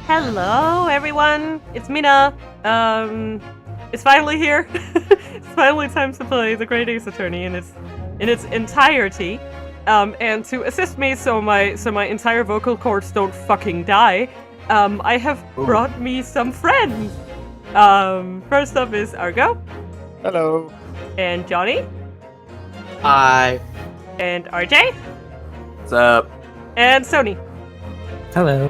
Hello, everyone. It's Mina. It's finally here. It's finally time to play The Great Ace Attorney in its entirety. And to assist me so my entire vocal cords don't fucking die, I have brought me some friends. First up is Argo. Hello. And Johnny. Hi. And RJ. What's up? And Sony. Hello.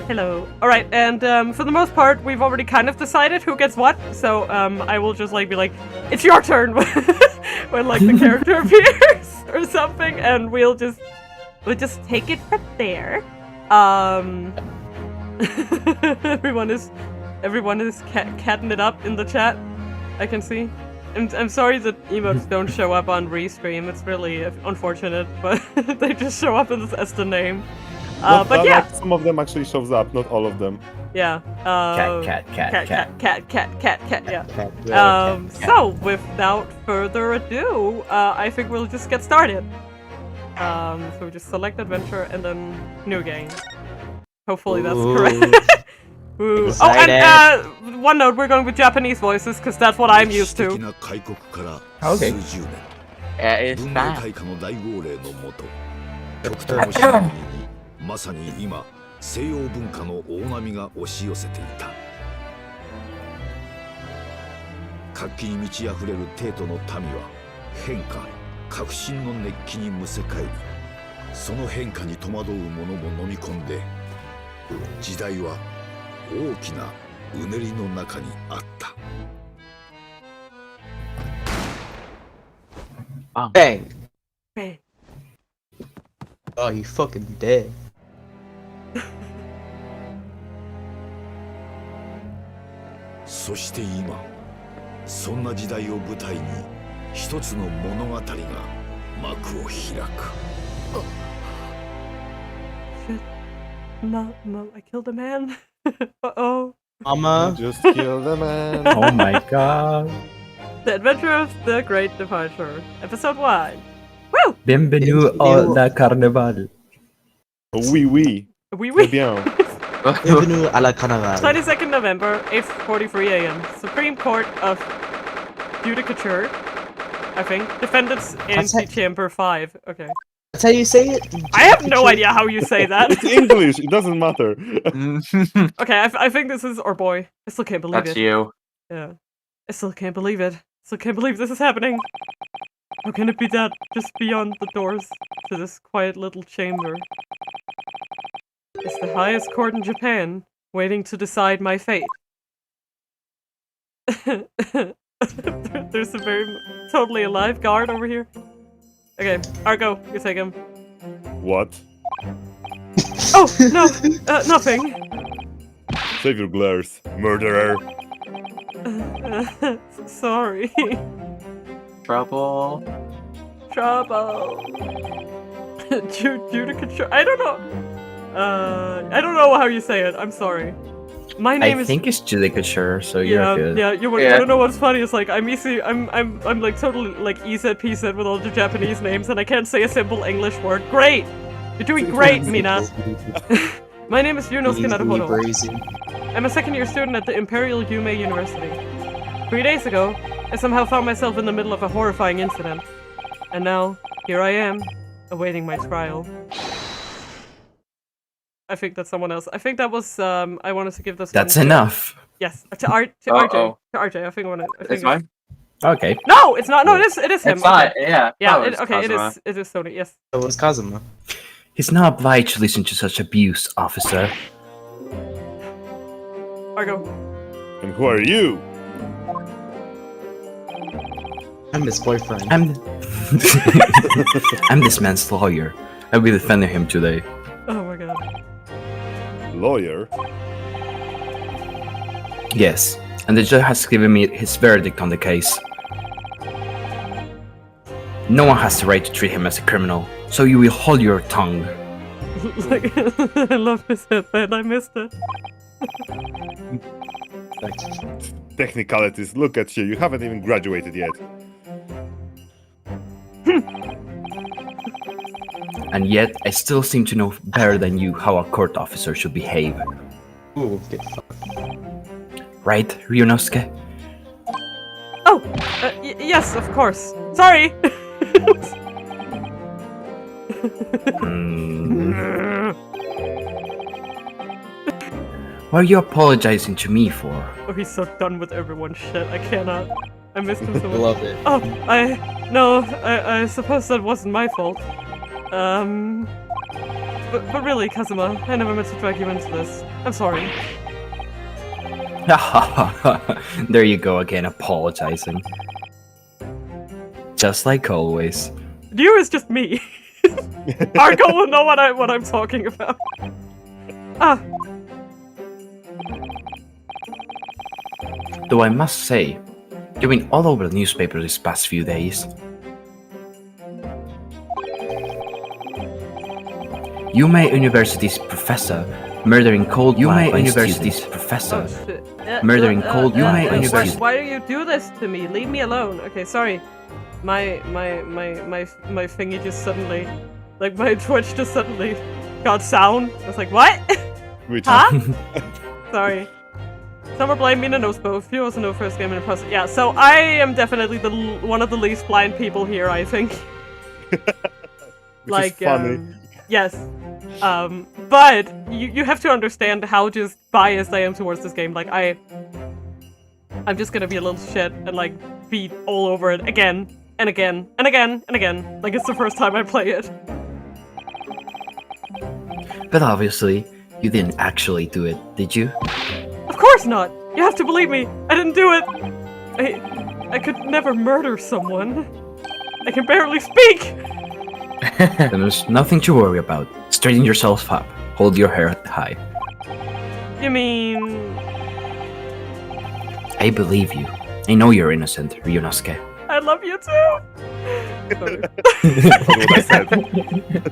Hello. Alright, and for the most part, we've already kind of decided who gets what, so I will just be like, it's your turn when like the character appears or something, and we'll just take it from there. Everyone is catting it up in the chat, I can see. I'm sorry that emotes don't show up on Restream, it's really unfortunate, but they just show up as the name. But yeah, like some of them actually shows up, not all of them. Yeah. Cat. Yeah. So without further ado, I think we'll just get started. So we just select adventure and then new game. Hopefully that's correct. Ooh. Oh, and one note: we're going with Japanese voices because that's what I'm used to. Okay. It's not. まさに今、西洋文化の大波が押し寄せていた。活気に満ち溢れる帝都の民は変化、革新の熱気にむせ返り、その変化に戸惑う者も飲み込んで、時代は大きなうねりの中にあった。Bang. Bang. Oh, you fucking dead. そして今、そんな時代を舞台に一つの物語が幕を開く。Shit. No, I killed a man. Uh-oh. Mama. Just kill the man. Oh my god. The Adventure of the Great Departure, Episode 1. Woo! Bienvenue au la carnaval. Oui, oui. Oui, Très oui. bien. Bienvenue à la carnaval. 22nd November, 8:43 a.m. Supreme Court of Judicature, I think. Defendants in Chamber 5. Okay. That's how you say it? I have no idea how you say that. It's English. It doesn't matter. Okay, I think this is our boy. I still can't believe That's it. you. Yeah. I still can't believe it. Still can't believe this is happening. How can it be that just beyond the doors to this quiet little chamber? It's the highest court in Japan, waiting to decide my fate. There's a totally alive guard over here. Okay, Argo, you take him. What? Oh, no, nothing. Save your glares, murderer. Sorry. Trouble. Judicature. I don't know. I don't know how you say it. I'm sorry. My name I think it's judicature, so yeah, you're good. yeah. I don't know what's funny. It's like I'm like totally like EZ PZ with all the Japanese names, and I can't say a simple English word. Great, you're doing great, Mina. My name is Yunosuke Naruhodo. I'm a second-year student at the Imperial Yume University. 3 days ago, I somehow found myself in the middle of a horrifying incident, and now here I am, awaiting my trial. I think that's someone else. I think that was, I wanted to give this That's one enough. Yes, to RJ. To RJ, I think I want to... It's mine? Okay. No, it's not. No, it is him. It's not, yeah. Yeah, Oh, okay, Kazuma. it is Sony, yes. It was Kazuma. He's not obliged to listen to such abuse, officer. Argo. And who are you? I'm his boyfriend. I'm this man's lawyer. I'll be defending him today. Oh my god. Lawyer? Yes, and the judge has given me his verdict on the case. No one has the right to treat him as a criminal, so you will hold your tongue. Like, I love his headband, I missed it. Technicalities, look at you. You haven't even graduated yet. And yet, I still seem to know better than you how a court officer should behave. Ooh, get fucked. Right, Ryunosuke? Oh, yes, of course. Sorry. What are you apologizing to me for? Oh, he's so done with everyone's shit. I cannot. I missed him so I much. love it. Oh, I suppose that wasn't my fault. But really, Kazuma, I never meant to drag you into this. I'm sorry. There you go again, apologizing. Just like always. You is just me. Argo will know what I'm talking about. Ah, Though I must say, you've been all over the newspaper these past few days. Yume University's professor murdering cold Yume University's professor oh shit. murdering cold Yume University. Why do you do this to me? Leave me alone. Okay, sorry. My thingy just suddenly, like my Twitch just suddenly got sound. I was like, what? Which Huh? Sorry. Some are blind, Mina knows both. You also know first game in the process. Yeah, so I am definitely one of the least blind people here, I think. which is funny. Yes. But you have to understand how just biased I am towards this game. Like I'm just gonna be a little shit and like beat all over it again and again and again and again. Like it's the first time I play it. But obviously, you didn't actually do it, did you? Of course not! You have to believe me! I didn't do it! I could never murder someone. I can barely speak! Then there's nothing to worry about. Straighten yourself up. Hold your head high. You mean... I believe you. I know you're innocent, Ryunosuke. I love you too! Sorry. That's what I said.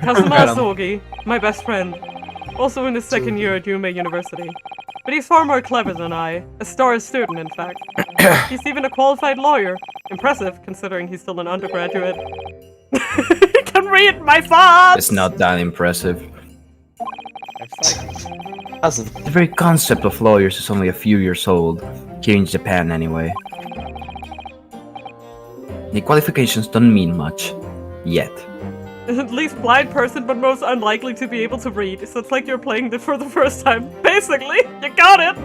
Kazuma Sogi, my best friend. Also in his second year at Yume University. But he's far more clever than I. A star student, in fact. He's even a qualified lawyer. Impressive, considering he's still an undergraduate. He can read my thoughts! It's not that impressive. Awesome. The very concept of lawyers is only a few years old. Here in Japan, anyway. The qualifications don't mean much. Yet. At least blind person, but most unlikely to be able to read. So it's like you're playing it for the first time. Basically, you got it!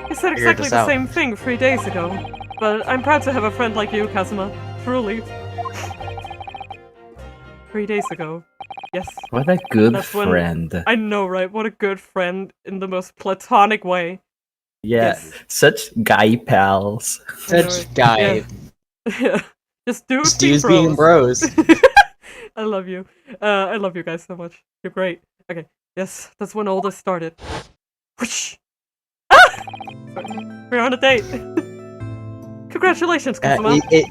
You said exactly the same thing 3 days ago. But I'm proud to have a friend like you, Kazuma. Truly. 3 days ago. Yes. What a good That's when- friend. I know, right? What a good friend in the most platonic way. Yeah, Yes. such guy pals. Such guy. Yeah. Just dudes Dudes being bros. I love you. I love you guys so much. You're great. Okay. Yes, that's when all this started. Whoosh! Ah! Sorry. We're on a date. Congratulations, Kazuma. It's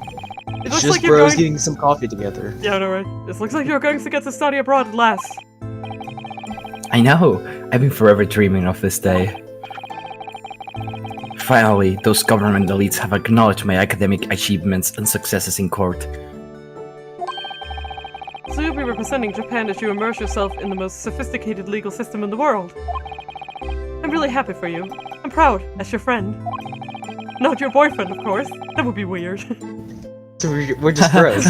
looks just like you're bros going- getting some coffee together. Yeah, I know, right? This looks like you're going to get to study abroad at last. I know. I've been forever dreaming of this day. Finally, those government elites have acknowledged my academic achievements and successes in court. So you'll be representing Japan as you immerse yourself in the most sophisticated legal system in the world. I'm really happy for you. I'm proud, as your friend. Not your boyfriend, of course. That would be weird. So we're just bros.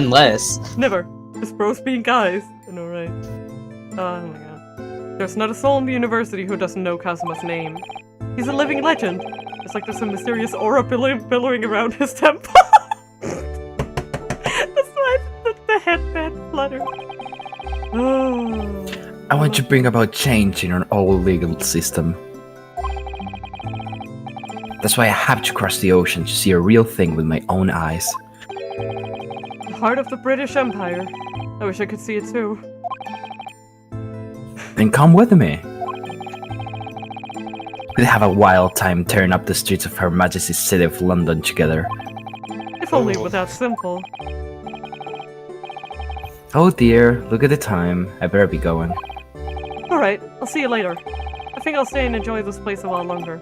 Unless. Never. Just bros being guys. I know, right? Oh my god. There's not a soul in the university who doesn't know Kazuma's name. He's a living legend. It's like there's a mysterious aura billowing around his temple. That's why the headband flutters. Oh. I want to bring about change in our old legal system. That's why I have to cross the ocean to see a real thing with my own eyes. The heart of the British Empire. I wish I could see it too. Then come with me. We'll have a wild time tearing up the streets of Her Majesty's City of London together. If only it were that simple. Oh dear, look at the time. I better be going. Alright, I'll see you later. I think I'll stay and enjoy this place a while longer.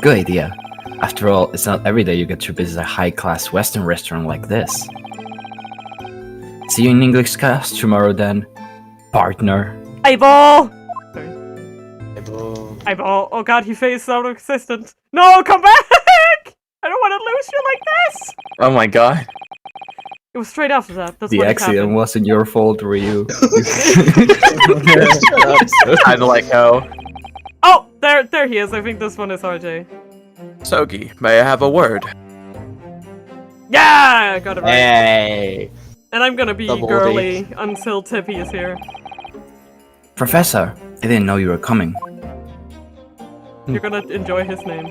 Good idea. After all, it's not every day you get to visit a high-class Western restaurant like this. See you in English class tomorrow then. partner. Eyeball! Sorry. Eyeball. Eyeball. Oh god, he phased out of existence. No, come back! I don't want to lose you like this! Oh my god. It was straight after that. That's The what accident happened. wasn't your fault, Ryu. I'd like how. Oh, there he is. I think this one is RJ. Sogi, may I have a word? Yeah, I got it right. Hey. And I'm gonna be Double girly until Tippy is here. Professor, I didn't know you were coming. You're gonna enjoy his name.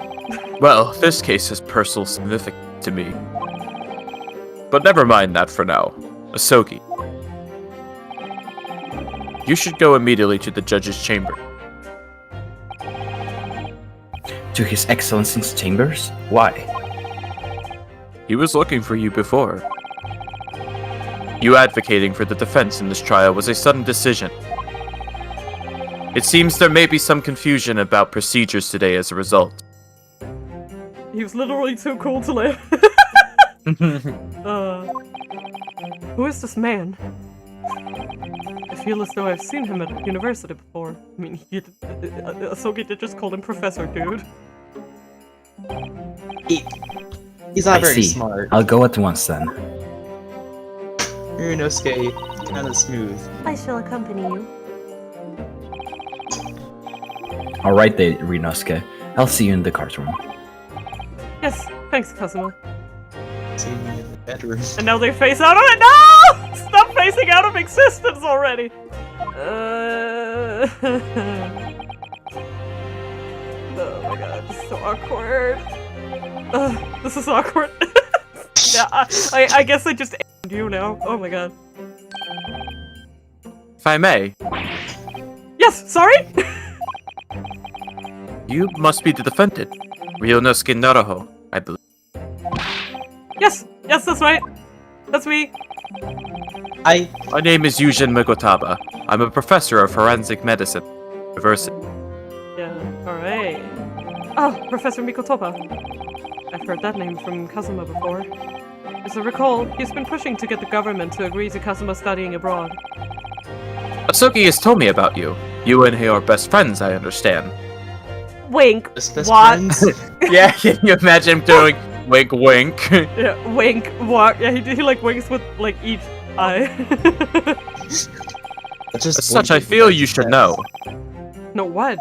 Well, this case is personal significant to me. But never mind that for now. Asogi. You should go immediately to the judge's chamber. To His Excellency's chambers? Why? He was looking for you before. You advocating for the defense in this trial was a sudden decision. It seems there may be some confusion about procedures today as a result. He was literally too cool to live. Who is this man? I feel as though I've seen him at university before. I mean, Asogi did just call him Professor, dude. He's not I very see. smart. I'll go at once then. Ryunosuke, kind of smooth. I shall accompany you. Alright then, Ryunosuke. I'll see you in the cart room. Yes, thanks, Kazuma. See me in the bedroom. And now they face out of it. No! Stop facing out of existence already. Oh my god, this is so awkward. This is awkward. Yeah, I guess I just aimed you now. Oh my god. If I may, Yes, sorry? you must be the defendant, Ryunosuke Naruho, I believe. Yes, that's right. That's me. My name is Yujin Migotaba. I'm a professor of forensic medicine at University. Yeah, alright. Oh, Professor Mikotopa. I've heard that name from Kazuma before. As I recall, he's been pushing to get the government to agree to Kazuma studying abroad. Asogi has told me about you. You and he are best friends, I understand. Wink. Just best What? friends? Yeah, can you imagine him doing wink wink? Yeah, wink, walk. Yeah, he like winks with like each eye. Just As such, I feel you should know. No, what?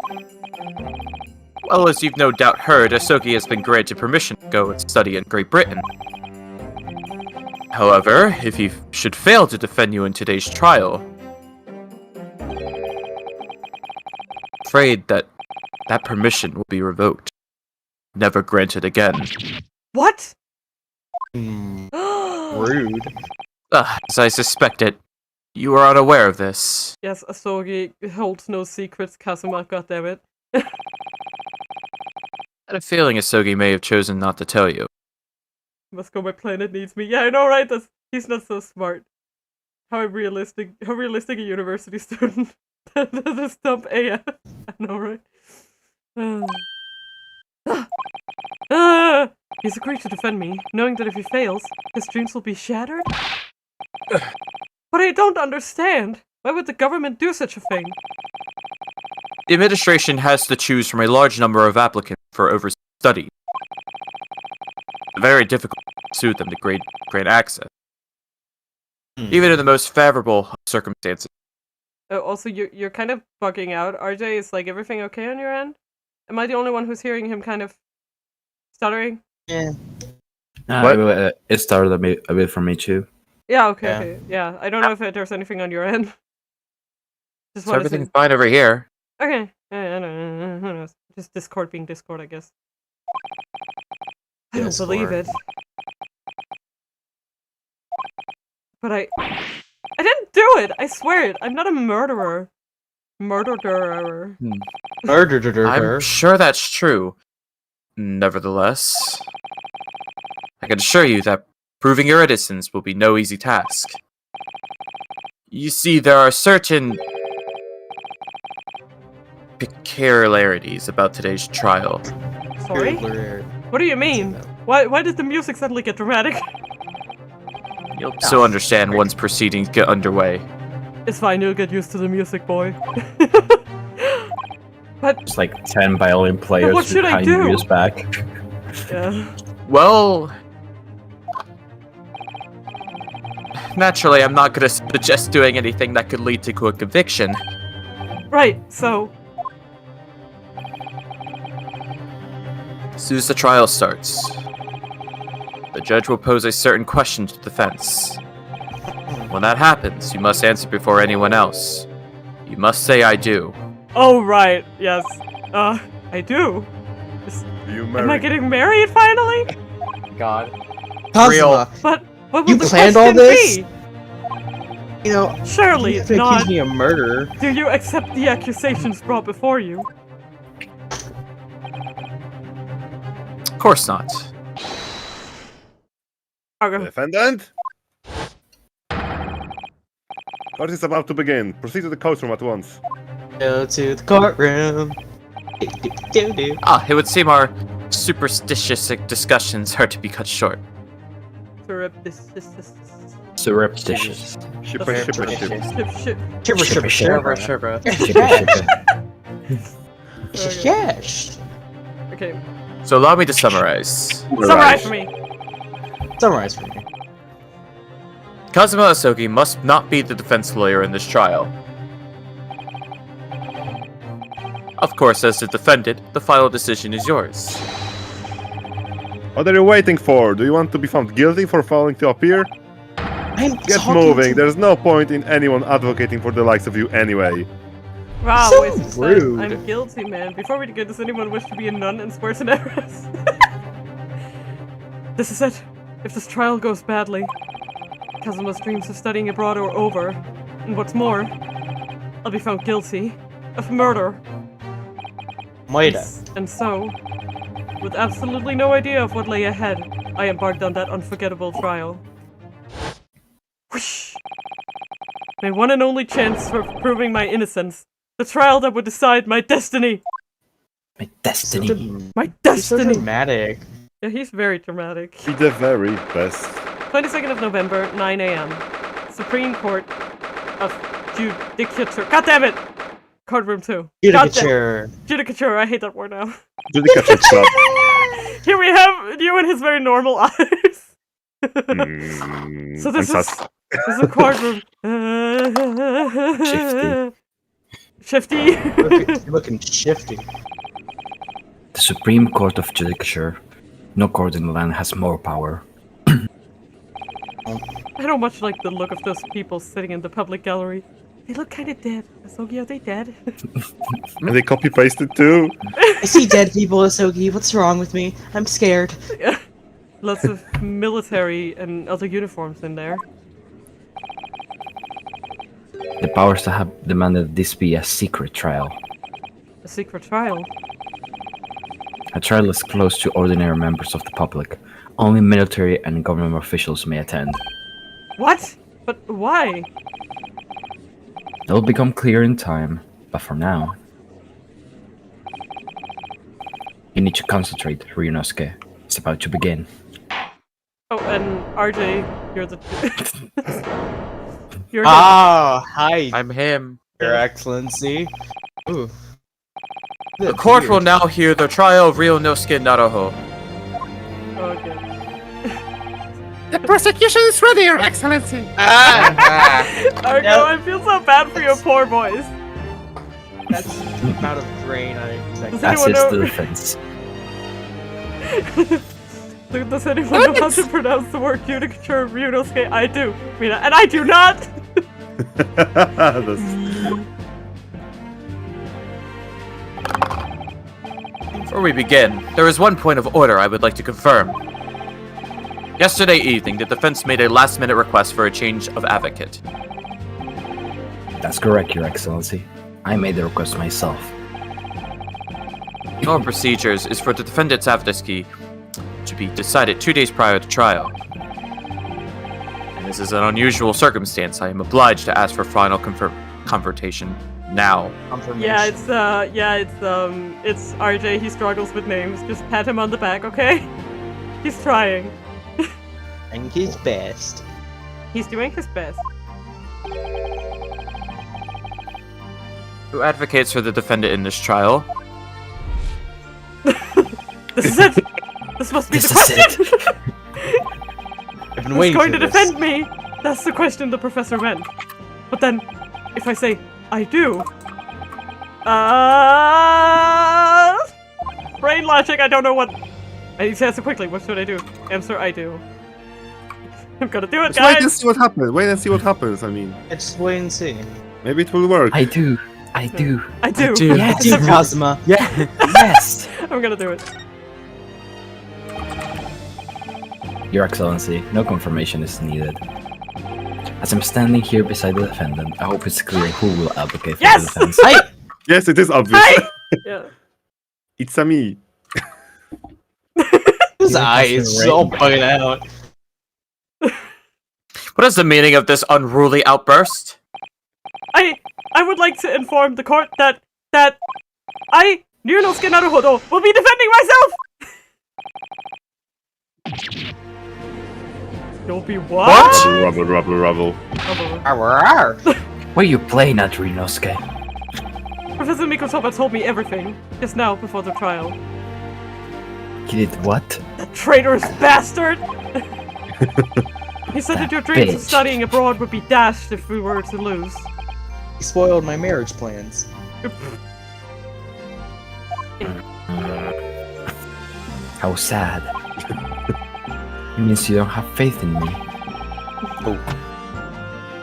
Well, as you've no doubt heard, Asogi has been granted permission to go and study in Great Britain. However, if he should fail to defend you in today's trial, I'm afraid that permission will be revoked. Never granted again. What? Rude. As I suspected, you are unaware of this. Yes, Asogi holds no secrets, Kazuma, goddammit. I had a feeling Asogi may have chosen not to tell you. Must go, my planet needs me. Yeah, I know, right? He's not so smart. How realistic a university student. This dump AF. I know, right? He's agreed to defend me, knowing that if he fails, his dreams will be shattered? But I don't understand. Why would the government do such a thing? The administration has to choose from a large number of applicants for overseas study. It's very difficult to pursue them to grant access, even in the most favorable circumstances. Also, you're kind of bugging out. RJ, is like everything okay on your end? Am I the only one who's hearing him kind of stuttering? Yeah. It started a bit for me too. Yeah, okay, Yeah. okay. Yeah, I don't know if there's anything on your end. Just So wanted everything's fine over here. to... Okay. I don't know. Who knows? Just Discord being Discord, I guess. I don't believe it. But I didn't do it! I swear it! I'm not a murderer. Murderer. I'm sure that's true. Nevertheless, I can assure you that proving your innocence will be no easy task. You see, there are certain peculiarities about today's trial. Sorry? What do you mean? Why did the music suddenly get dramatic? You'll so understand once proceedings get underway. It's fine, you'll get used to the music, boy. But It's like 10 violin players what should I behind do? Ryu's back. yeah. Well, naturally, I'm not gonna suggest doing anything that could lead to a conviction. Right, so As soon as the trial starts, the judge will pose a certain question to the defense. When that happens, you must answer before anyone else. You must say I do. oh right, yes. I do. You Am I married. getting married finally? God. Kazuma, But what You would the planned all question this? you know, be? Surely you could not. accuse me of murder. Do you accept the accusations brought before you? Of course not. Okay. Defendant? Court is about to begin. Proceed to the courtroom at once. Go to the courtroom. Do. Ah, it would seem our superstitious discussions are to be cut short. Surreptitious. Surreptitious. Shipper. Ship. Chibber, Shibber, shibber. Yes. Okay. So allow me to summarize. Summarize for me. Summarize for me. Kazuma Asogi must not be the defense lawyer in this trial. Of course, as the defendant, the final decision is yours. What are you waiting for? Do you want to be found guilty for failing to appear? I'm Get talking moving. to- There's no point in anyone advocating for the likes of you anyway. Wow, So wait, since rude. I'm guilty, man. Before we begin, does anyone wish to be a nun and swear to never? This is it. If this trial goes badly, Kazuma's dreams of studying abroad are over. And what's more, I'll be found guilty of murder. Moira. And so, with absolutely no idea of what lay ahead, I embarked on that unforgettable trial. Whoosh! My one and only chance for proving my innocence. The trial that would decide my destiny! My destiny. My He's so destiny! dramatic. Yeah, he's very dramatic. Be the very best. 22nd of November, 9 a.m. Supreme Court of Judicature. God damn it! Courtroom 2. Judicature. Judicature, I hate that word now. Judicature club. Here we have you and his very normal eyes. So this I'm is sus. this is a courtroom. Shifty. Looking shifty. The Supreme Court of Judicature. No court in the land has more power. I don't much like the look of those people sitting in the public gallery. They look kind of dead. Asogi, are they dead? And they copy pasted too. I see dead people, Asogi. What's wrong with me? I'm scared. Yeah. Lots of military and other uniforms in there. The powers that have demanded this be a secret trial. A secret trial. A trial is closed to ordinary members of the public. Only military and government officials may attend. What? But why? It will become clear in time, but for now... You need to concentrate, Ryunosuke. It's about to begin. Oh, and RJ, you're the... you're Ah, hi, I'm him. Your Excellency. Ooh. The court will now hear the trial of Ryunosuke Naruto. Okay. The prosecution is ready, Your Excellency. Argo, No. I feel so bad for your poor boys. That's the amount of grain I expected. Does anyone That's know- the defense. Does anyone know how to pronounce the word Judicature Ryunosuke? I do. Mina, and I do not! That's- Before we begin, there is one point of order I would like to confirm. Yesterday evening, the defense made a last-minute request for a change of advocate. That's correct, Your Excellency. I made the request myself. Our procedures is for the defendant's advocacy to be decided 2 days prior to trial. And this is an unusual circumstance. I am obliged to ask for final confrontation now. Confirmation. Yeah, it's RJ. He struggles with names. Just pat him on the back, okay? He's trying. And his best. He's doing his best. who advocates for the defendant in this trial. This is it! This must be This the is question! I've been Who's waiting going for to this. defend me? That's the question the professor meant. But then, if I say, I do... Brain logic, I don't know what... I need to answer quickly, what should I do? Answer, I do. I'm gonna do it, Just wait and guys! see what happens. Wait and see what happens. I mean, Just wait and see. maybe it will work. I do. I do. I do! do. Yes. Do Kazuma. Yeah. Yes. I'm gonna do it. Your Excellency, no confirmation is needed. As I'm standing here beside the defendant, I hope it's clear who will advocate for Yes! the defense. Hey! Yes, it is obvious. Yeah. It's a me. His Yeah, eyes that's so right. bugging out. What is the meaning of this unruly outburst? I would like to inform the court that I, Ryunosuke Naruhodo, will be defending myself! You'll be what? Rubble, rubble, rubble. Where you playing at, Ryunosuke? Professor Mikotoba told me everything, just now before the trial. He did what? That traitorous bastard! He said that your dreams of bitch. studying abroad would be dashed if we were to lose. He spoiled my marriage plans. How sad. It means you don't have faith in me. Oh.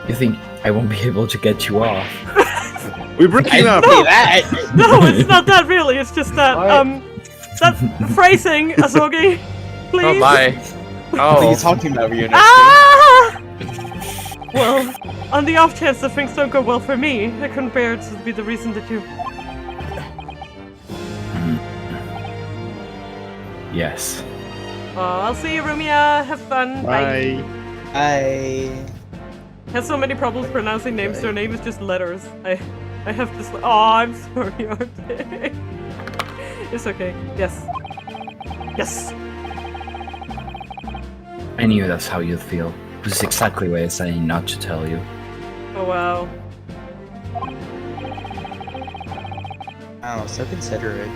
You think I won't be able to get you off? We're breaking up. Say that! No, it's not that really, it's just that, What? that phrasing, Asogi, please. Oh my. What are Oh. you talking about, Ryunosuke? Ah! Well, on the off chance that things don't go well for me, I couldn't bear to be the reason that you... Yes. I'll see you, Rumia. Have fun. Bye. I... Has so many problems pronouncing names. Their name is just letters. I have this. Oh, I'm sorry, RJ. It's okay. Yes. Yes. I knew that's how you'd feel. This is exactly why I decided not to tell you. Oh wow. Oh, so considerate.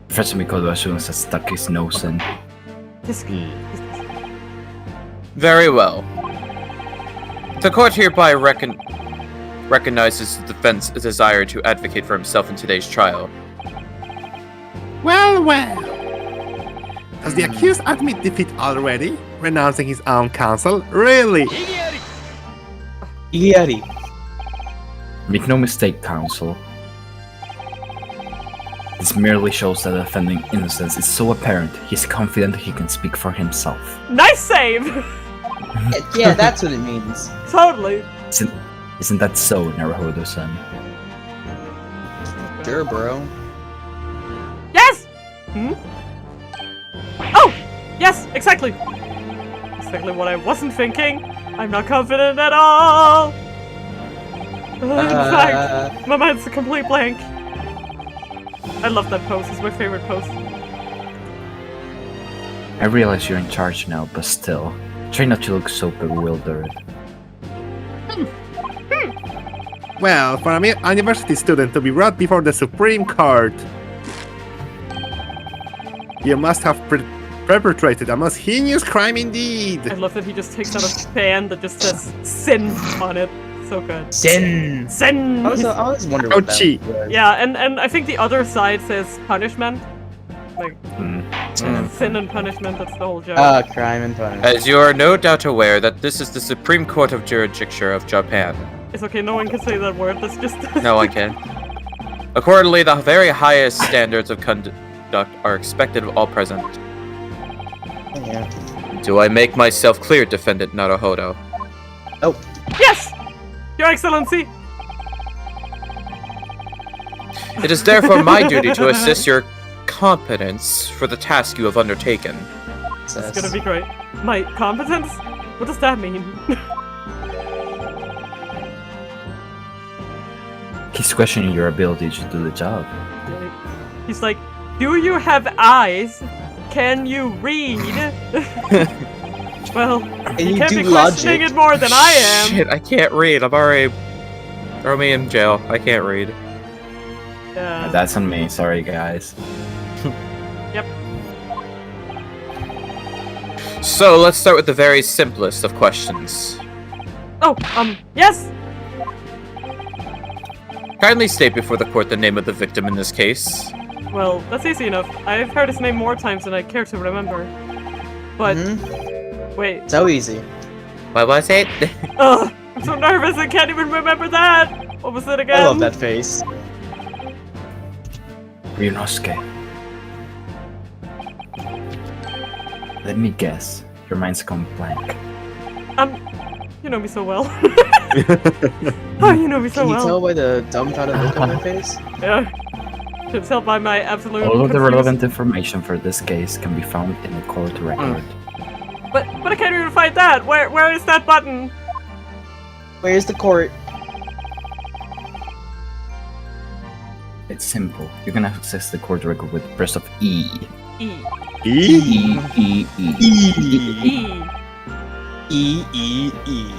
Professor Mikoto assumes has stuck his nose in. This. Very well. The court hereby recognizes the defense's desire to advocate for himself in today's trial. Well, well. Does the accused admit defeat already, renouncing his own counsel? Really? Igiyari. Make no mistake, counsel. This merely shows that the defending innocence is so apparent he's confident he can speak for himself. Nice save. Yeah, that's what it means. Totally. Isn't that so, Naruhodo-san? Sure, bro. Yes. Hmm. Oh. Yes. Exactly. Exactly what I wasn't thinking. I'm not confident at all. In fact, my mind's a complete blank. I love that pose. It's my favorite pose. I realize you're in charge now, but still, try not to look so bewildered. Well, for a mere university student to be brought before the Supreme Court, you must have perpetrated a most heinous crime indeed. I love that he just takes out a fan that just says "sin" on it. So good. Sin. Sin. I always wonder what that Ouchie. was. Yeah, and I think the other side says punishment. Like sin and punishment. That's the whole joke. Crime and punishment. As you are no doubt aware that this is the Supreme Court of Jurisdiction of Japan. It's okay. No one can say that word. That's just. No one can. Accordingly, the very highest standards of conduct are expected of all present. Yeah. Do I make myself clear, Defendant Naruhodo? Oh. Yes, Your Excellency. It is therefore my duty to assist your competence for the task you have undertaken. It's gonna be great. My competence? What does that mean? He's questioning your ability to do the job. He's like, do you have eyes? Can you read? Well, you you can't do be questioning logic? it more than I am. Shit, I can't read. I'm already Throw me in jail. I can't read. Yeah. That's on me. Sorry, guys. Yep. So let's start with the very simplest of questions. Oh, yes! Kindly state before the court the name of the victim in this case. Well, that's easy enough. I've heard his name more times than I care to remember. But, wait. So easy. What was it? Ugh, I'm so nervous I can't even remember that! What was it again? I love that face. Ryunosuke. Let me guess. Your mind's gone blank. You know me so well. Oh, you know me so Can you well. tell by the dumbfounded look on my face? Yeah. Should tell by my absolute All of the confused- relevant information for this case can be found in the court record. But I can't even find that! Where is that button? Where's the court? It's simple. You can access the court record with the press of E. E. E? E. E. E.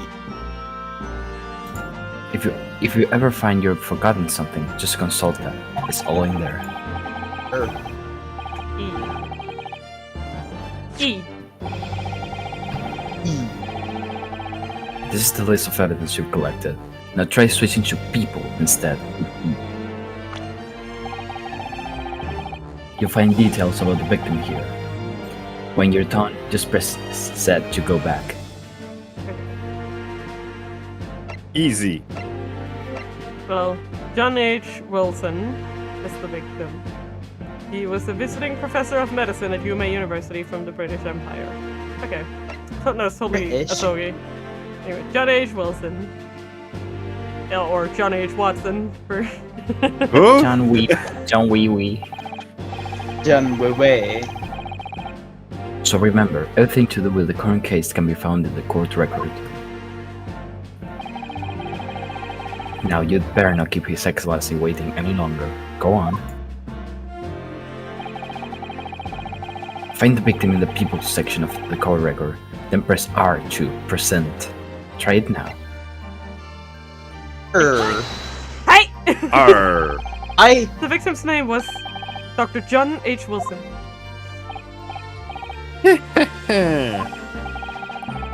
If you ever find you've forgotten something, just consult them. It's all in there. E. This is the list of evidence you've collected. Now try switching to people instead. You'll find details about the victim here. When you're done, just press Z to go back. Easy. Well, John H. Wilson is the victim. He was a visiting professor of medicine at Yuma University from the British Empire. Okay. So, no, it's totally British? a Sogi. Anyway, John H. Wilson. Or John H. Watson for Who? John Wee Wee. John Wei. So remember, everything to do with the current case can be found in the court record. Now you'd better not keep His Excellency waiting any longer. Go on. Find the victim in the people section of the court record, then press R to present. Try it now. Hey! R. The victim's name was Dr. John H. Wilson.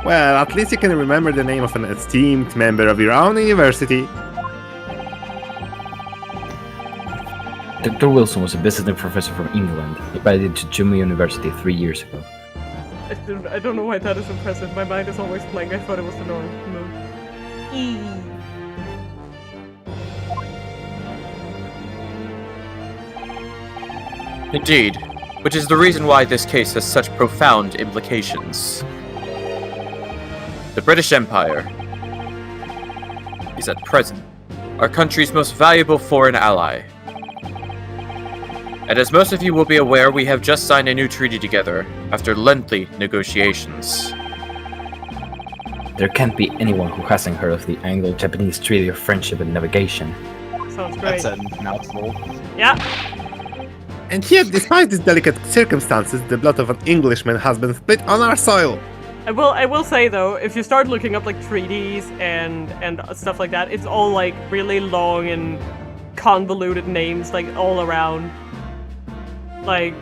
Well, at least you can remember the name of an esteemed member of your own university. Dr. Wilson was a visiting professor from England, invited to Yuma University 3 years ago. I don't know why that is impressive. My mind is always blank. I thought it was the normal move. E. Indeed, which is the reason why this case has such profound implications. The British Empire is at present our country's most valuable foreign ally. And as most of you will be aware, we have just signed a new treaty together after lengthy negotiations. There can't be anyone who hasn't heard of the Anglo-Japanese Treaty of Friendship and Navigation. Sounds great. That's a mouthful. Yeah. And yet, despite these delicate circumstances, the blood of an Englishman has been split on our soil. I will say though, if you start looking up like treaties and stuff like that, it's all like really long and convoluted names like all around. Like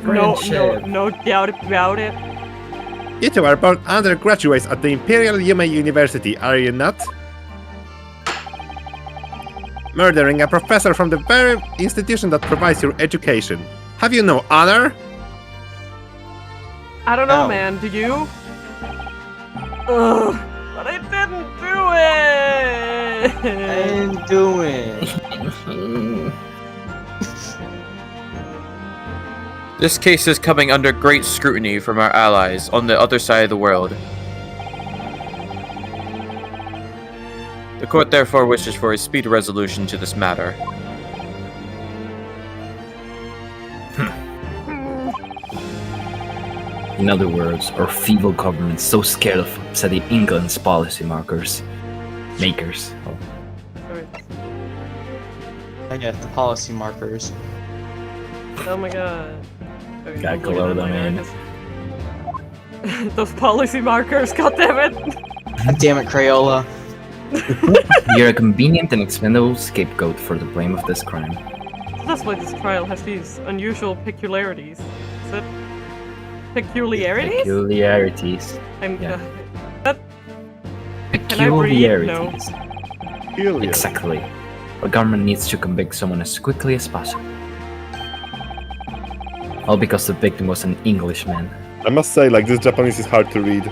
no doubt about it. You two are both undergraduates at the Imperial Yuma University, are you not? Murdering a professor from the very institution that provides your education. Have you no honor? I don't know, Ow. man. Do you? Ugh, but I didn't do it. I ain't doing. This case is coming under great scrutiny from our allies on the other side of the world. The court therefore wishes for a speedy resolution to this matter. In other words, our feeble government is so scared of upsetting England's policy makers. I get the policy markers. Oh my god. Okay, Gotta I'm looking color at them my in. eyes. Those policy markers, goddammit! God damn it, Crayola. You're a convenient and expendable scapegoat for the blame of this crime. So that's why this trial has these unusual peculiarities. Is it peculiarities? Peculiarities. I'm. Yeah. Can I read? No. Peculiarities. Peculiar. Exactly. The government needs to convict someone as quickly as possible. All because the victim was an Englishman. I must say, like, this Japanese is hard to read.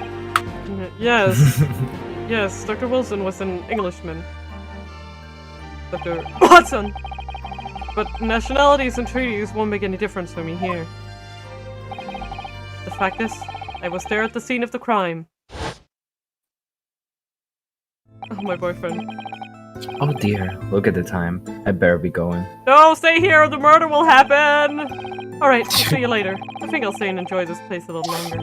Yes. Yes, Dr. Wilson was an Englishman. Dr. Watson! But nationalities and treaties won't make any difference for me here. The fact is, I was there at the scene of the crime. Oh, my boyfriend. Oh dear, look at the time. I better be going. No, stay here or the murder will happen! Alright, see you later. I think I'll stay and enjoy this place a little longer.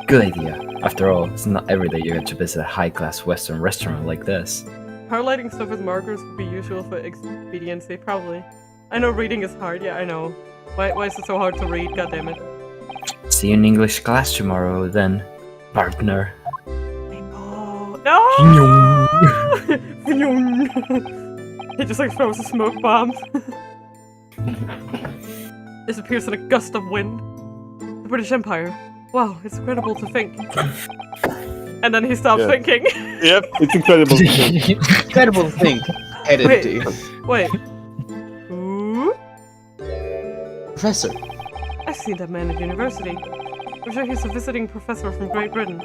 Good idea. After all, it's not every day you get to visit a high-class Western restaurant like this. Highlighting stuff with markers would be useful for expediency, probably. I know reading is hard, yeah, I know. Why is it so hard to read, goddammit? See you in English class tomorrow, then, partner. Oh, no! He just like throws a smoke bomb. Disappears in a gust of wind. The British Empire. Wow, it's incredible to think. And then he stops thinking. Yep, it's incredible. Incredible to think. Headed Wait. Who? Professor. I've seen that man at university. I'm sure he's a visiting professor from Great Britain.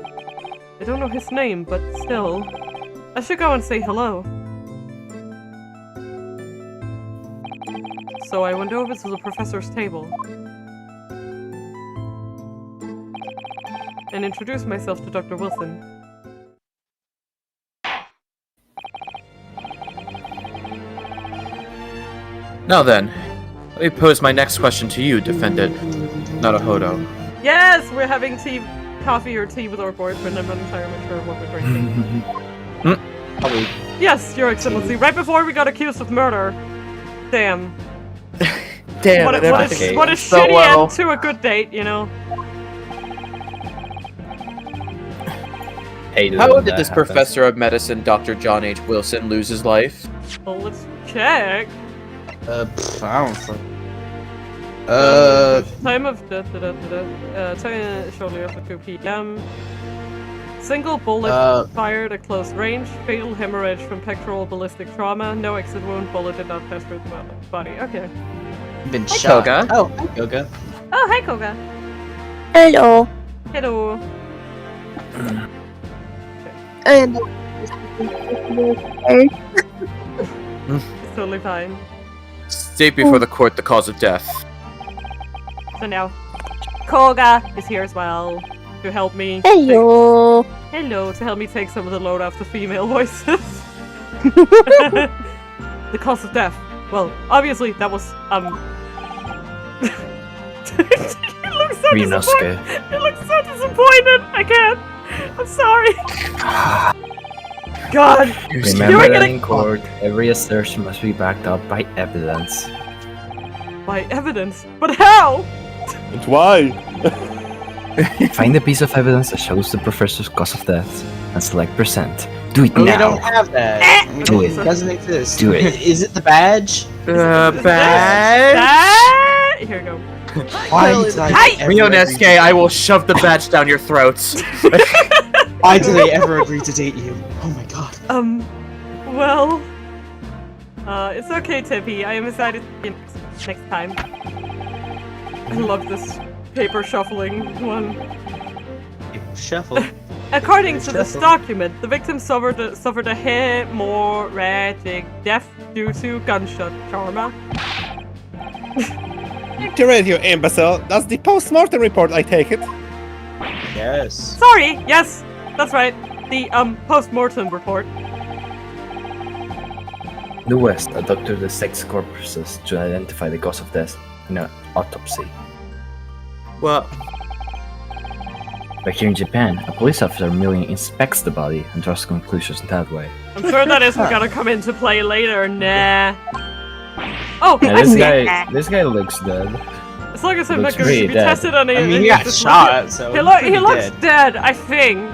I don't know his name, but still. I should go and say hello. So I went over to the professor's table and introduced myself to Dr. Wilson. Now then, let me pose my next question to you, defendant Naruhodo. Yes, we're having coffee or tea with our boyfriend. I'm not entirely sure what we're drinking. Yes, Your Excellency. Right before we got accused of murder. Damn. Damn, what a so shitty well. end to a good date, you know? How did this professor of medicine, Dr. John H. Wilson, lose his life? Well, let's check. I don't know. Time of death, shortly after 2 p.m. Single bullet fired at close range. Fatal hemorrhage from pectoral ballistic trauma. No exit wound. Bullet did not pass through the body. Okay. Been Hi, shot. Koga. Oh, hi, Koga. Oh, hi, Koga. Hello. Hello. And It's totally fine. State before the court the cause of death. So now, Koga is here as well to help me. hello. Hello, to help me take some of the load off the female voices. The cause of death. Well, obviously that was He looks so disappointed. He looks so disappointed. I can't. I'm sorry. God. Remember that in court, every assertion must be backed up by evidence. By evidence? But how? But why? Find a piece of evidence that shows the professor's cause of death and select percent. Do it We now. don't have that. Do it. It doesn't exist. Do it. Is it the badge? Badge? Here we go. Why did I ever Rio agree Nesuke, to- I will shove the badge down your throats. Why did I ever agree to date you? Oh my god. Well, it's okay, Tippy. I am excited to see you next time. I love this paper shuffling one. Shuffle. According to this document, the victim suffered a hemorrhagic death due to gunshot trauma. To read you, imbecile. That's the post-mortem report, I take it. Yes. Sorry, yes, that's right. The post-mortem report. The West, a doctor dissects corpses to identify the cause of death in an autopsy. Well, But here in Japan, a police officer merely inspects the body and draws conclusions that way. I'm sure that isn't gonna come into play later. Nah. Oh, Yeah, I see. this guy looks dead. As long as I'm Looks not going to pretty be dead. tested on I any. mean, he got shot, so He he's looks dead. dead, I think.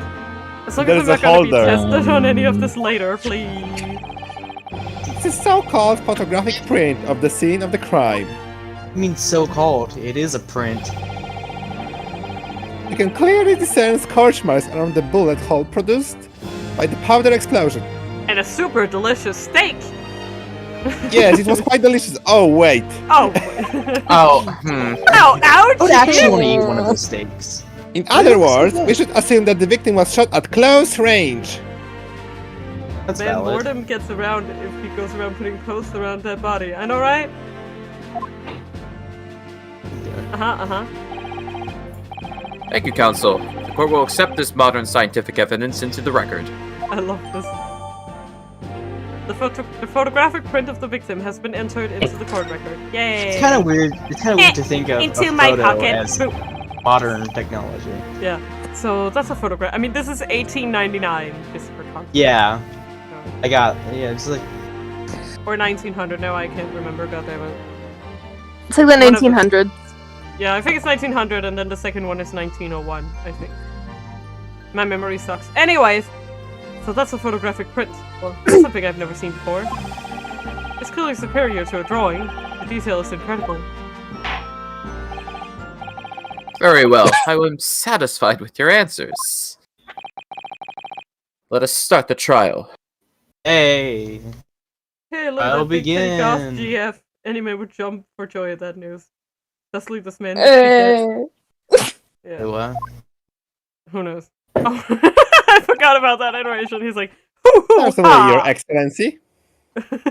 As long There's as I'm not gonna be holder. tested on any of this later, please. It's a so-called photographic print of the scene of the crime. I mean, so-called. It is a print. You can clearly discern scorch marks around the bullet hole produced by the powder explosion. And a super delicious steak! Yes, it was quite delicious. Oh, wait. Oh! Oh, Ow! Ouch! I would actually want to eat one of those steaks. In other words, we should assume that the victim was shot at close range. That's Man, valid. boredom gets around if he goes around putting posts around that body. I know, right? Thank you, Counsel. The court will accept this modern scientific evidence into the record. I love this. The photographic print of the victim has been entered into the court record. Yay! It's kind of weird. It's kind of weird to think of Into a my photo pocket. as Boop. modern technology. Yeah. So that's a photograph. I mean, this is 1899, just for context. Yeah. I got. Yeah, it's like. Or 1900. Now I can't remember. Goddammit. It's like the One of them. 1900s. Yeah, I think it's 1900, and then the second one is 1901. I think. My memory sucks. Anyways, so that's a photographic print. Well, that's something I've never seen before. It's clearly superior to a drawing. The detail is incredible. Very well. I am satisfied with your answers. Let us start the trial. Hey. Hey, look I'll at that big take off begin. GF. Anime would jump for joy at that news. Thusly, this man must be dead. Yeah. What? Who knows? Oh, I forgot about that animation. He's like, hoo hoo Personally, Your Excellency.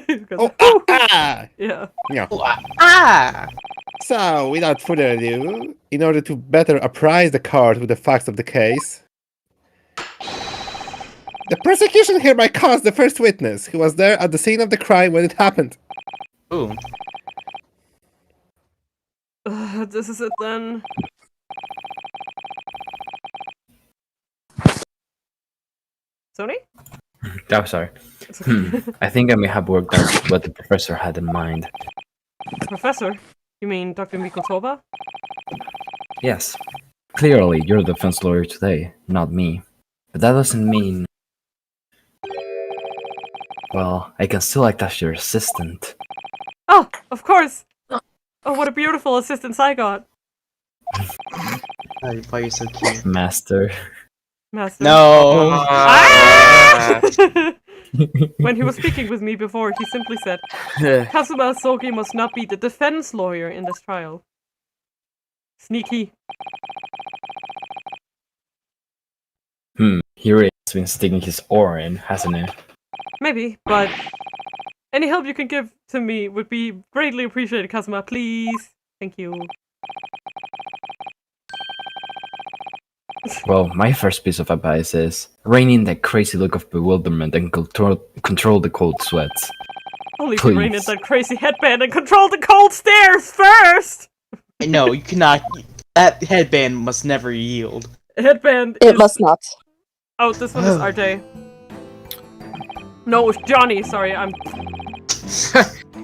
He goes, Oh, "Hoo, hoo." ah! Yeah. Yeah. Ah! So, without further ado, in order to better apprise the court with the facts of the case, the prosecution hereby calls the first witness, who was there at the scene of the crime when it happened. Ooh. This is it then. Sony? oh, sorry. It's okay. I think I may have worked out what the professor had in mind. Professor? You mean Dr. Mikotoba? Yes. Clearly, you're the defense lawyer today, not me. But that doesn't mean... Well, I can still act as your assistant. Oh, of course! Oh, what a beautiful assistance I got! Why are you so cute? Master. Master. No! Ah! When he was speaking with me before, he simply said, Kazuma Sogi must not be the defense lawyer in this trial. Sneaky. He really has been sticking his oar in, hasn't he? Maybe, but any help you can give to me would be greatly appreciated, Kazuma, please. Thank you. Well, my first piece of advice is rein in that crazy look of bewilderment and control the cold sweats. Only if you rein in Please. that crazy headband and control the cold stares first! No, you cannot. That headband must never yield. Headband It is... must not. Oh, this one is RJ. No, it's Johnny, sorry, I'm...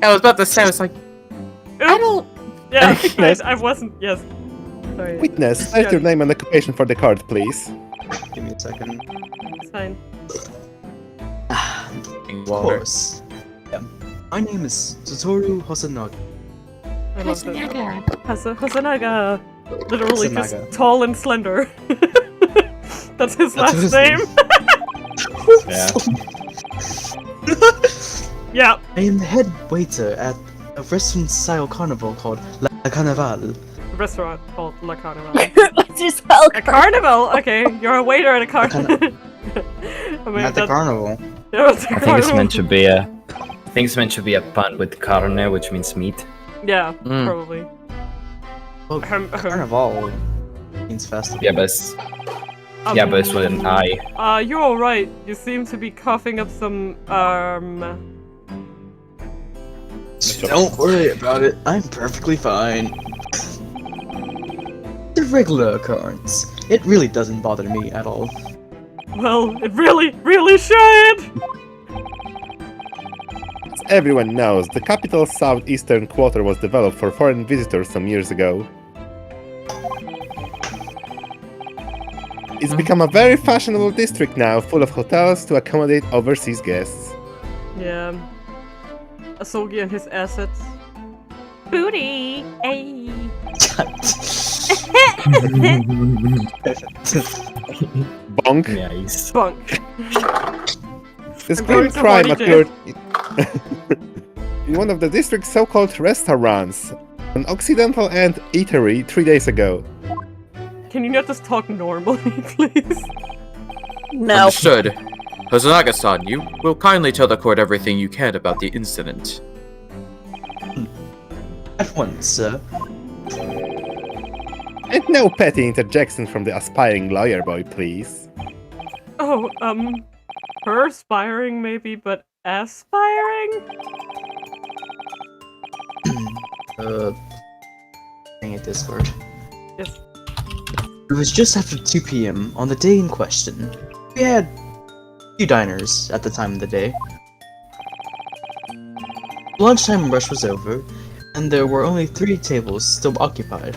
I was about to say, I was like, I don't... Yeah, Yes. I wasn't, yes. Sorry. Witness, state your name and occupation for the court, please. Give me a second. It's fine. Of course. Yeah. My name is Satoru Hosonaga. I love that. Hasanaga. Literally just Hasanaga. tall and slender. That's his That's last his name. Yeah. I am the head waiter at a restaurant-style carnival called La Carnival. A restaurant called La Carnival. Let's just spell A carnival? Okay, you're a waiter at a carnival. I mean, At the carnival. Yeah, it's a I think it's carnival. meant to be a... I think it's meant to be a pun with carne, which means meat. Yeah, Mm. probably. Well, carnival means festival. Yeah, but it's... Yeah, but it's with an I. You're alright. You seem to be coughing up some, Don't worry about it. I'm perfectly fine. The regular occurrence. It really doesn't bother me at all. well, it really, really should! As everyone knows, the capital's southeastern quarter was developed for foreign visitors some years ago. It's become a very fashionable district now, full of hotels to accommodate overseas guests. Yeah. Asogi and his assets. Booty! Ayy! Bonk. Nice. Bunk. This I'm going grim to crime Horny occurred in one of the district's so-called restaurants, an Occidental and eatery 3 days ago. Can you not just talk normally, please? No. Understood. Hosonaga-san, you will kindly tell the court everything you can about the incident. At once, sir. And no petty interjection from the aspiring lawyer boy, please. Oh, perspiring maybe, but aspiring? Dang it, Discord. Yes. It was just after 2 p.m. on the day in question. We had a few diners at the time of the day. The lunchtime rush was over, and there were only 3 tables still occupied.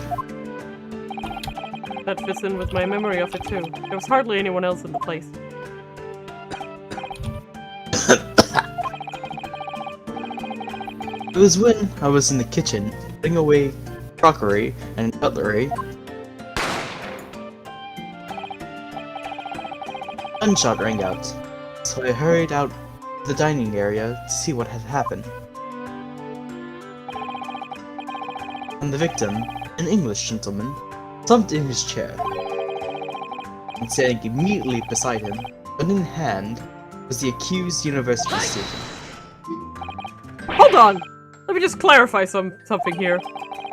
That fits in with my memory of it too. There was hardly anyone else in the place. It was when I was in the kitchen, putting away crockery and cutlery. Gunshot rang out, so I hurried out to the dining area to see what had happened. And the victim, an English gentleman, slumped in his chair. And standing immediately beside him, gun in hand, was the accused university student. Hold on! Let me just clarify something here.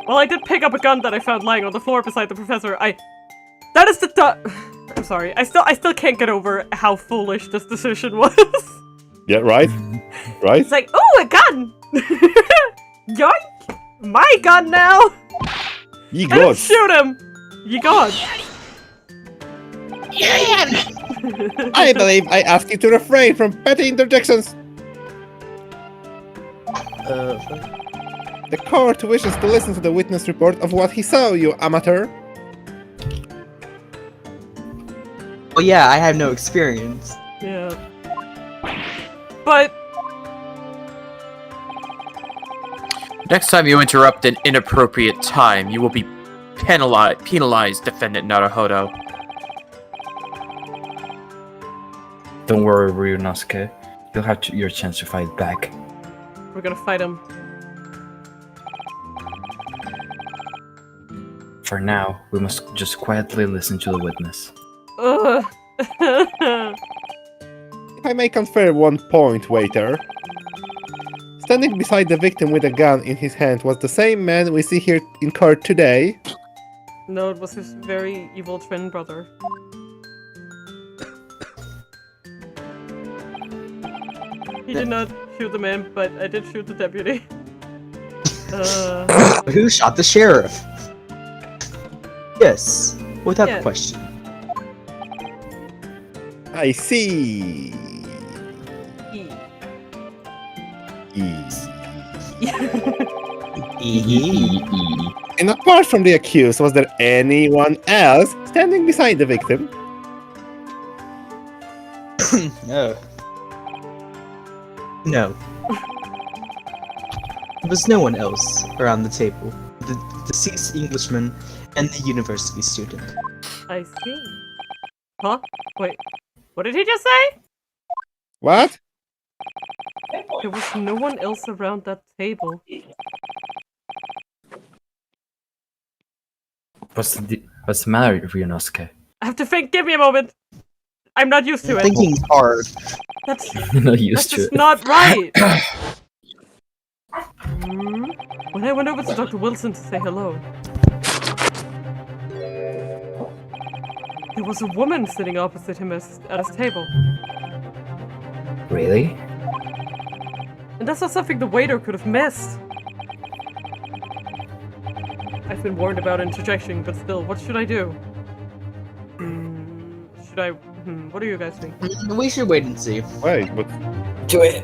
While I did pick up a gun that I found lying on the floor beside the professor, that is the I'm sorry. I still can't get over how foolish this decision was. Yeah, right? Right? It's like, ooh, a gun! Yoink! My gun now! Ye I didn't gods! shoot him! You god! I believe I asked you to refrain from petty interjections! The court wishes to listen to the witness report of what he saw, you amateur. Oh yeah, I have no experience. Yeah. But Next time you interrupt an inappropriate time, you will be penalized, Defendant Naruhodo. Don't worry, Ryunosuke. You'll have your chance to fight back. we're gonna fight him. For now, we must just quietly listen to the witness. Ugh. If I may confer one point, waiter. Standing beside the victim with a gun in his hand was the same man we see here in court today. No, it was his very evil twin brother. He did not shoot the man, but I did shoot the deputy. Who shot the sheriff? Yes, without Yeah. question. I see. And apart from the accused, was there anyone else standing beside the victim? No. No. There was no one else around the table. The deceased Englishman and the university student. I see. Huh? Wait. What did he just say? What? There was no one else around that table. What's the matter, Ryunosuke? I have to think. Give me a moment. I'm not used to it. Thinking hard. That's You're not used to just it. not right. When I went over to Dr. Wilson to say hello, there was a woman sitting opposite him at his table. Really? And that's not something the waiter could have missed. I've been warned about interjection, but still, what should I do? Should I... what do you guys think? We should wait and see. Wait, but Do it!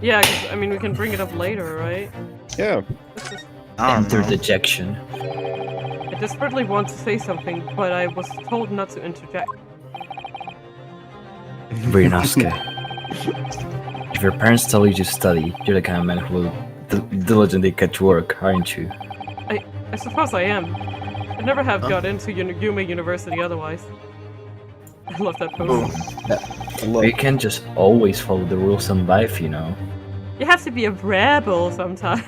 Yeah, 'cause, I mean, we can bring it up later, right? yeah. Let's just... Enter dejection. I desperately want to say something, but I was told not to interject. Ryunosuke, if your parents tell you to study, you're the kind of man who will diligently get to work, aren't you? I suppose I am. I never have got into Yume University otherwise. I love that pose. You can't just always follow the rules in life, you know. You have to be a rebel sometimes.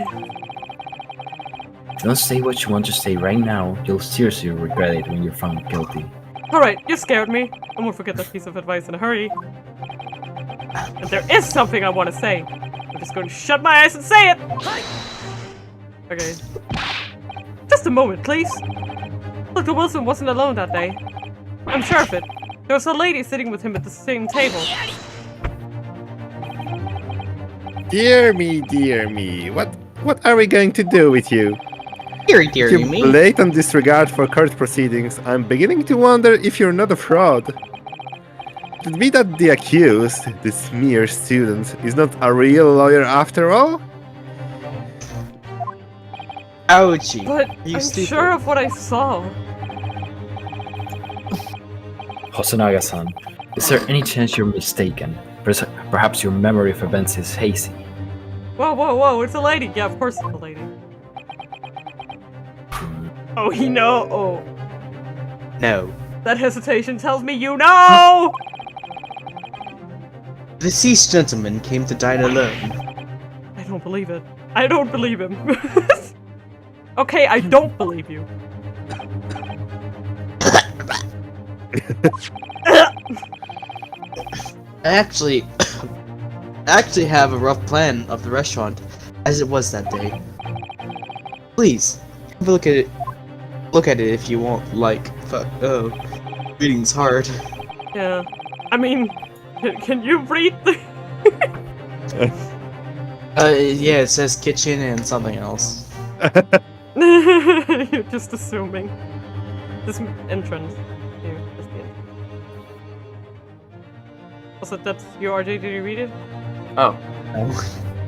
Don't say what you want to say right now. You'll seriously regret it when you're found guilty. Alright, you scared me. I won't forget that piece of advice in a hurry. And there is something I want to say. I'm just going to shut my eyes and say it! Okay. Just a moment, please. Dr. Wilson wasn't alone that day. I'm sure of it. There was a lady sitting with him at the same table. Dear me. What are we going to do with you? Deary, deary Your me. blatant disregard for court proceedings, I'm beginning to wonder if you're not a fraud. Could it be that the accused, this mere student, is not a real lawyer after all? Ouchie. But You I'm stupid. sure of what I saw. Hosonaga-san, is there any chance you're mistaken? Perhaps your memory of events is hazy. Whoa, it's a lady. Yeah, of course it's a lady. Oh, he know. Oh, No. that hesitation tells me you know! The deceased gentleman came to dine alone. I don't believe it. I don't believe him. Okay, I don't believe you. I actually have a rough plan of the restaurant as it was that day. Please, have a look at it. Look at it if you want. Like, fuck. Oh, reading's hard. Yeah. I mean, can you read the... Yeah, it says kitchen and something else. You're just assuming. This entrance. Here, that's the entrance. Also, that's your RJ, did you read it? Oh,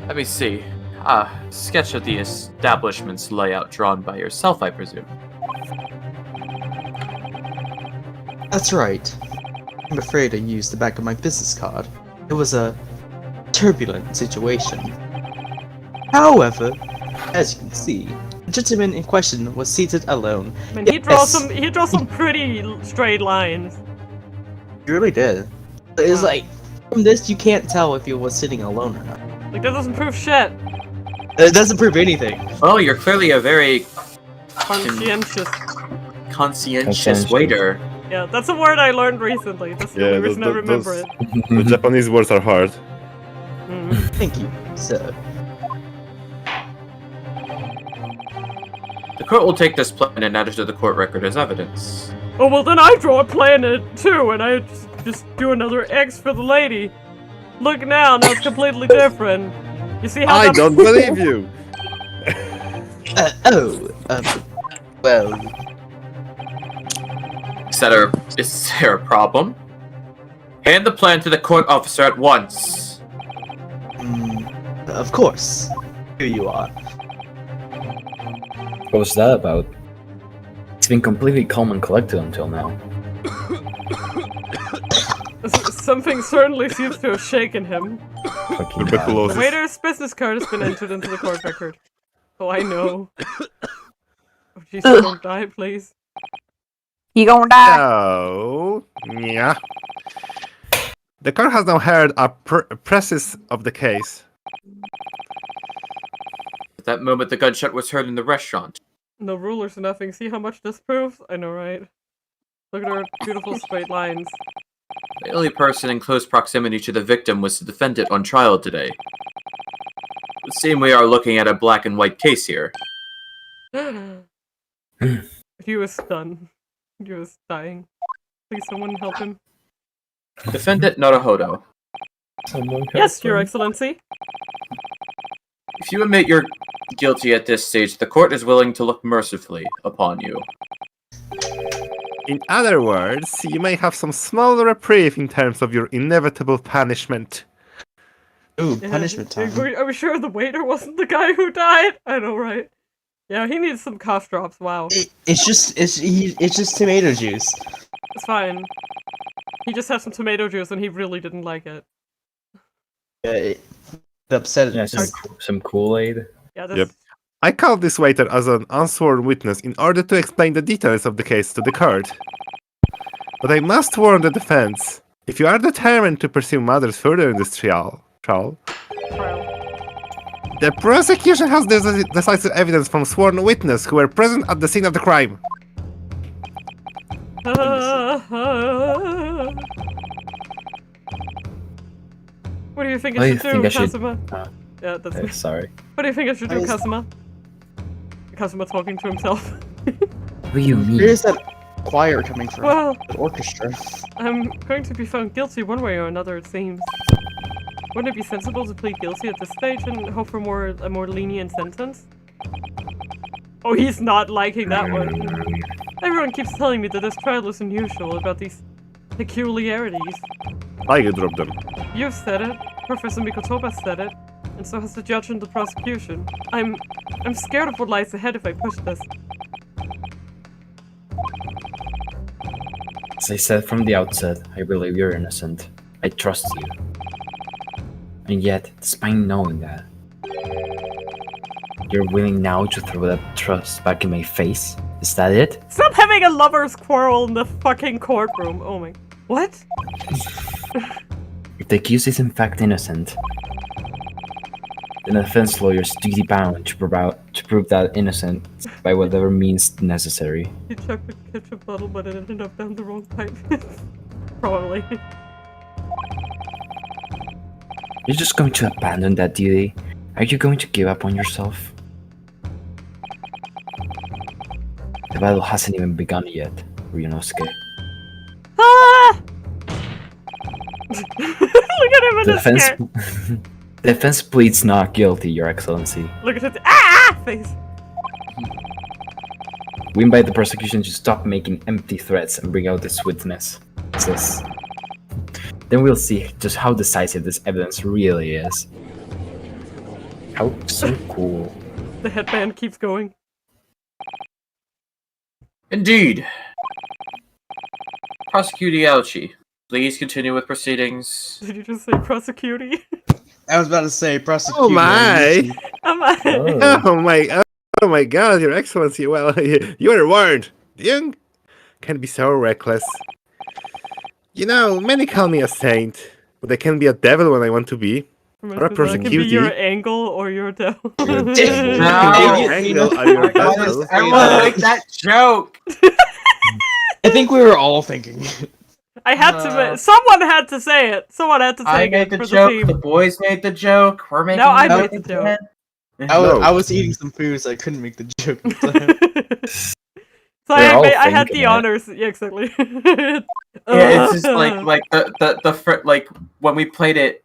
let me see. Sketch of the establishment's layout drawn by yourself, I presume. That's right. I'm afraid I used the back of my business card. It was a turbulent situation. However, as you can see, the gentleman in question was seated alone. I mean, he draws Yes. some pretty straight lines. He really did. It's like, from this you can't tell if he was sitting alone or not. Like, that doesn't prove shit. It doesn't prove anything. Well, you're clearly a very Conscientious. conscientious waiter. Yeah, that's a word I learned recently. That's the only reason I remember it. The Japanese words are hard. Mm. Thank you, sir. The court will take this plan and add it to the court record as evidence. Oh, well, then I draw a plan in it too, and I just do another X for the lady. Look now it's completely different. You see how I that- don't believe you! Well, Is there a problem? Hand the plan to the court officer at once. of course. Here you are. What was that about? It's been completely calm and collected until now. Something certainly seems to have shaken him. Fucking hell. The Tuberculosis. waiter's business card has been entered into the court record. Oh, I know. Oh, Jesus, don't die, please. You gonna die? So, yeah. The court has now heard a precis of the case. At that moment, the gunshot was heard in the restaurant. No rulers, nothing. See how much this proves? I know, right? Look at her beautiful straight lines. The only person in close proximity to the victim was the defendant on trial today. It would seem we are looking at a black and white case here. He was stunned. He was dying. Please, someone help him. Defendant Naruhodo, Yes, Your Excellency. if you admit you're guilty at this stage, the court is willing to look mercifully upon you. In other words, you may have some small reprieve in terms of your inevitable punishment. Ooh, Yeah, punishment time. Are we sure the waiter wasn't the guy who died? I know, right? Yeah, he needs some cough drops. Wow, It's just tomato juice. it's fine. He just had some tomato juice and he really didn't like it. The upset. Yeah, some Kool-Aid. Yeah, this... Yep. I called this waiter as an unsworn witness in order to explain the details of the case to the court. But I must warn the defense. If you are determined to pursue matters further in this trial, the prosecution has decisive evidence from sworn witnesses who were present at the scene of the crime. What do you think I should do, Kazuma? Oh, Yeah, that's me. sorry. What do you think I should do, Kazuma? Kazuma talking to himself. What do you mean? Where's that choir coming from? Well, The orchestra. I'm going to be found guilty one way or another, it seems. Wouldn't it be sensible to plead guilty at this stage and hope for a more lenient sentence? Oh, he's not liking that one. Everyone keeps telling me that this trial is unusual about these peculiarities. I could drop them. You've said it, Professor Mikotoba said it, and so has the judge and the prosecution. I'm scared of what lies ahead if I push this. As I said from the outset, I believe you're innocent. I trust you. And yet, despite knowing that, you're willing now to throw that trust back in my face? Is that it? Stop having a lover's quarrel in the fucking courtroom. Oh my... What? If the accused is in fact innocent, then the defense lawyer is duty bound to prove that innocent by whatever means necessary. He chucked the ketchup bottle, but it ended up down the wrong pipe. Probably. You're just going to abandon that duty? Are you going to give up on yourself? The battle hasn't even begun yet, Ryunosuke. Ah! Look at him in his scare. The defense pleads not guilty, Your Excellency. Look at his face. We invite the prosecution to stop making empty threats and bring out this witness. Then we'll see just how decisive this evidence really is. How so cool. The headband keeps going. Indeed. Prosecuting Alchi, please continue with proceedings. Did you just say prosecuting? I was about to say prosecute. Oh my! Am I? Oh my God, Your Excellency! Well, you were warned. Young can be so reckless. You know, many call me a saint, but I can be a devil when I want to be. Or a That can be prosecutor. your angle or your devil. No. Angle or your devil. I want to make that joke. I think we were all thinking. I had to. Someone had to say it. Someone had to say I it made the for joke. the The team. boys made the joke. We're making. No, I the made the joke. I was eating some food, so I couldn't make the joke. So We're all I had thinking the it. honors. Yeah, exactly. Yeah, it's just like the when we played it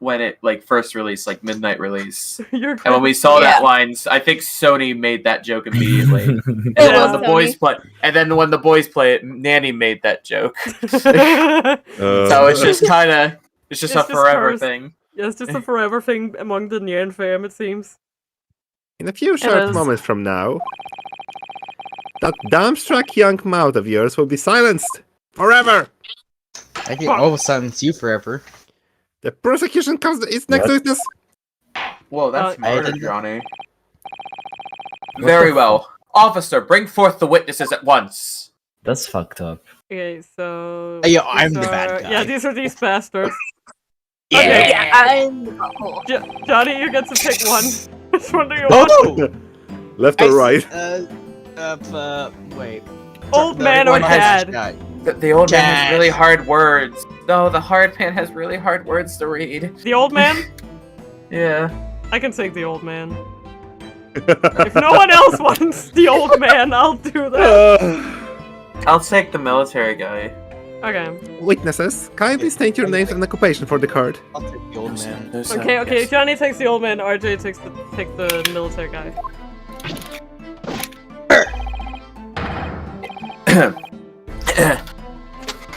when it like first released, like midnight release. You're And when we saw that lines, I think Sony made that joke immediately. And then was when the boys play, and then when the boys play it, Nanny made that joke. So it's just kind of it's just It's a just forever hers. thing. Yeah, it's just a forever thing among the Nyan fam, it seems. In a few short is. moments from now, that dumbstruck young mouth of yours will be silenced forever. I can always silence you forever. The prosecution calls its next What? witness. Whoa, that's I murder, didn't- Johnny. Very well. Officer, bring forth the witnesses at once. That's fucked up. Okay, so... Hey, yo, I'm these the bad are- guy. Yeah, these are these bastards. Yeah. I'm Johnny, you get to pick one. Which one do you Oh want? no! Left or right? Wait. Old The man or one has- dad? The old man has Dad. really hard words. No, the hard man has really hard words to read. The old man? Yeah. I can take the old man. If no one else wants the old man, I'll do that. I'll take the military guy. Okay. Witnesses, kindly state your names and occupation for the card. I'll take the old man. Okay, Johnny takes the old man, RJ takes the military guy.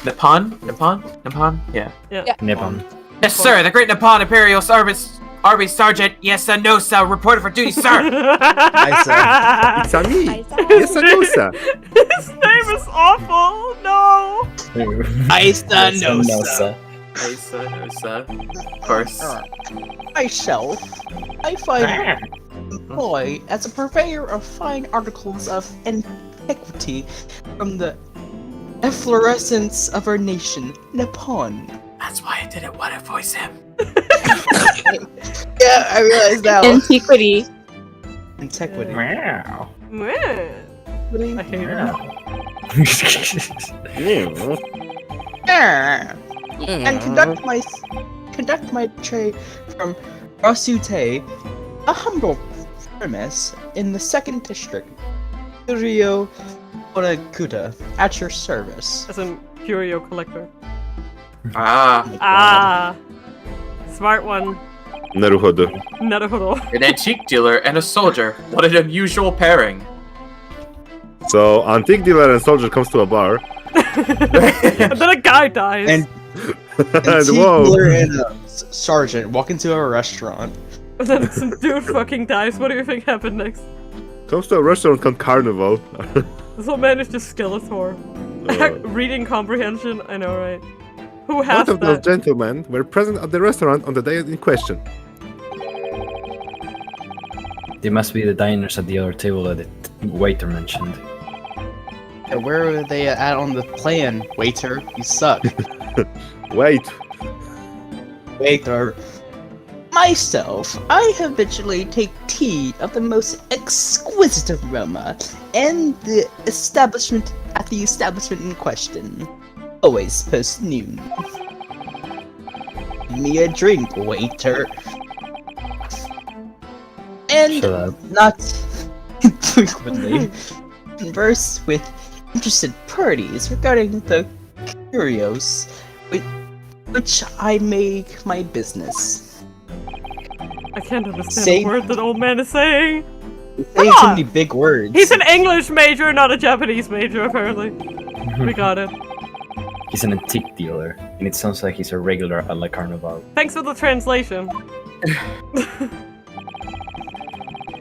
Nippon? Yeah. Nippon. Yes, sir. The Great Nippon Imperial Army Sergeant. Yes, no, sir. Reported for duty, sir. It's a me. Yes, I know, sir. His name is awful. No. Aisa Nosa. Of course. Myself, I find employ as a purveyor of fine articles of antiquity from the efflorescence of our nation, Nippon. That's why I didn't want to voice him. Yeah, I realize now. Antiquity. Antiquity. Meow. Meh. I hate it. And conduct my trade from Rasute, a humble premise in the 2nd district, Ryuu Onakuta, at your service. As in curio collector. Ah, Smart one. Naruhodo. Naruhodo. an antique dealer and a soldier. What an unusual pairing. So, antique dealer and soldier comes to a bar. And then a guy dies. And And whoa. dealer and a sergeant walk into a restaurant. And then some dude fucking dies. What do you think happened next? Comes to a restaurant called Carnival. This old man is just Skeletor. Reading comprehension, I know, right? Who has Both of those that? gentlemen were present at the restaurant on the day in question. They must be the diners at the other table that the waiter mentioned. Yeah, where were they at on the plan, waiter? You suck. Wait. Waiter. Myself, I habitually take tea of the most exquisite aroma and the establishment in question. Always post noon. Give me a drink, waiter. And Shut up. not infrequently converse with interested parties regarding the curios which I make my business. I can't understand Say- a word that old man is saying. Saying Come too on! many big words. He's an English major, not a Japanese major, apparently. We got it. He's an antique dealer, and it sounds like he's a regular at La Carnival. Thanks for the translation.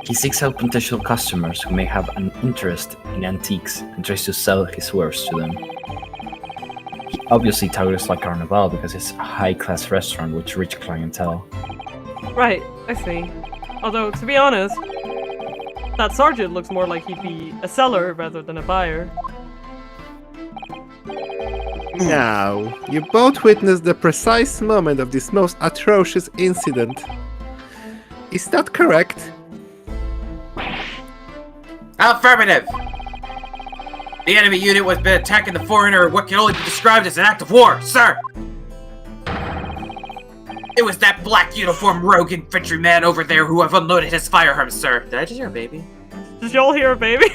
He seeks out potential customers who may have an interest in antiques and tries to sell his wares to them. He obviously targets La Carnival because it's a high-class restaurant with rich clientele. Right, I see. Although, to be honest, that sergeant looks more like he'd be a seller rather than a buyer. Now, you both witnessed the precise moment of this most atrocious incident. Is that correct? Affirmative! The enemy unit was been attacking the foreigner in what can only be described as an act of war, sir! It was that black uniform rogue infantryman over there who have unloaded his firearms, sir. Did I just hear a baby? Did y'all hear a baby?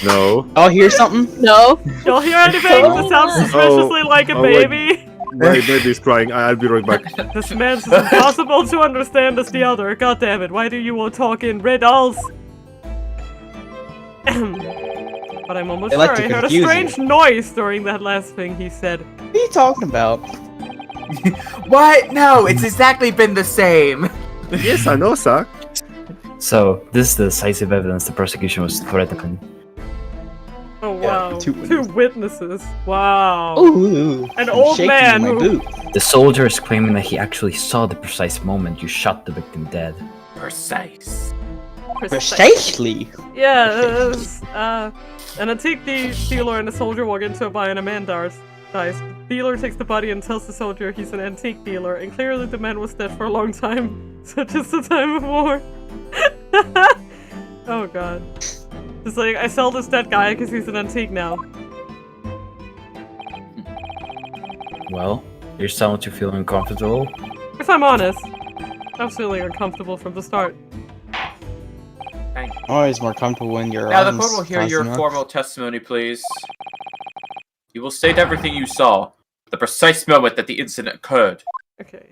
No. Oh, hear something? No. Y'all hear anything that sounds suspiciously like a wait. baby? My baby's crying. I'll be right back. This man's as impossible to understand as the other. God damn it, why do you all talk in riddles? But I'm almost They like sure to I heard a confuse you. strange noise during that last thing he said. What are you talking about? What? No, it's exactly been the same. Yes, I know, sir. So, this is the decisive evidence the prosecution was threatening. Oh Yeah, wow, two two witnesses. Wow. Ooh, An I'm old shaking man my who- boot. The soldier is claiming that he actually saw the precise moment you shot the victim dead. Precise. Precisely. Yes. An antique dealer and a soldier walk into a bar and a man dies. The dealer takes the body and tells the soldier he's an antique dealer, and clearly the man was dead for a long time, such as the time of war. Oh god. It's like, I sell this dead guy because he's an antique now. Well, you sound you feel uncomfortable. If I'm honest, I was feeling uncomfortable from the start. Always more comfortable when you're Now the on court will hear your Cosmo. formal testimony, please. You will state everything you saw, the precise moment that the incident occurred. Okay.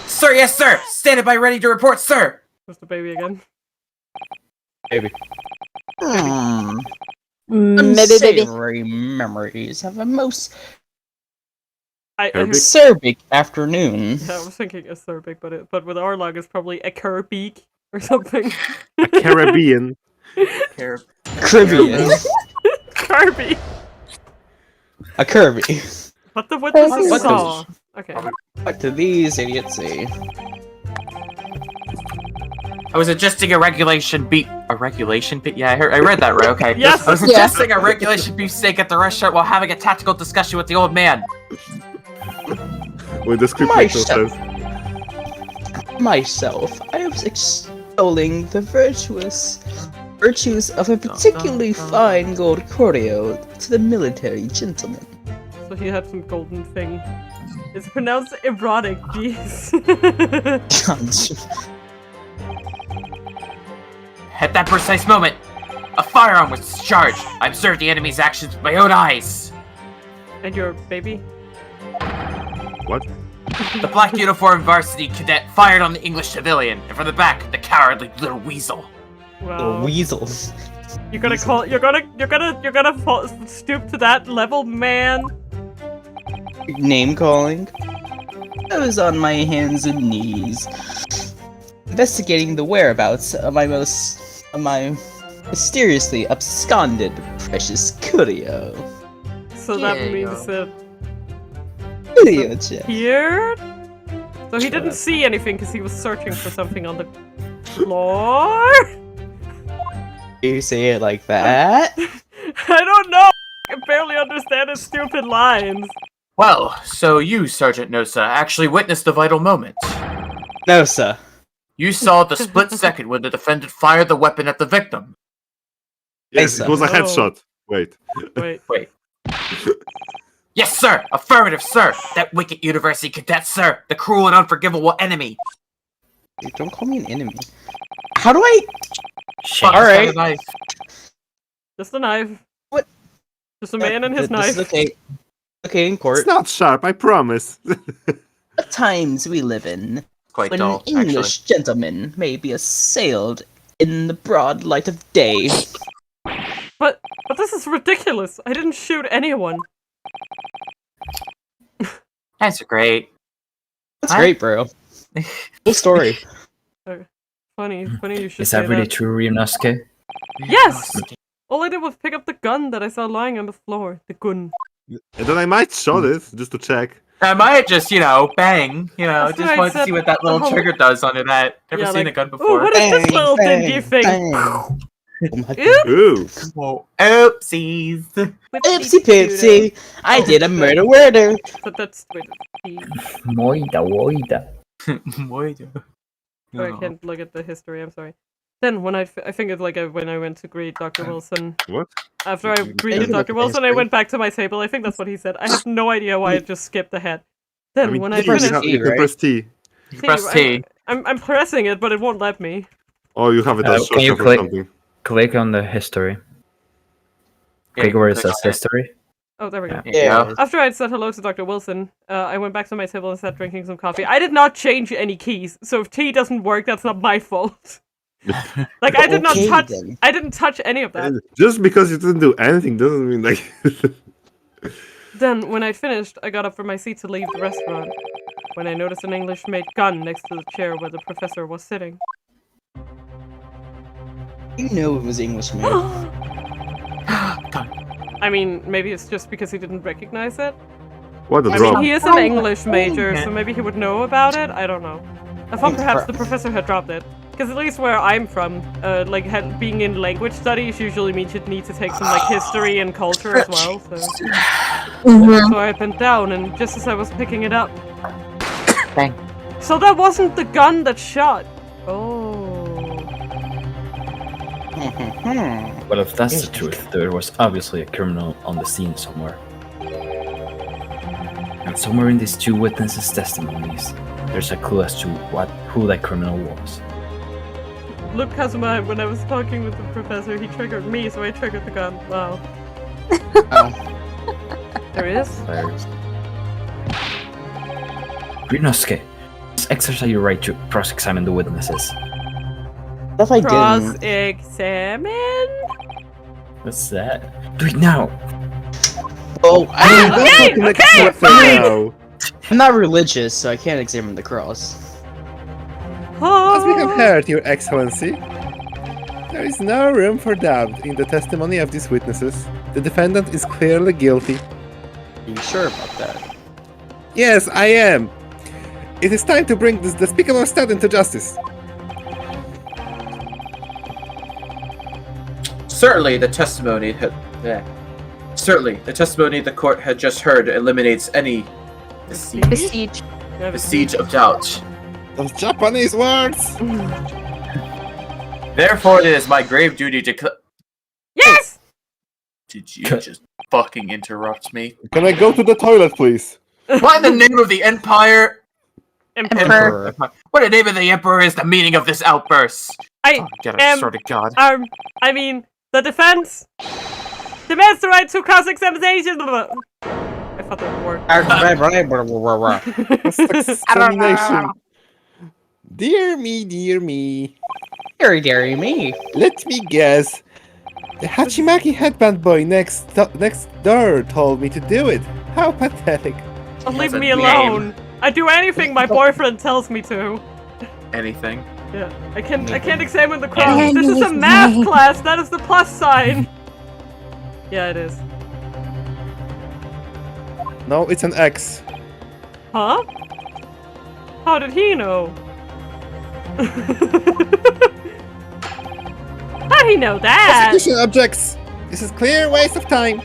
Sir, yes, sir! Standing by ready to report, sir! There's the baby again. Baby. Maybe. Unsavory memories of a most Herbie? acerbic afternoon. Yeah, I was thinking acerbic, but with our log it's probably a Kerbeak or something. A Caribbean. Caribbean. Kirby. A Kirby. But the witnesses What saw. Okay. What do these idiots say? I was adjusting a regulation beef. A regulation beef? Yeah, I read that right. Okay. Yes. I was adjusting a regulation beefsteak at the restaurant while having a tactical discussion with the old man. With the script My writer says. Myself, I was extolling the virtues of a particularly fine gold choreo to the military gentleman. So he had some golden thing. It's pronounced erotic, jeez. At that precise moment, a firearm was discharged. I observed the enemy's actions with my own eyes. And your baby? What? The black uniformed varsity cadet fired on the English civilian, and from the back, the cowardly little weasel. Wow. Weasels. You're gonna stoop to that level, man. Name calling. I was on my hands and knees, investigating the whereabouts of my mysteriously absconded precious curio. So that means that Curio check. here. So he didn't see anything because he was searching for something on the floor. You say it like that? I don't know. I can barely understand his stupid lines. Well, so you, Sergeant Nosa, actually witnessed the vital moment. No, sir. You saw the split second when the defendant fired the weapon at the victim. Yes, sir. it was a Oh. headshot. Wait. Wait. Yes, sir! Affirmative, sir! That wicked university cadet, sir! The cruel and unforgivable enemy! Dude, don't call me an enemy. How do I? Shit. Alright. Got a knife. Just a knife. What? Just a man and his This knife. is okay. Okay, in court. It's not sharp, I promise. What times we live in, Quite when dull, an English gentleman may be assailed in the broad light of day. But this is ridiculous. I didn't shoot anyone. That's great. That's great, bro. Cool story. Funny you should Is say that really true, Ryunosuke? Yes! All I did was pick up the gun that I saw lying on the floor. The gun. And then I might shot it, just to check. I might just, bang, That's just what I wanted to said. see what that little Oh. trigger does on it. Never Yeah, seen like, a gun Oh, before. what is this little dingy thing? Oh my Ew. Ooh. Whoa. Oopsies. Oopsie poopsie! I did a murder. But that's wait. Moida. I can't look at the history. I'm sorry. Then when I think it's like when I went to greet Dr. Wilson. What? After I greeted Dr. Wilson, I went back to my table. I think that's what he said. I have no idea why I just skipped ahead. Then I mean, when I you finished, have- you can right? press T. You can press T. I'm pressing it, but it won't let me. Oh, you have it as Can you short or click? something. Click on the history. Click where it says history. Oh, there we go. Yeah. After I'd said hello to Dr. Wilson, I went back to my table and sat drinking some coffee. I did not change any keys, so if T doesn't work, that's not my fault. Like I did not Okay, touch. then. I didn't touch any of that. Just because you didn't do anything doesn't mean like. Then, when I'd finished, I got up from my seat to leave the restaurant. When I noticed an English-made gun next to the chair where the professor was sitting. You know it was English, man. I mean, maybe it's just because he didn't recognize it. What a I drop. mean, he is an English major, so maybe he would know about it. I don't know. I thought perhaps the professor had dropped it. Because at least where I'm from, being in language studies usually means you'd need to take some, history and culture as well, so... So I bent down, and just as I was picking it up... Bang. So that wasn't the gun that shot! Oh... Well, if that's the truth, there was obviously a criminal on the scene somewhere. And somewhere in these two witnesses' testimonies, there's a clue as to who that criminal was. Look, Kazuma, when I was talking with the professor, he triggered me, so I triggered the gun. Wow. There he is. Hilarious. Ryunosuke, exercise your right to cross-examine the witnesses. If I didn't, Cross-examine? What's that? Do it now! oh, Okay, fine! Now. I'm not religious, so I can't examine the cross. As we have heard, Your Excellency, there is no room for doubt in the testimony of these witnesses. The defendant is clearly guilty. Are you sure about that? Yes, I am. It is time to bring this despicable student to justice. Certainly, the testimony the court had just heard eliminates any Besiege. siege of doubt. Those Japanese words. Therefore, it is my grave duty to. Yes! Did you just fucking interrupt me? Can I go to the toilet, please? What in the name of the Empire? Emperor. What in the name of the Emperor is the meaning of this outburst? I swear to God. I mean, the defense demands the right to cross-examination. I thought that would work. Examination. Dear me, dear me. Dear me. Let me guess. The Hachimaki headband boy next door told me to do it. How pathetic. Oh, leave has a me name. alone. I do anything my boyfriend tells me to. Anything? Yeah, I can't examine the cross. This is a math class. That is the plus sign. Yeah, it is. No, it's an X. Huh? How did he know? How did he know that? Prosecution objects. This is clear waste of time.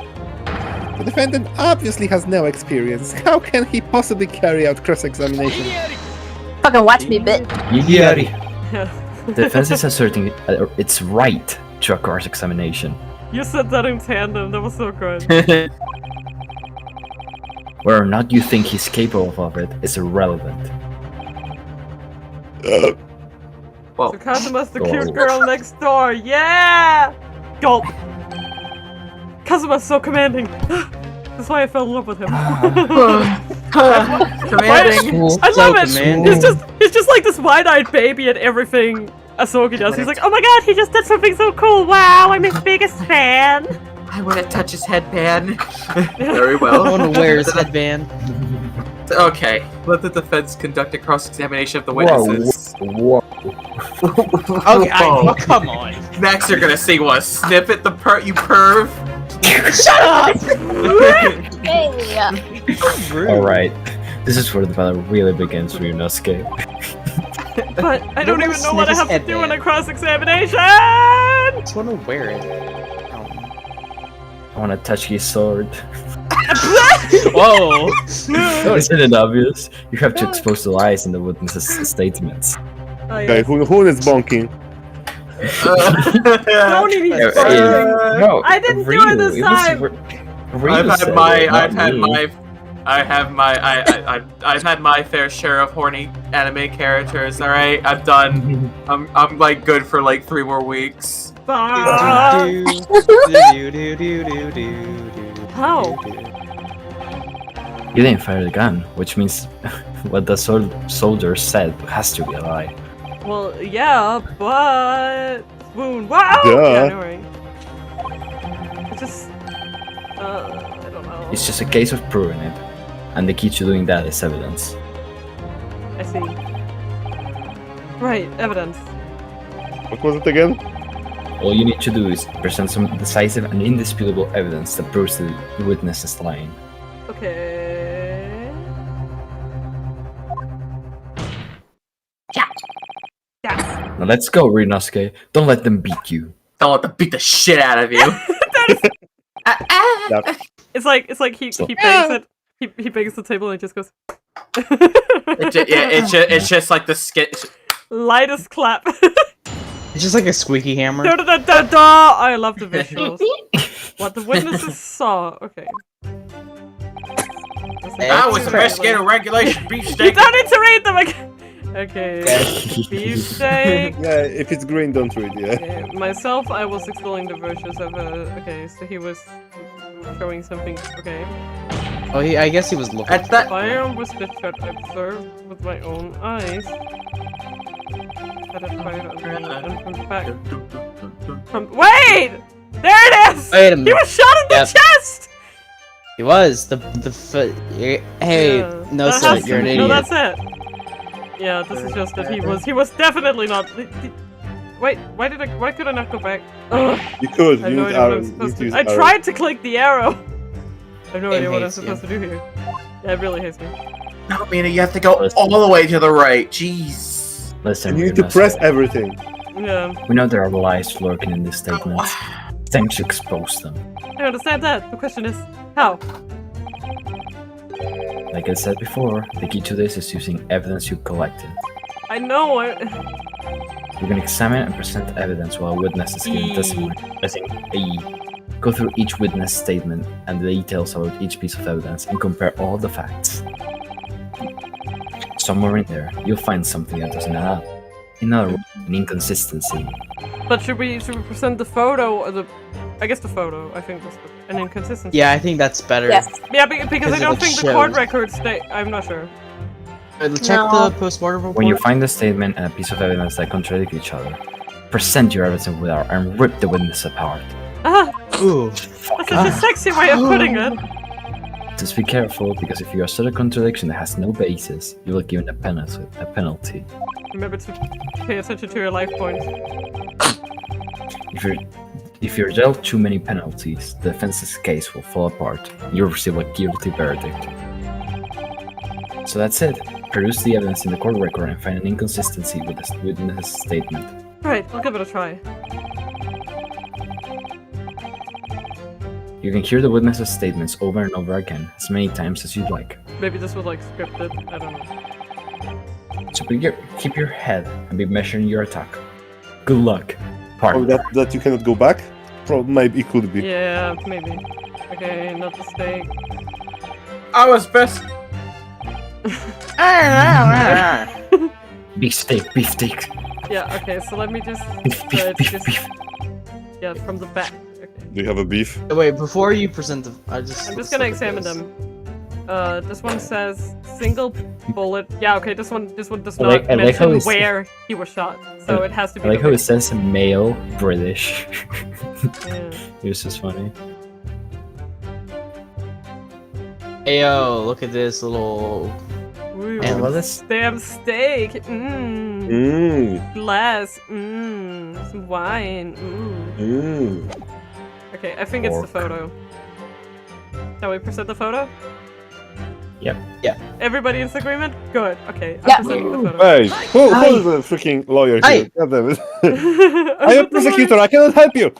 The defendant obviously has no experience. How can he possibly carry out cross-examination? Fucking watch me, bitch. Yari. The defense is asserting its right to a cross-examination. You said that in tandem. That was so good. Whether or not you think he's capable of it is irrelevant. Well, So Kazuma's the Oh. cute girl next door. Yeah! Gulp. Kazuma's so commanding. That's why I fell in love with him. commanding. I love it. commanding. He's just like this wide-eyed baby at everything Asogi does. He's like, oh my god, he just did something so cool. Wow, I'm his biggest fan. I want to touch his headband. Very I well. want to wear his headband. Okay, let the defense conduct a cross-examination of the witnesses. Whoa. Okay, come on. Next, you're gonna see what snippet you perv. Shut up! Hey. Alright. This is where the battle really begins, Ryunosuke. But I don't even know what I have to do in a cross-examination. I just want to wear it. I wanna touch his sword. Whoa! Isn't it obvious? You have to expose the lies in the witnesses' statements. Oh, Okay, yeah. who is bonking? Don't even. No, I didn't do it this time. I've had my fair share of horny anime characters. All right, I'm done. I'm like good for like 3 more weeks. How? You didn't fire the gun, which means what the soldier said has to be a lie. Well, yeah, but swoon. Wow. Duh. Yeah, no worry. It's just, I don't know. It's just a case of proving it, and the key to doing that is evidence. I see. Right, evidence. What was it again? All you need to do is present some decisive and indisputable evidence that proves the witness is lying. Okay. Now let's go, Ryunosuke. Don't let them beat you. Don't let them beat the shit out of you. It's like he bangs it. He bangs the table and it just goes. It's just like the skit. Lightest clap. It's just like a squeaky hammer. Da, da, da, da, da. I love the visuals. What the witnesses saw. Okay. That was investigator regulation You beefsteak. don't need to read them again. Okay. Beefsteak. Yeah, if it's green, don't read, yeah. Okay. Myself, I was exploring the virtues of Okay, so he was showing something. Okay. Oh, I guess he was looking. At that. Firearm was spit shot. I observed with my own eyes. Had it fired and from the back. Wait! There it is! Wait a He minute. was shot in the Yep. chest! He was Hey, Yeah. no, That sir, has to you're an be- idiot. No, that's it. Yeah, this is just that he was definitely not. Wait, why could I not go back? Ugh, You could. I have You no use idea what I'm arrow. supposed You use to. I arrow. tried to click the arrow. have no idea what I'm supposed to do here. Yeah, it really hates me. No, Mina, you have to go all the way to the right. Jeez. Listen, You need to Ryuu, press everything. Yeah, we know there are lies lurking in these statements. It's time to expose them. I understand that. The question is, how? Like I said before, the key to this is using evidence you collected. I know. You can examine and present evidence while a witness is giving testimony. Pressing E. Go through each witness statement and the details about each piece of evidence and compare all the facts. Somewhere in there, you'll find something that doesn't add up. In other words, an inconsistency. But should we present the photo or the? I guess the photo. I think that's an inconsistency. Yeah, I think that's better. Yes. Yeah, because I Because don't it think the court shows. records state. I'm not sure. Check No. the postmortem report. When you find a statement and a piece of evidence that contradict each other, present your evidence without and rip the witness apart. Ah, Ooh. that's such a sexy way of putting it. Just be careful, because if you assert a contradiction that has no basis, you will be given a penalty. Remember to pay attention to your life points. If you're dealt too many penalties, the defense's case will fall apart. You'll receive a guilty verdict. So that's it. Produce the evidence in the court record and find an inconsistency with the witness statement. Right, I'll give it a try. You can hear the witness's statements over and over again, as many times as you'd like. Maybe this was like scripted. I don't know. So keep your head and be measuring your attack. Good luck, partner. Oh, that you cannot go back? Probably, maybe it could be. Yeah, maybe. Okay, not mistake. I was best. Beef steak. Yeah, okay, so let me just. Beef. Yeah, from the back. Okay. Do you have a beef? Wait, before you present the, I'm just gonna examine them. This one says single bullet. Yeah, okay, this one does not I like how mention it's- where he was shot, so it has to be. I like the how it victim. says male British. Yeah. It was just funny. Ayo, look at this little. Ooh, And well, that's- damn steak. Glass. Some wine. Okay, I think it's the Pork. photo. Shall we present the photo? Yep. Yeah. Everybody in agreement? Good. Okay, I'm Yeah. presenting the photo. Hey, who is the freaking lawyer Hi. here? God damn it. I'm I am not the lawyer. prosecutor, I cannot help you!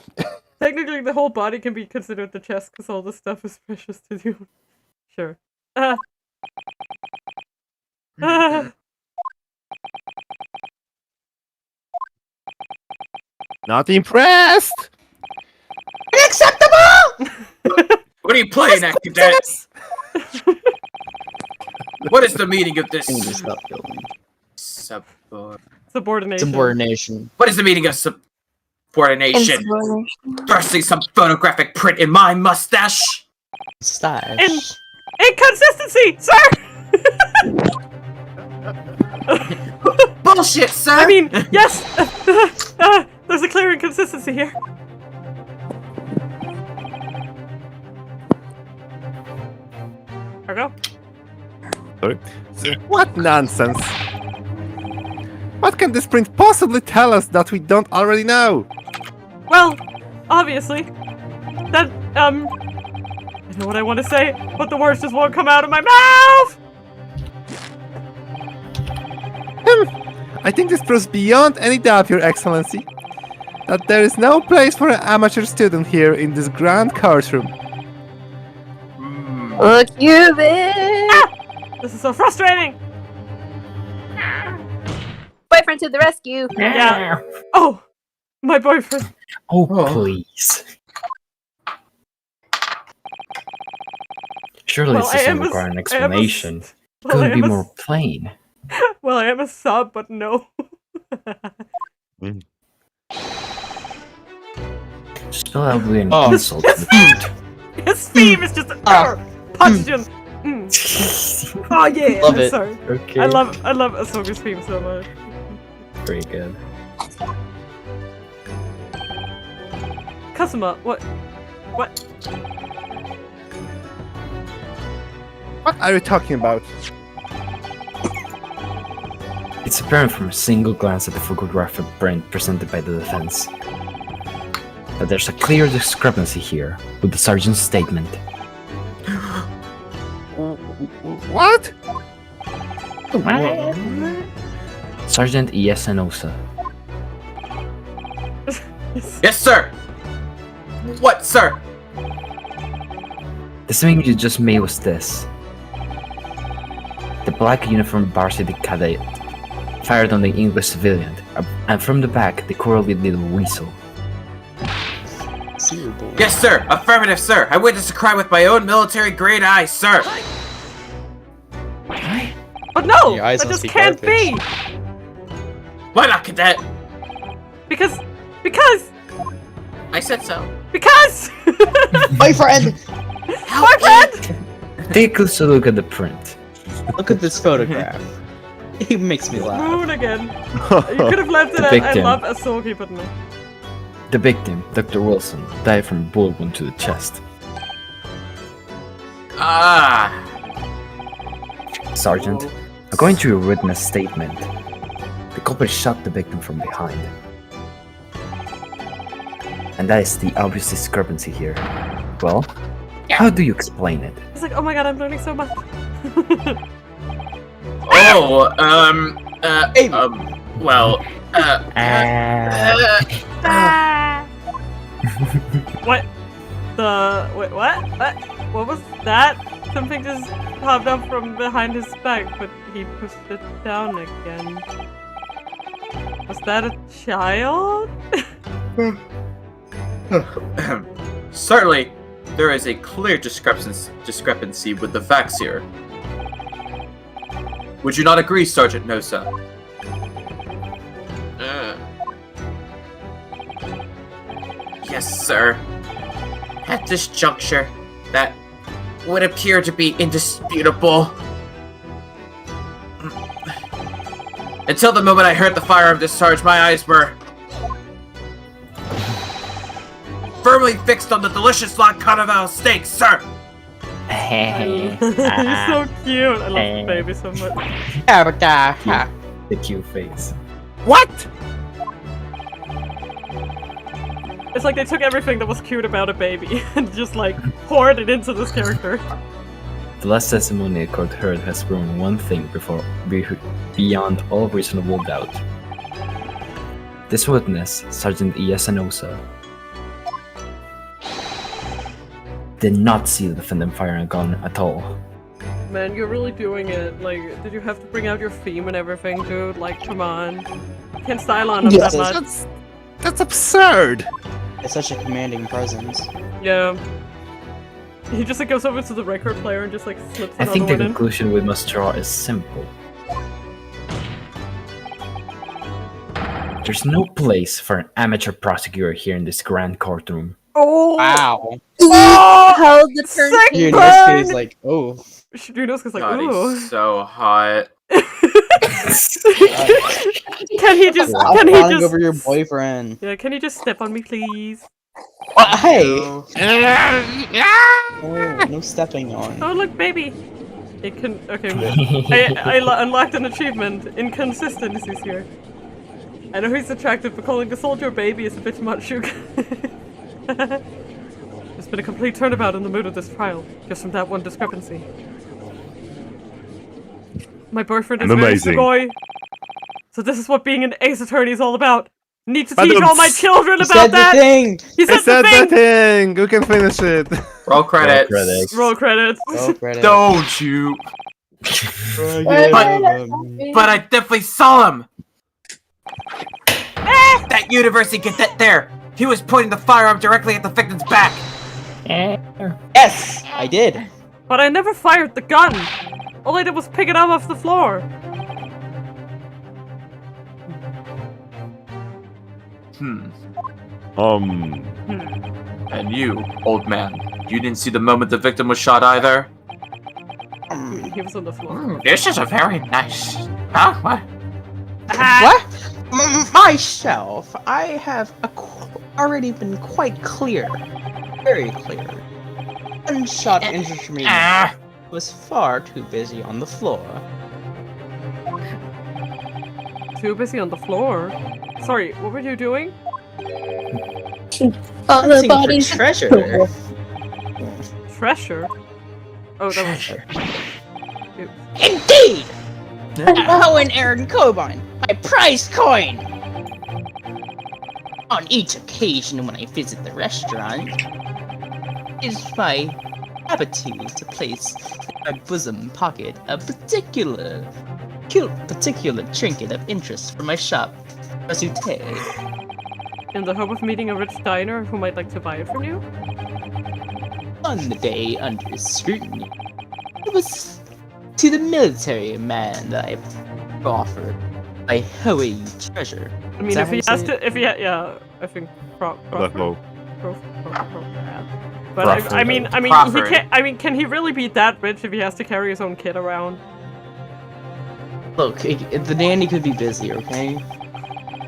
Technically, the whole body can be considered the chest because all the stuff is precious to you. Sure. Not impressed! What are you playing at, cadet? What is the meaning of this? Stop building. Subordination. Subordination. What is the meaning of subordination? Thrusting some photographic print in my mustache? Stash. Inconsistency, sir! Bullshit, sir! I mean, yes! There's a clear inconsistency here. There we go. Sorry. Sir, what nonsense! What can this print possibly tell us that we don't already know? Well, obviously, that, I know what I want to say, but the words just won't come out of my mouth! I think this proves beyond any doubt, Your Excellency, that there is no place for an amateur student here in this grand courtroom. Look, you bitch! This is so frustrating! Boyfriend to the rescue! Yeah. Oh! My boyfriend. Oh, please. Surely Well, this I doesn't am a- require an I am a explanation. s- well, I Couldn't be am a more s- plain. Well, I am a sub, but no. Spell out with an Oh. insult to the point. His theme is just punching. Oh yeah, Love I'm it. sorry. Okay. I love Ahsoka's theme so much. Pretty good. Kasuma, what? What are you talking about? It's apparent from a single glance at the photographic print presented by the defense that there's a clear discrepancy here with the sergeant's statement. What? Sergeant Iesanosa. Yes, sir. What, sir? The swing you just made was this. The black uniformed varsity cadet fired on the English civilian, and from the back, the curly little weasel. Yes, sir. Affirmative, sir. I witnessed a crime with my own military-grade eyes, sir. But no! Your eyes That must just be can't be! Why not, cadet? Because... I said so. Because! Boyfriend! Boyfriend! Take a closer look at the print. Look at this photograph. He makes me laugh. Rude again. You could have left it The at I victim. love Asogi, but no. The victim, Dr. Wilson, died from a bullet wound to the chest. Ah. Sergeant, according to your witness statement, the culprit shot the victim from behind. And that is the obvious discrepancy here. Well, how do you explain it? It's like, oh my god, I'm learning so much. Oh, well, What? Wait, what? What was that? Something just popped up from behind his back, but he pushed it down again. Was that a child? Certainly, there is a clear discrepancy with the facts here. Would you not agree, Sergeant Nosa? Yes, sir. At this juncture, that would appear to be indisputable. Until the moment I heard the firearm discharge, my eyes were firmly fixed on the delicious La Carnival steak, sir! He's so cute. I love the baby so much. The cute face. What? It's like they took everything that was cute about a baby and just like poured it into this character. The last testimony the court heard has proven one thing beyond all reasonable doubt. This witness, Sergeant Iesanosa, did not see the defendant firing a gun at all. Man, you're really doing it. Like, did you have to bring out your theme and everything, dude? Like, come on. You can't style on him Yes. that much. That's absurd. It's such a commanding presence. Yeah. He just like goes over to the record player and just like slips I another think the one in. conclusion we must draw is simple. There's no place for an amateur prosecutor here in this grand courtroom. Oh! Wow. Held the turn. Sick Your burn! Nesca is like, oh. Junosuke's like, God, ooh. he's so hot. Can he just? Stop Can he fawning just? over your boyfriend. Yeah, can you just step on me, please? Hey! No. Oh, no stepping on. Oh look, baby. It can. Okay, I unlocked an achievement. Inconsistencies here. I know he's attractive, but calling a soldier a baby is a bit much. There's been a complete turnabout in the mood of this trial, just from that one discrepancy. My boyfriend is very Amazing. sugoi. So this is what being an ace attorney is all about. Need to But teach all my it's- children He about said that. the thing! He I said said the that thing. thing. Who can finish it? Roll credits. credits. Roll credits. Oh, credit. Don't you? But- But I definitely saw him! That university cadet there! He was pointing the firearm directly at the victim's back! Yes! I did. But I never fired the gun. All I did was pick it up off the floor. And you, old man, you didn't see the moment the victim was shot either? He was on the floor. This is a very nice... Huh? What? What? Myself, I have already been quite clear. Very clear. One shot injured me. Was far too busy on the floor. Too busy on the floor. Sorry, what were you doing? On the Hunting body. for treasure. Treasure. Oh, that was. Owen Aaron Coburn, my prized coin! On each occasion when I visit the restaurant, it is my habitude to place in my bosom pocket a particular trinket of interest for my shop, Razute. In the hope of meeting a rich diner who might like to buy it from you? On the day under scrutiny, it was to the military man that I offered my hoey treasure. I mean, if he has to, yeah, I think Buffalo. yeah. But Crawford. I mean, he Crawford. can't. I mean, can he really be that rich if he has to carry his own kid around? Look, the nanny could be busy, okay?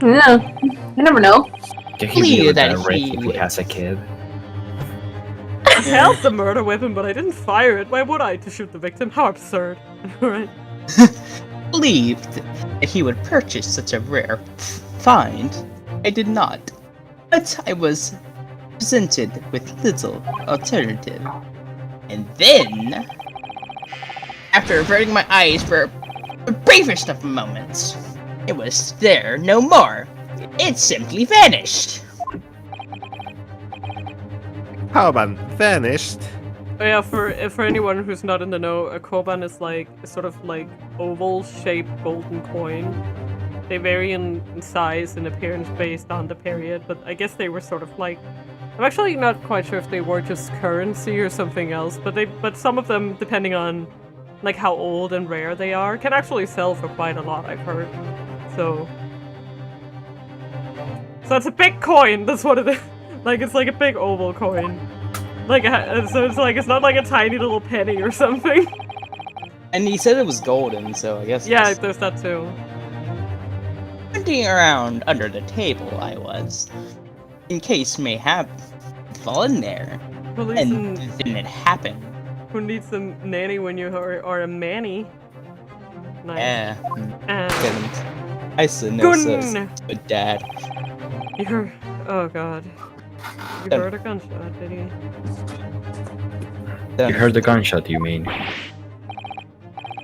Yeah, you never know. Can he be Please, that that rich he if he would. has a kid? I held the murder weapon, but I didn't fire it. Why would I to shoot the victim? How absurd! Right? Believed that he would purchase such a rare find. I did not. But I was presented with little alternative. And then, after averting my eyes for the briefest of moments, it was there no more. It simply vanished. How about vanished? Oh yeah, for anyone who's not in the know, a koban is like a sort of like oval-shaped golden coin. They vary in size and appearance based on the period, but I guess they were sort of like. I'm actually not quite sure if they were just currency or something else, but some of them, depending on like how old and rare they are, can actually sell for quite a lot. I've heard. So it's a big coin. That's what it is. Like it's like a big oval coin. Like so it's like it's not like a tiny little penny or something. And he said it was golden, so I guess. Yeah, there's that too. Hunting around under the table I was, in case may have fallen there. Police And then it happened. who needs a nanny when you are a manny? Nice. Yeah. Uh, I said no, Gun! sis. But dad. You heard? Oh god. You heard a gunshot, did you? You heard the gunshot, you mean?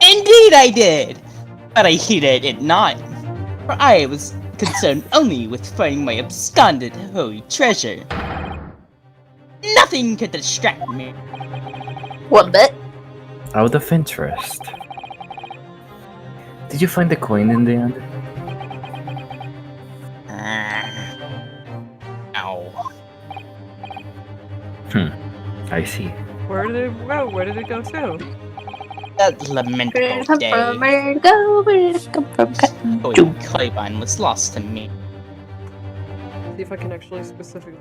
Indeed I did! But I heeded it not. For I was concerned only with finding my absconded holy treasure. Nothing could distract me. What bit? Out of interest. Did you find the coin in the end? Ow. I see. Where did it go? Where did it go to? That Where did lamentable it come day, from? Where did it go? Where did it come from? holy Clayban was lost to me. See if I can actually specifically.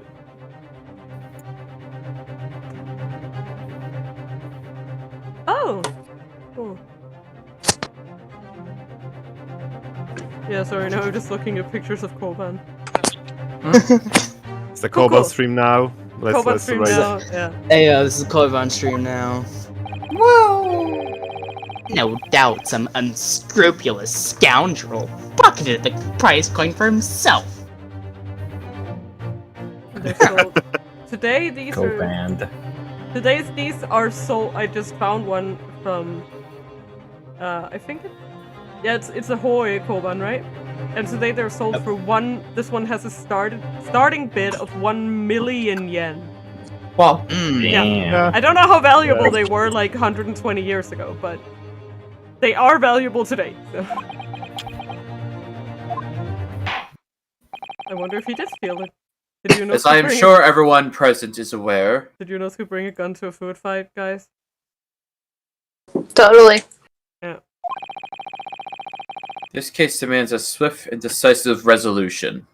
Oh! Cool. Yeah, sorry, now I'm just looking at pictures of Koban. It's the Cool, Kobo cool. stream now. Koban stream raise it. now, yeah. Hey, this is Clovan stream now. No doubt some unscrupulous scoundrel pocketed the prize coin for himself. They're sold. Today these are Co-band. these are sold. I just found one from I think it's a Hoi Koban, right? And today they're sold for this one has a starting bid of 1 million yen. Wow. Yeah. I don't know how valuable they were like 120 years ago, but they are valuable today. So. I wonder if he did steal it. Did you know? As I am sure everyone present is aware. Did you know who bring a gun to a food fight, guys? Totally. Yeah. This case demands a swift and decisive resolution.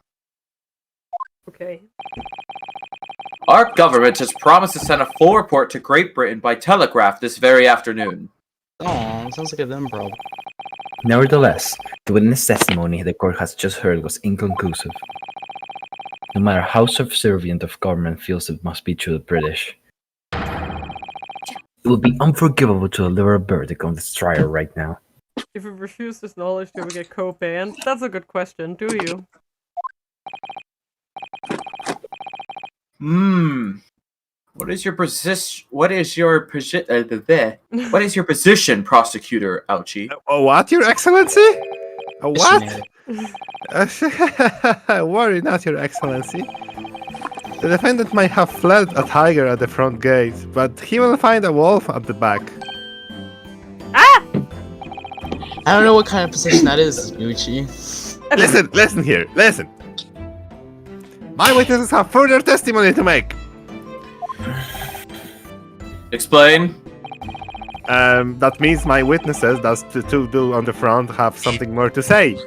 Okay. Our government has promised to send a full report to Great Britain by telegraph this very afternoon. Oh, sounds like a them problem. Nevertheless, the witness testimony the court has just heard was inconclusive. No matter how subservient of government feels it must be to the British, it would be unforgivable to deliver a verdict on this trial right now. If we refuse this knowledge, do we get co-banned? That's a good question. Do you? What is your position? What is your position, prosecutor Ouchie? What, Your Excellency? What? Missionary. Worry not, Your Excellency. The defendant might have fled a tiger at the front gate, but he will find a wolf at the back. I don't know what kind of position that is, Uchi. Listen here, listen. My witnesses have further testimony to make. Explain. That means my witnesses, that's the two on the front, have something more to say.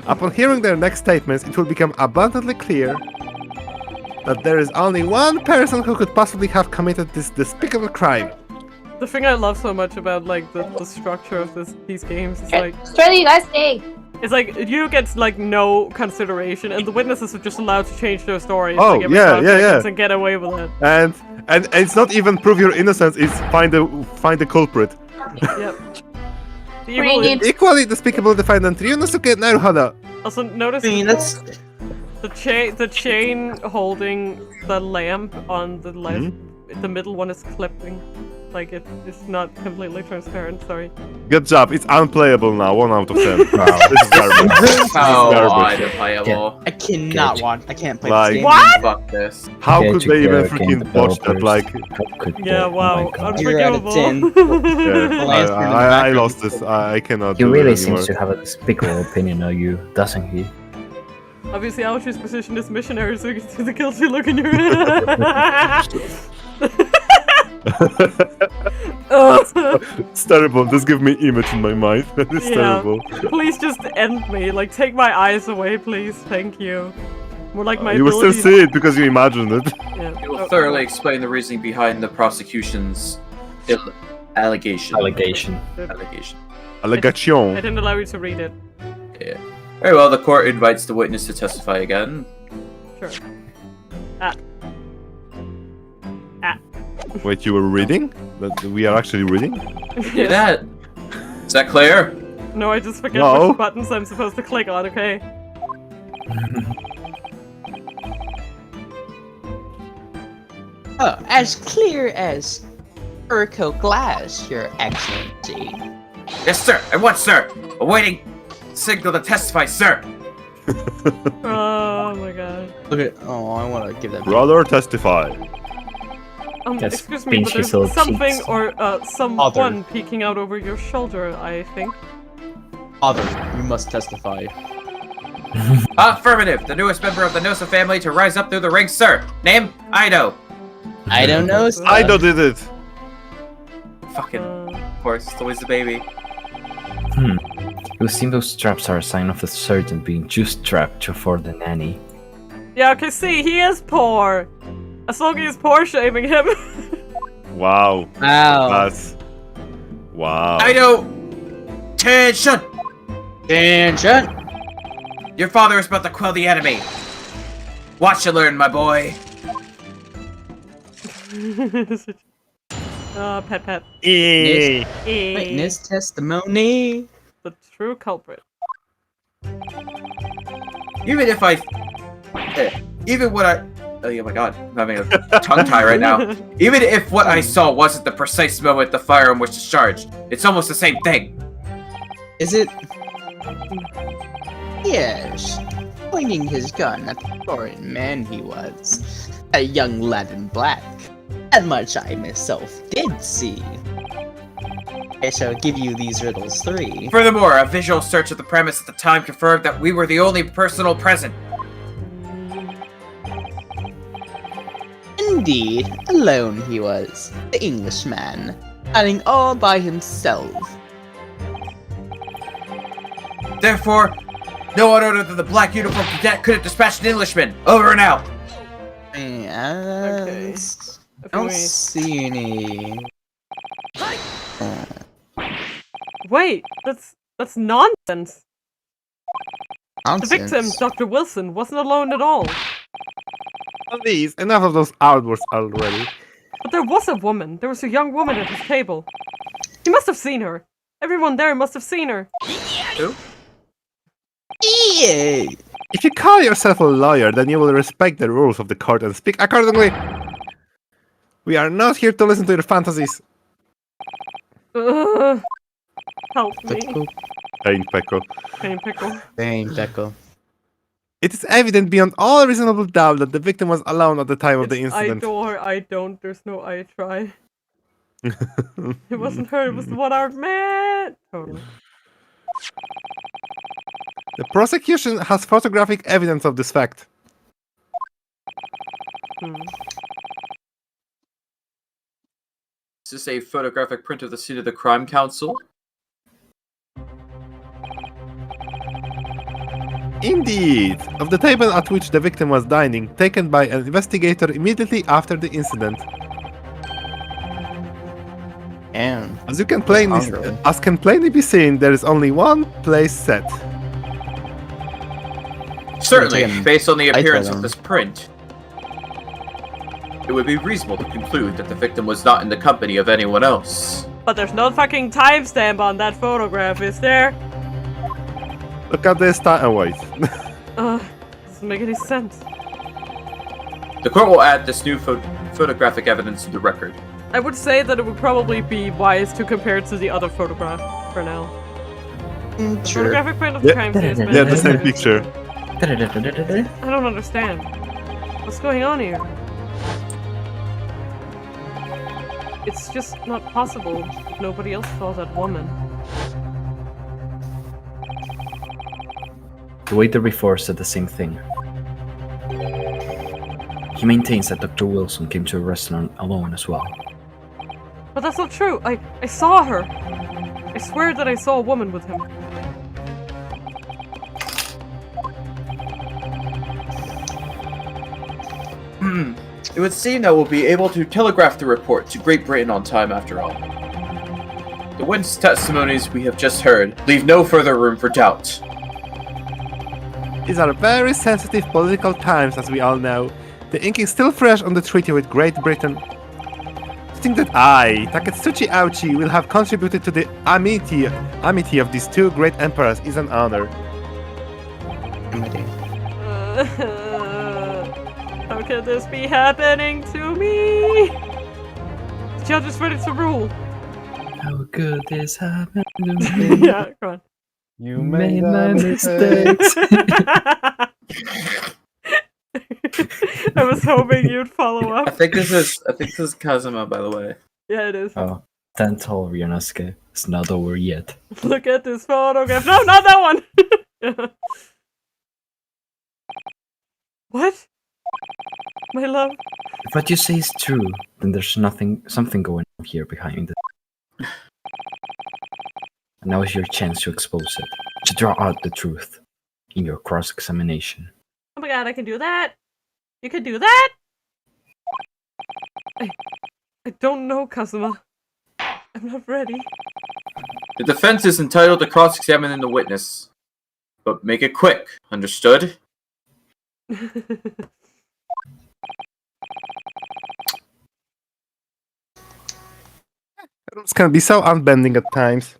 Upon hearing their next statements, it will become abundantly clear that there is only one person who could possibly have committed this despicable crime. The thing I love so much about like the structure of these games is like Where do you guys stay? it's like you get like no consideration, and the witnesses are just allowed to change their stories. Oh, like, every yeah, 5 yeah, seconds yeah. and get away with it. And it's not even prove your innocence, it's find the culprit. Yep. The We evil need- Equally despicable defendant Ryunosuke Naruhara. also notice I mean, that's the chain holding the lamp on the left, the middle one is clipping. Like it's not completely transparent. Sorry. Good job, it's unplayable now, 1 out of 10. Wow. This is garbage. Oh, garbage. unplayable. I cannot watch. I can't play Like- this game. What? Fuck this. How Yeah, could to they even the game freaking watch that? developers. Like, How could they? Yeah. Oh Wow. my God. You're out of Unforgivable. 10. yeah, Lance in the I background. lost this. I cannot He do really it anymore. seems to have a despicable opinion of you, doesn't he? Obviously, Aochi's position is missionary, so you can see the guilty look in your eyes. It's terrible. Just give me image in my mind. It's Yeah. terrible. Please just end me. Like, take my eyes away, please. Thank you. More like my You will still abilities. see it because you imagined it. Yeah. You will thoroughly explain the reasoning behind the prosecution's allegation. Allegation. Allegation. I Allegation. didn't allow you to read it. Yeah. Very well. The court invites the witness to testify again. Sure. Wait, you were reading? That we are actually reading? Hear that? Is that clear? No, I just forget No. which buttons I'm supposed to click on, okay? Oh, as clear as Urco glass, Your Excellency. Yes, sir. At once, sir. Awaiting signal to testify, sir. Oh my god. Look at. Oh, I want to give that. Brother, testify. Just Excuse me, pinch but his there's little something cheeks. or someone peeking out over your shoulder, I think. Father, you must testify. Affirmative. The newest member of the Nosa family to rise up through the ranks, sir. Name? Ido. I don't know. sir. Ido did it. Fucking. Uh, Of course, it's always the baby. It would seem those straps are a sign of the sergeant being just strapped to afford the nanny. yeah, okay, see, he is poor. As long as he's poor shaming him. Wow. Wow. That's. Wow. Ido. Attention. Attention. Your father is about to quell the enemy. Watch and learn, my boy. Pet. Eh. Witness testimony. The true culprit. Even if I... even what I... Oh my god, I'm having a tongue tie right now. Even if what I saw wasn't the precise moment the firearm was discharged, it's almost the same thing. Is it? Yes, pointing his gun at the foreign man he was. A young lad in black. That much I myself did see. I shall give you these riddles 3. Furthermore, a visual search of the premise at the time confirmed that we were the only personnel present. Indeed, alone he was, the Englishman, standing all by himself. Therefore, no one other than the black uniform cadet could have dispatched an Englishman. Over and out. Yes. I don't see any. Wait, that's nonsense. Nonsense. The victim, Dr. Wilson, wasn't alone at all. Please, enough of those outbursts already. But there was a woman. There was a young woman at his table. He must have seen her. Everyone there must have seen her. Who? Yeah. If you call yourself a lawyer, then you will respect the rules of the court and speak accordingly. We are not here to listen to your fantasies. Help me. Pickle. Pain Peko. Pain pickle. Dang, Deco. It is evident beyond all reasonable doubt that the victim was alone at the time of the It's I incident. don't. There's no I try. It wasn't her, it was the one-armed man! Totally. The prosecution has photographic evidence of this fact. Is this a photographic print of the scene of the crime council? Indeed, of the table at which the victim was dining, taken by an investigator immediately after the incident. And As you can plainly, Hungry. as can plainly be seen, there is only one place set. Certainly, Again, based on the I appearance tell of them. this print, it would be reasonable to conclude that the victim was not in the company of anyone else. But there's no fucking timestamp on that photograph, is there? Look at this time. Oh wait. Doesn't make any sense. The court will add this new photographic evidence to the record. I would say that it would probably be wise to compare it to the other photograph for now. The sure. photographic print of the Yeah. crime scene is Yeah, the same meant to- picture. I don't understand. What's going on here? It's just not possible. Nobody else saw that woman. The waiter before said the same thing. He maintains that Dr. Wilson came to a restaurant alone as well. But that's not true. I saw her. I swear that I saw a woman with him. It would seem that we'll be able to telegraph the report to Great Britain on time after all. The witness testimonies we have just heard leave no further room for doubt. These are very sensitive political times, as we all know. The ink is still fresh on the treaty with Great Britain. To think that I, Taketsuchi Auchi, will have contributed to the amity of these two great emperors is an honor. How can this be happening to me? The judge is ready to rule. How could this happen to me? Yeah, come on. You made my mistakes. I was hoping you'd follow I up. think this is Kazuma, by the way. Yeah, it is. Oh, don't tell Ryunosuke. It's not over yet. Look at this photograph. No, not that one! What? My love? If what you say is true, then there's something going on here behind it. And now is your chance to expose it, to draw out the truth in your cross-examination. Oh my god, I can do that? You can do that? I don't know, Kazuma. I'm not ready. The defense is entitled to cross-examine the witness, but make it quick, understood? Rooms can be so unbending at times.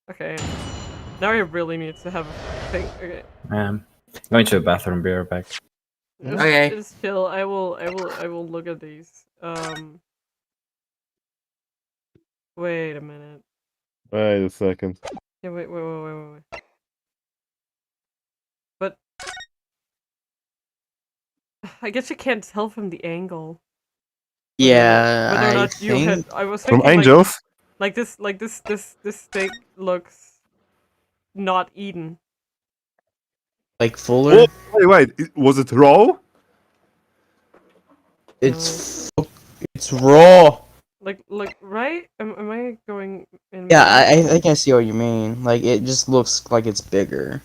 Okay. Now I really need to have a thing. Okay. Going to the bathroom, be right back. Okay. Just chill. I will look at these. Wait a minute. Wait a second. Yeah, wait. But I guess you can't tell from the angle. Yeah, Whether or I not you think. had. I was From thinking Angels? like this steak looks not eaten. Like fuller. Wait, was it raw? It's raw. Like right? Am I going in? Yeah, I think I see what you mean. Like it just looks like it's bigger.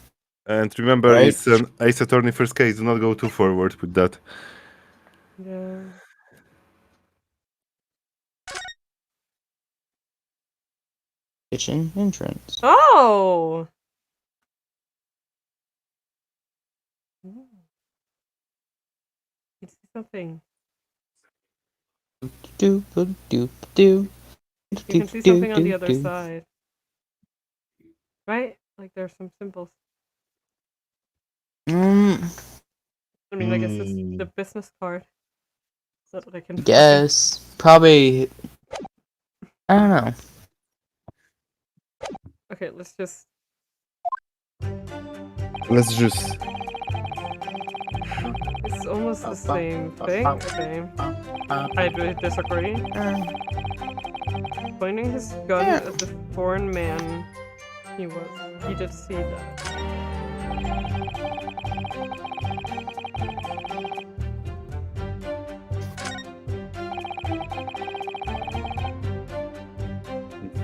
And remember, Right. it's an Ace Attorney first case. Do not go too forward with that. Yeah. Kitchen entrance. Oh. It's something. Do do do. You can see something on the other side. Right? Like there's some symbols. I mean, I guess it's the business card. Is that what I can? Guess. Probably. I don't know. Okay, let's just. It's almost the same thing. Okay. I disagree. Pointing his gun at the foreign man. He did see that.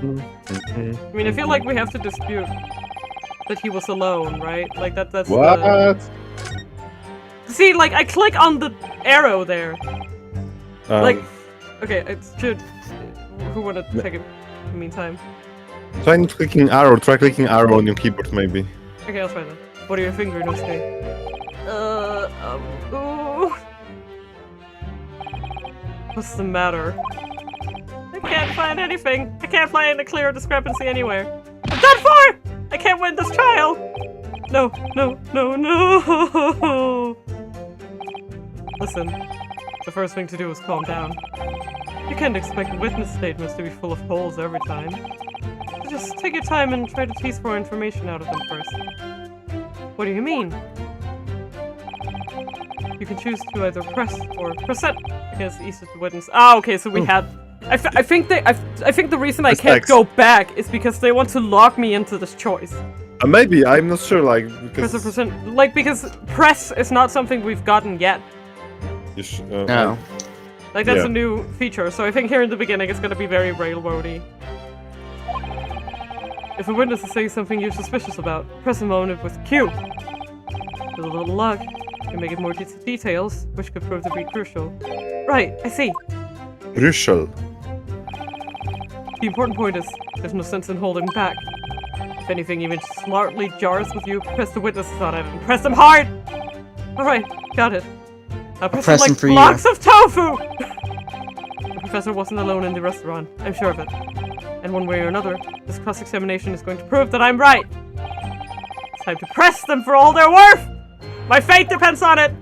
I mean, I feel like we have to dispute that he was alone, right? Like that's What? See, like I click on the arrow there. Like, okay, it's should. Who wanna take it in the meantime? Try clicking arrow. Try clicking arrow on your keyboard, maybe. Okay, I'll try that. What are your finger notes say? Ooh. What's the matter? I can't find anything. I can't find a clear discrepancy anywhere. I'm done for! I can't win this trial! No. Listen, the first thing to do is calm down. You can't expect witness statements to be full of holes every time. So just take your time and try to tease more information out of them first. What do you mean? You can choose to either press or present against each of the witnesses. Ah, okay, so we had... I think the reason I can't go back is because they want to lock me into this choice. Maybe, I'm not sure, like, Press or because... present... Like, because press is not something we've gotten yet. No. Like, that's Yeah. a new feature, so I think here in the beginning it's gonna be very railroady. If a witness is saying something you're suspicious about, press a moment with Q. With a little luck, you can make it more details, which could prove to be crucial. Right, I see. Crucial. The important point is, there's no sense in holding back. If anything even slightly jars with you, press the witnesses on it and press them hard! Alright, got it. Now press them like blocks of tofu! The professor wasn't alone in the restaurant, I'm sure of it. And one way or another, this cross-examination is going to prove that I'm right! It's time to press them for all they're worth! My fate depends on it!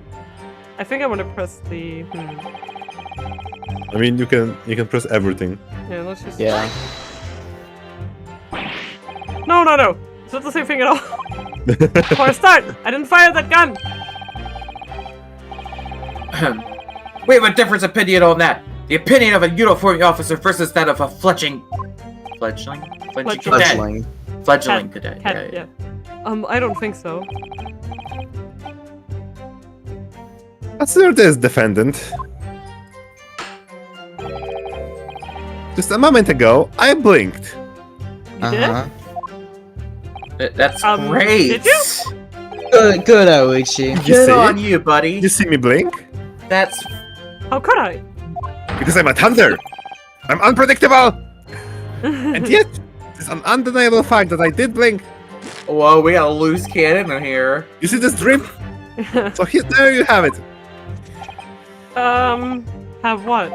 I think I want to press the... I mean, you can press everything. Yeah, let's just... Yeah. No! It's not the same thing at all! For a start, I didn't fire that gun! We have a different opinion on that. The opinion of a uniformed officer versus that of a fledgling cadet. Fledgling cadet. Yeah. I don't think so. Consider this, defendant. Just a moment ago, I blinked. You did? That's great. Did you? Good, Oichi. Good on you, buddy. You see me blink? That's... How could I? Because I'm a thunder. I'm unpredictable. And yet, it's an undeniable fact that I did blink. Whoa, we got a loose cannon in here. You see this drip? So here, there you have it. Have what?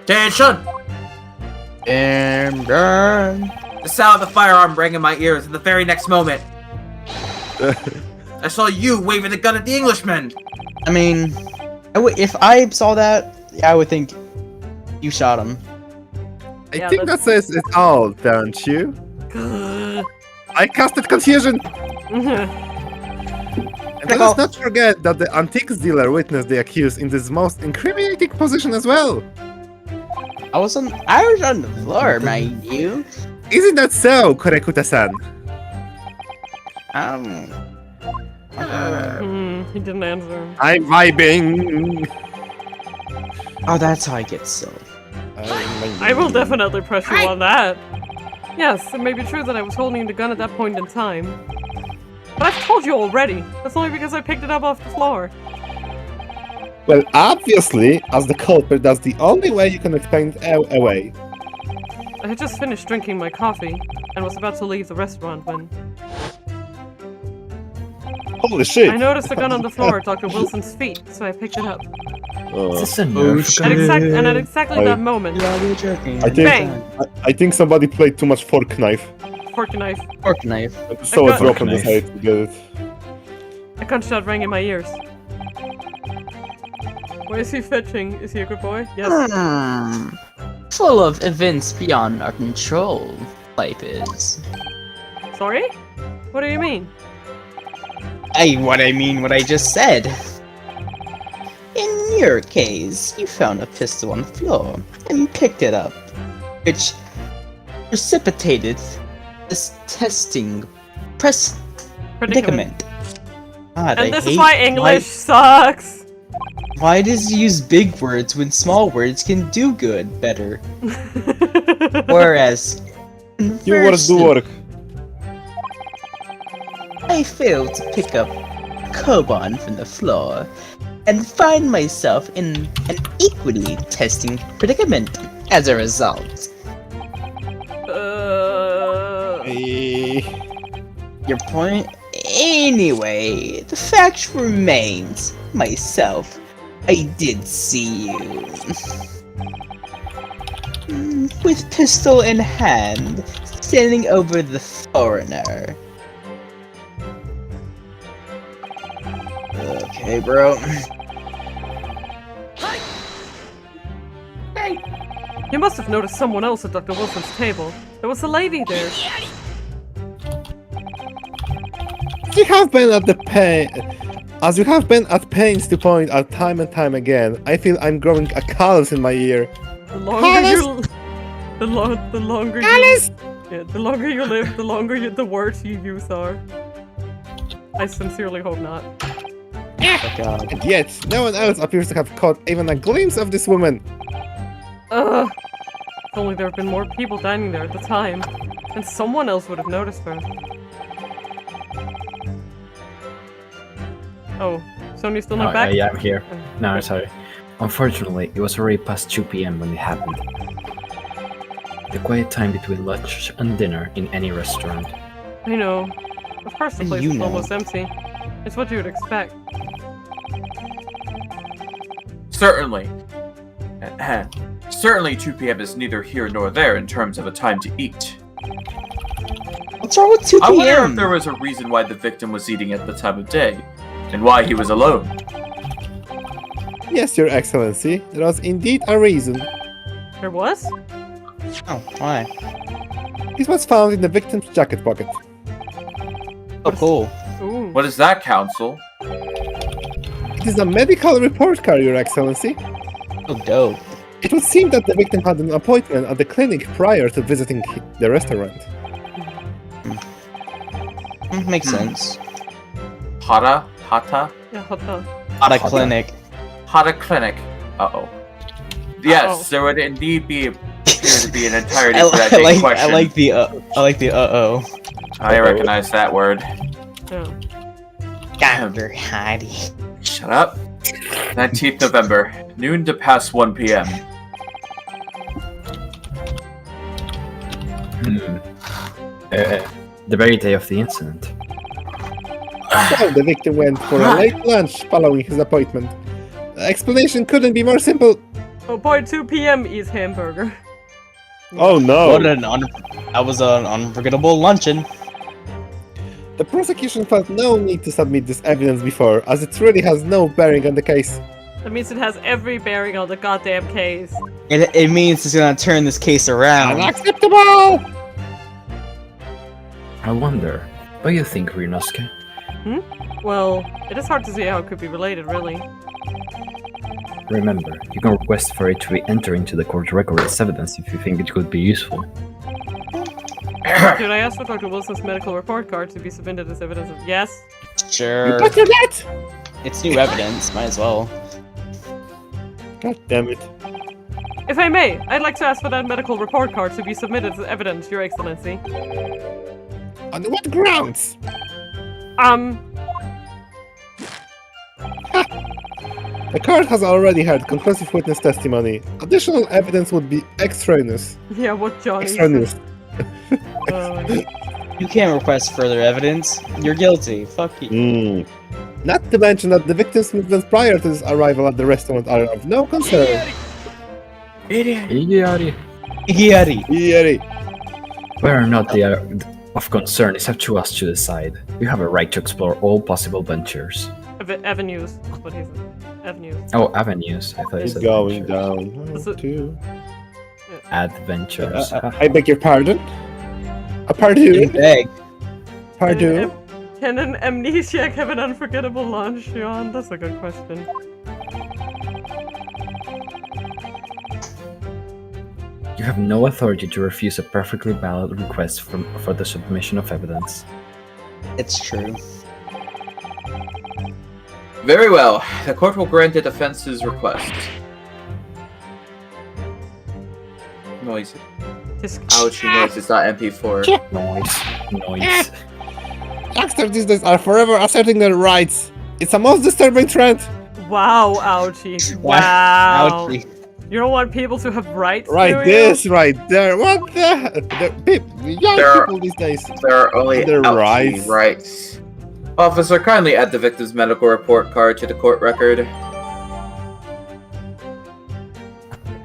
Attention! And done. The sound of the firearm rang in my ears in the very next moment. I saw you waving the gun at the Englishman. I mean, if I saw that, I would think you shot him. I think that says it all, don't you? I casted confusion! And let us not forget that the antiques dealer witnessed the accused in this most incriminating position as well. I was on the floor, mind you. Isn't that so, Korekuta-san? He didn't answer. I'm vibing! Oh, that's how I get so. I will definitely press you on that. Yes, it may be true that I was holding the gun at that point in time. But I've told you already. That's only because I picked it up off the floor. Well, obviously, as the culprit, that's the only way you can explain it away. I had just finished drinking my coffee and was about to leave the restaurant when... Holy shit! I noticed the gun on the floor at Dr. Wilson's feet, so I picked it up. Is this a Nerf gun? At exactly that moment... I think somebody played too much fork knife. Fork knife. Fork knife. So I dropped on the side to get it. A gunshot rang in my ears. What is he fetching? Is he a good boy? Yes. Full of events beyond our control, life is. Sorry? What do you mean? What I just said. In your case, you found a pistol on the floor and picked it up, which precipitated this predicament. God, And I this hate is why English sucks. Why does he use big words when small words can do better? Whereas, Your words do work. I failed to pick up Koban from the floor and find myself in an equally testing predicament as a result. Your point? Anyway, the fact remains, myself, I did see you. With pistol in hand, standing over the foreigner. Okay, bro. You must have noticed someone else at Dr. Wilson's table. There was a lady there. As you have been at pains to point out time and time again, I feel I'm growing a callus in my ear. The longer you, the longer you live, the longer the words you use are. I sincerely hope not. And yet, no one else appears to have caught even a glimpse of this woman. Ugh. If only there had been more people dining there at the time, and someone else would have noticed her. Oh, Sony's still not back? Yeah, I'm here. No, sorry. Unfortunately, it was already past 2 p.m. when it happened. The quiet time between lunch and dinner in any restaurant. I know. Of course the place is almost empty. It's what you would expect. Certainly. Certainly 2 p.m. is neither here nor there in terms of a time to eat. What's wrong with 2 p.m.? I wonder if there was a reason why the victim was eating at the time of day, and why he was alone. Yes, Your Excellency, there was indeed a reason. There was? Oh, why? This was found in the victim's jacket pocket. Oh, cool. Ooh. What is that, Counsel? It is a medical report card, Your Excellency. Oh, dope. It would seem that the victim had an appointment at the clinic prior to visiting the restaurant. Makes sense. Hata? Yeah, hota. At a clinic. Hata Clinic. Uh-oh. Yes, there would indeed appear to be an entirety for that big question. I like the uh-oh. I recognize that word. Oh. Dr. Hardy. Shut up. 19th November, noon to past 1 p.m. The very day of the incident. So the victim went for a late lunch following his appointment. The explanation couldn't be more simple. Oh boy, 2 p.m. eats hamburger. Oh no! That was an unforgettable luncheon. The prosecution felt no need to submit this evidence before, as it really has no bearing on the case. That means it has every bearing on the goddamn case. It means it's gonna turn this case around. Unacceptable! I wonder, what do you think, Ryunosuke? Well, it is hard to see how it could be related, really. Remember, you can request for it to be entered into the court record as evidence if you think it could be useful. Should I ask for Dr. Wilson's medical report card to be submitted as evidence of— Yes? Sure. But you're not! It's new evidence, might as well. God damn it. If I may, I'd like to ask for that medical report card to be submitted as evidence, Your Excellency. On what grounds? The court has already heard conclusive witness testimony. Additional evidence would be extraneous. Yeah, what Johnny Extraneous. You can't request further evidence. You're guilty. Fuck you. Not to mention that the victim's movements prior to his arrival at the restaurant are of no concern. Igiyari. Yeri. of concern is up to us to decide. You have a right to explore all possible ventures. Avenues. That's what he said. Avenues. Oh, avenues. I thought you Keep said going ventures. down. Is it- Two. Adventures. I beg your pardon? A pardon? Beg. Pardon? Can an amnesiac have an unforgettable launch, Sean? That's a good question. You have no authority to refuse a perfectly valid request for the submission of evidence. It's true. Very well. The court will grant the defense's request. Noise. Ouchie noise, it's not MP4. Noise. Youngsters these days are forever asserting their rights. It's a most disturbing trend. Wow, ouchie. Wow. Ouchie. You don't want people to have rights, Right do you? this, right there. What the young There are- people these days. There are only Their ouchie rights. rights. Officer, kindly add the victim's medical report card to the court record.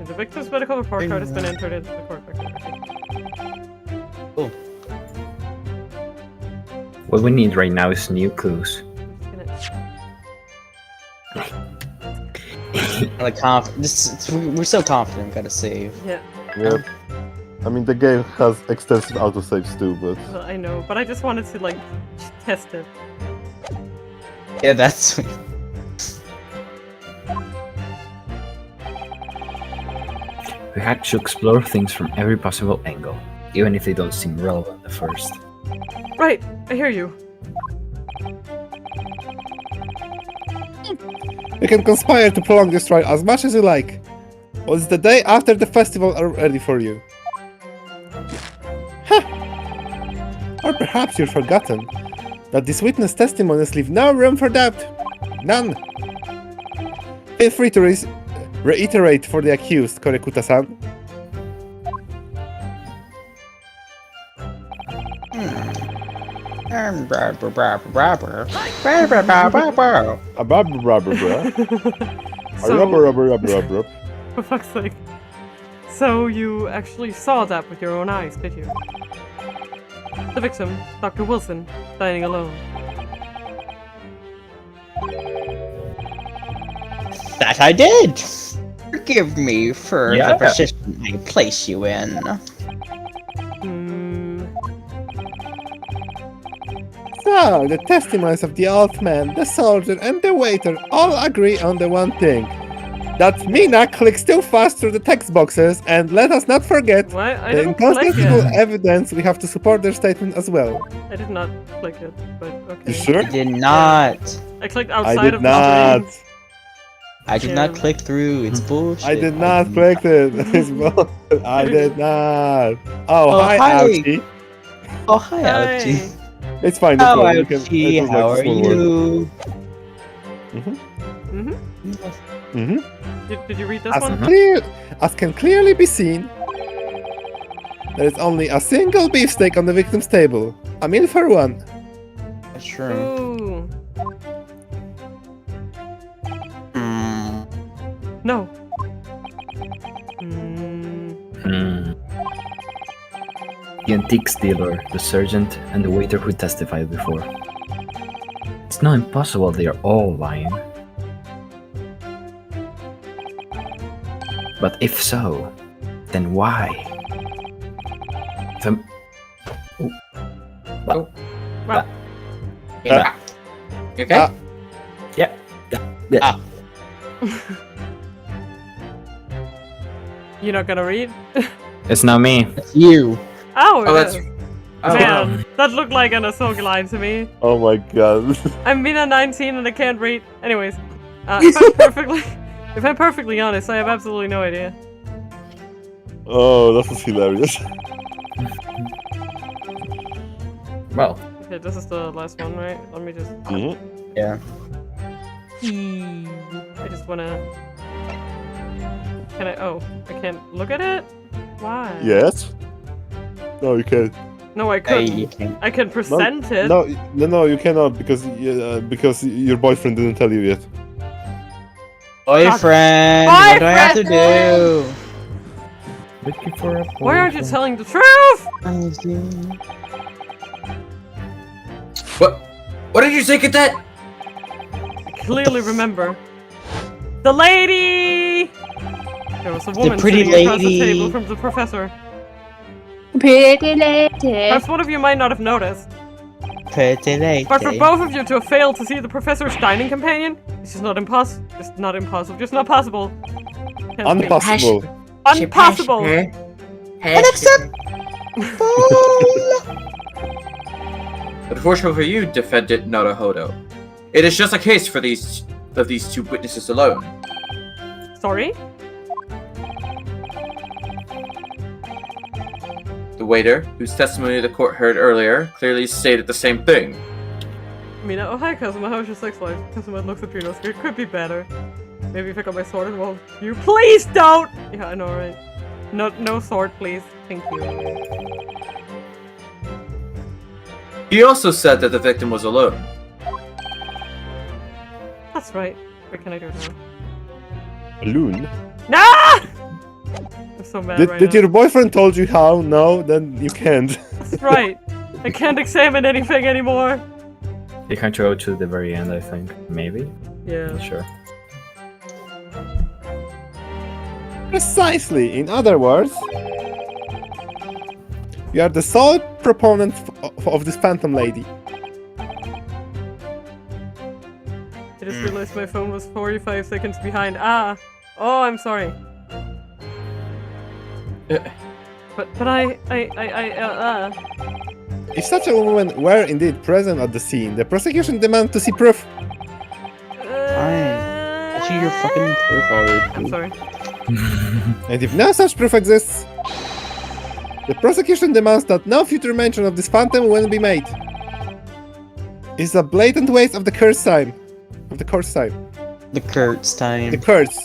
The victim's medical report card has been entered into the court record. What we need right now is new clues. We're so confident we gotta save. Yeah, Yep. I mean, the game has extensive autosaves too, but well, I know, but I just wanted to, like, test it. Yeah, that's We had to explore things from every possible angle, even if they don't seem relevant at first. Right, I hear you. you can conspire to prolong this trial as much as you like. Was the day after the festival are ready for you? Huh. Or perhaps you've forgotten that these witness testimonies leave no room for doubt. None. Feel free to reiterate for the accused, Korekuta-san. For fuck's sake. So you actually saw that with your own eyes, did you? The victim, Dr. Wilson, dining alone. That I did! Forgive me for Yeah. the position I place you in. So, the testimonies of the old man, the soldier, and the waiter all agree on the one thing. That Mina clicks too fast through the text boxes, and let us not forget What? I the didn't click inconceivable it. evidence we have to support their statement as well. I did not click it, but okay. You sure? I did not. I clicked I outside did of not. the screen. I did not click through. It's bullshit. I did not click it. It's bullshit. I did not. Oh, Oh, hi, hi. Ouchie. Oh, hi, Ouchie. Hey. It's fine. How it's fine. are You can- you? it was How like are a small word. you? Did you read this As, one? as can clearly be seen, there is only a single beefsteak on the victim's table. A meal for one. That's true. Ooh. No. The antiques dealer, the sergeant, and the waiter who testified before. It's not impossible they are all lying. But if so, then why? If I'm... Yeah. You okay? Yeah. You're not gonna read? It's not me. It's you. Oh, Oh, it that's- is. Oh, Man, that looked like an Ahsoka line to me. Oh my god. I'm Mina 19 and I can't read. Anyways, if I'm perfectly honest, I have absolutely no idea. Oh, that was hilarious. Well, Okay, this is the last one, right? Let me just. Yeah. I just wanna. Can I? Oh, I can't look at it. Why? Yes? No, you can't. No, I Hey, couldn't. you can. I can present it. No, you cannot because your boyfriend didn't tell you yet. Boyfriend! What do I have to do? looking for a Why aren't you boyfriend. telling the truth? What did you say, Cadet? I clearly remember. The lady! There was a woman pretty sitting across the lady. table from the professor. Pretty lady. Perhaps one of you might not have noticed. Pretty lady. But for both of you to have failed to see the professor's dining companion, it's just not impossible. Just not impossible. Just not possible. Can't speak. Impossible. Unpossible. Unfortunately for you, Defendant Naruhodo, it is just a case for these two witnesses alone. Sorry? The waiter, whose testimony the court heard earlier, clearly stated the same thing. Mina, oh hi Kazuma, how's your sex life? Kazuma looks at Junosuke, it could be better. Maybe pick up my sword as well. You please don't! Yeah, I know, right? No sword, please. Thank you. He also said that the victim was alone. That's right. What can I do now? Balloon? Nah! I'm so mad right Did now. your boyfriend told you how? No, then you can't. That's right. I can't examine anything anymore. You can go to the very end, I think. Maybe? Yeah. Not sure. Precisely. In other words, you are the sole proponent of this phantom lady. I just realized my phone was 45 seconds behind. Ah! Oh, I'm sorry. But If such a woman were indeed present at the scene, the prosecution demands to see proof. Actually, you're fucking proof already. I'm sorry. And if no such proof exists, the prosecution demands that no future mention of this phantom will be made. It's a blatant waste of the court's time. The Kurt's time. The curse.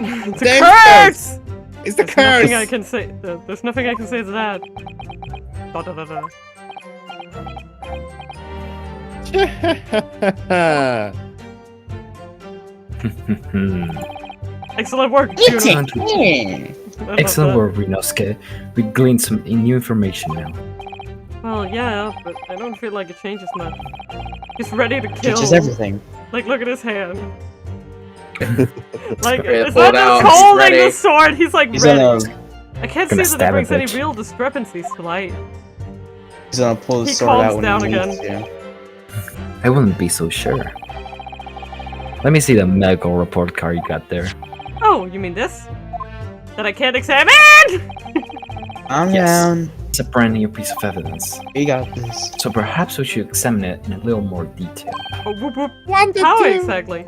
It's a Damn curse! It's the There's curse! nothing I can say. There's nothing I can say to that. Da da da da. Excellent work, Juno. Excellent work, Ryunosuke. We gleaned some new information now. Well, yeah, but I don't feel like it changes much. He's ready to kill. Changes everything. Like, look at his hand. Like, ready to it's pull not it out, just he's holding ready. the sword, he's like He's ready. gonna, I can't Gonna see that it stab a brings any bitch. real discrepancies to light. he's gonna pull his He sword calms out when down he again. needs to. I wouldn't be so sure. Let me see the medical report card you got there. Oh, you mean this? That I can't examine? I'm Yes. down. It's a brand new piece of evidence. We got this. So perhaps we should examine it in a little more detail. Oh, whoop whoop. One, How two. exactly?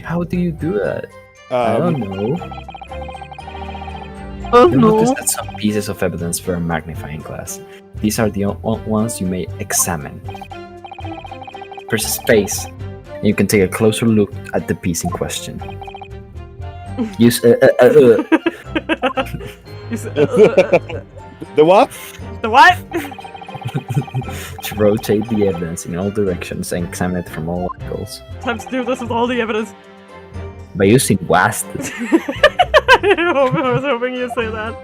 How do you do that? I don't know. Oh You'll notice no. that some pieces of evidence were a magnifying glass. These are the ones you may examine. Press space, and you can take a closer look at the piece in question. Use You s- The what? the what? to rotate the evidence in all directions and examine it from all angles. Time to do this with all the evidence. By using WASD, I was hoping you'd say that.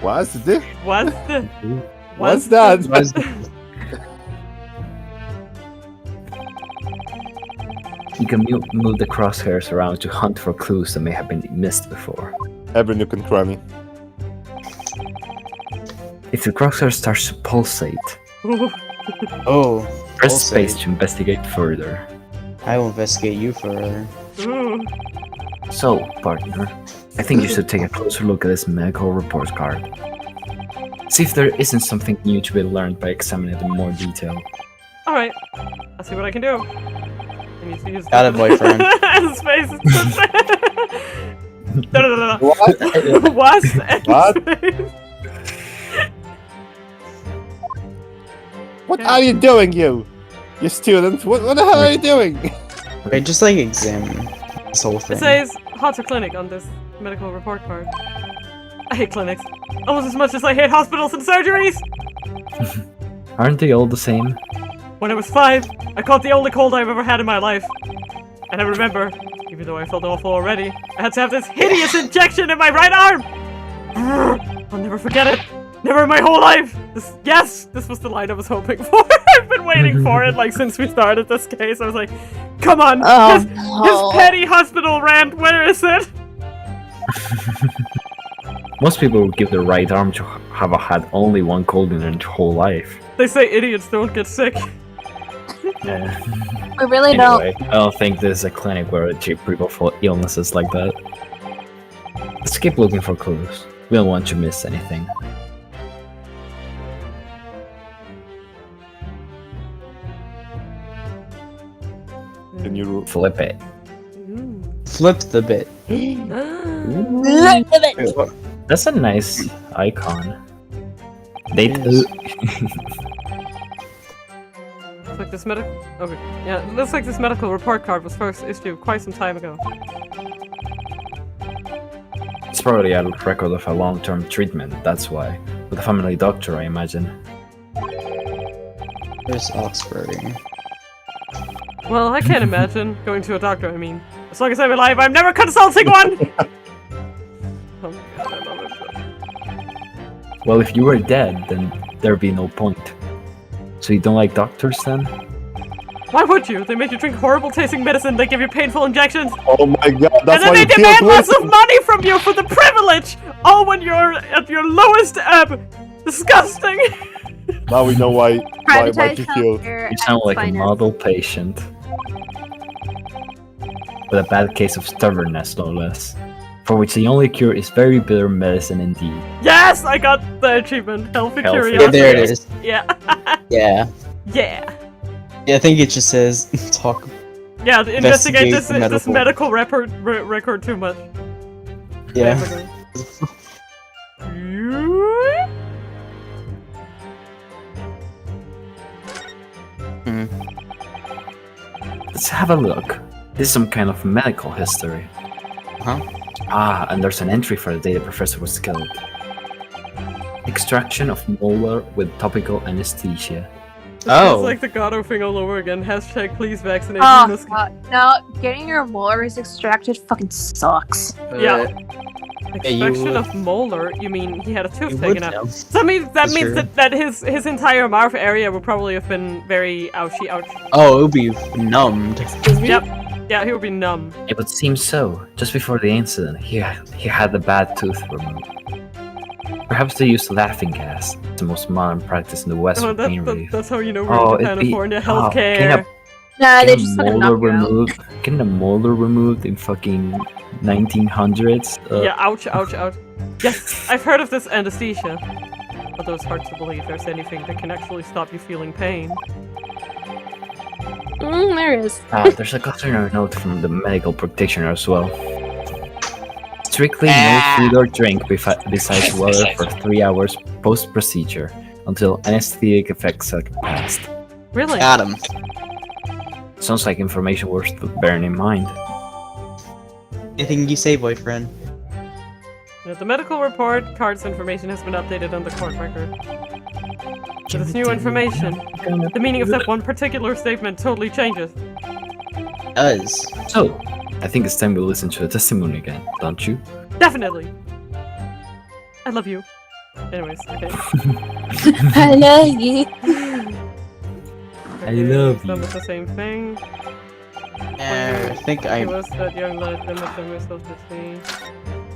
What's this? What's the? What's that? you can move the crosshairs around to hunt for clues that may have been missed before. Every nook and cranny. If the crosshair starts to pulsate, Ooh. Oh, press pulsate. space to investigate further. I will investigate you further. Ooh. So, partner, I think you should take a closer look at this medical report card. See if there isn't something new to be learned by examining it in more detail. All right. I'll see what I can do. I need to use Got it, boyfriend. Space. Da-da-da-da. What? What? What? Space. What are you doing, you? You student? What the hell are you doing? Wait, just like examine this whole thing. It says Hotter Clinic on this medical report card. I hate clinics. Almost as much as I hate hospitals and surgeries! Aren't they all the same? When I was 5, I caught the only cold I've ever had in my life. And I remember, even though I felt awful already, I had to have this hideous injection in my right arm! I'll never forget it! Never in my whole life! This was the line I was hoping for. I've been waiting for it, like, since we started this case. I was like, come on, Oh, his petty hospital rant, where is it? Most people would give their right arm to have had only one cold in their whole life. They say idiots don't get sick. Yeah. We really don't. Anyway, I don't think this is a clinic where we treat people for illnesses like that. Let's keep looking for clues. We don't want to miss anything. Can you Flip it. Flip the bit. That's a nice icon. They Looks like this Okay, yeah, it looks like this medical report card was first issued quite some time ago. It's probably a record of a long-term treatment, that's why. With a family doctor, I imagine. There's Oxfording. Well, I can't imagine going to a doctor, I mean. As long as I'm alive, I'm never consulting one! Oh my god, I love it. Well, if you were dead, then there'd be no point. So you don't like doctors, then? Why would you? They make you drink horrible tasting medicine, they give you painful injections, Oh my god, and that's then why they you demand killed lots of Wilson. money from you for the privilege! All when you're at your lowest ebb! Disgusting! Now we know why you Privatized killed. healthcare You sound at like a finest. model patient. With a bad case of stubbornness, no less. For which the only cure is very bitter medicine indeed. Yes! I got the achievement. Healthy Healthy. curiosity. Yeah, there it is. Yeah. Yeah. Yeah. Yeah, I think it just says talk. Yeah, investigate this medical. medical record too much. Yeah. Let's have a look. This is some kind of medical history. Huh? Ah, and there's an entry for the day the professor was killed. Extraction of molar with topical anesthesia. Oh. It's like the Gato thing all over again. Hashtag please vaccinate Oh, Venus. God. No, getting your molars extracted fucking sucks. Yeah. Yeah, you Extraction would- of molar? You mean he had a tooth You taken would out? know. So that means That's true. that his entire mouth area would probably have been very ouchy ouch. Oh, it would be numbed. Yep. Yeah, he would be numb. It would seem so. Just before the incident, he had a bad tooth removed. Perhaps they used laughing gas, the most modern practice in the West Oh, for pain relief. that's how you know we're Oh, in it'd be- California. oh, Healthcare. can Nah, they Getting just a fucking molar knock you out. removed. Getting a molar removed in fucking 1900s. Yeah, ouch, ouch, ouch. Yes, I've heard of this anesthesia. Although it's hard to believe there's anything that can actually stop you feeling pain. There is. There's a cautionary note from the medical practitioner as well. Strictly no food or drink besides water for 3 hours post-procedure until anesthetic effects have passed. Really? Got him. Sounds like information worth bearing in mind. Anything you say, boyfriend? The medical report card's information has been updated on the court record. With this new information, the meaning of that one particular statement totally changes. Does. So, I think it's time we listen to the testimony again, don't you? Definitely. I love you. Anyways, okay. I love you. I love Done you. with the same thing. I think He I. was that young lad limit the missiles to see.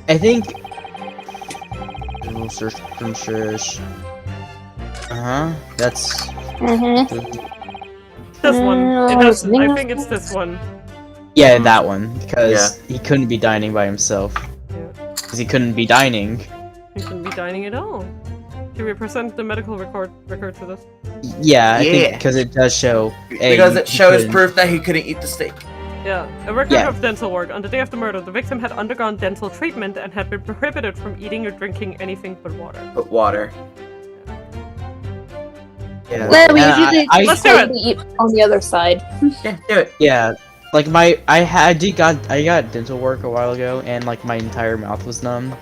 I think. We'll search from shares. That's. This one. It has, I Mm, think it's this one. Yeah, that one. Because he couldn't be dining by himself. Yeah. Because he couldn't be dining. He shouldn't be dining at all. Should we present the medical record to this? Yeah, I think Yeah. because it does show. Because it shows proof. proof that he couldn't eat the steak. Yeah, a record Yeah. of dental work. On the day of the murder, the victim had undergone dental treatment and had been prohibited from eating or drinking anything but water. But water. Yeah. Well, we And usually I- Let's do it. eat on the other side. Yeah, do it. Yeah, like I got dental work a while ago, and like my entire mouth was numb.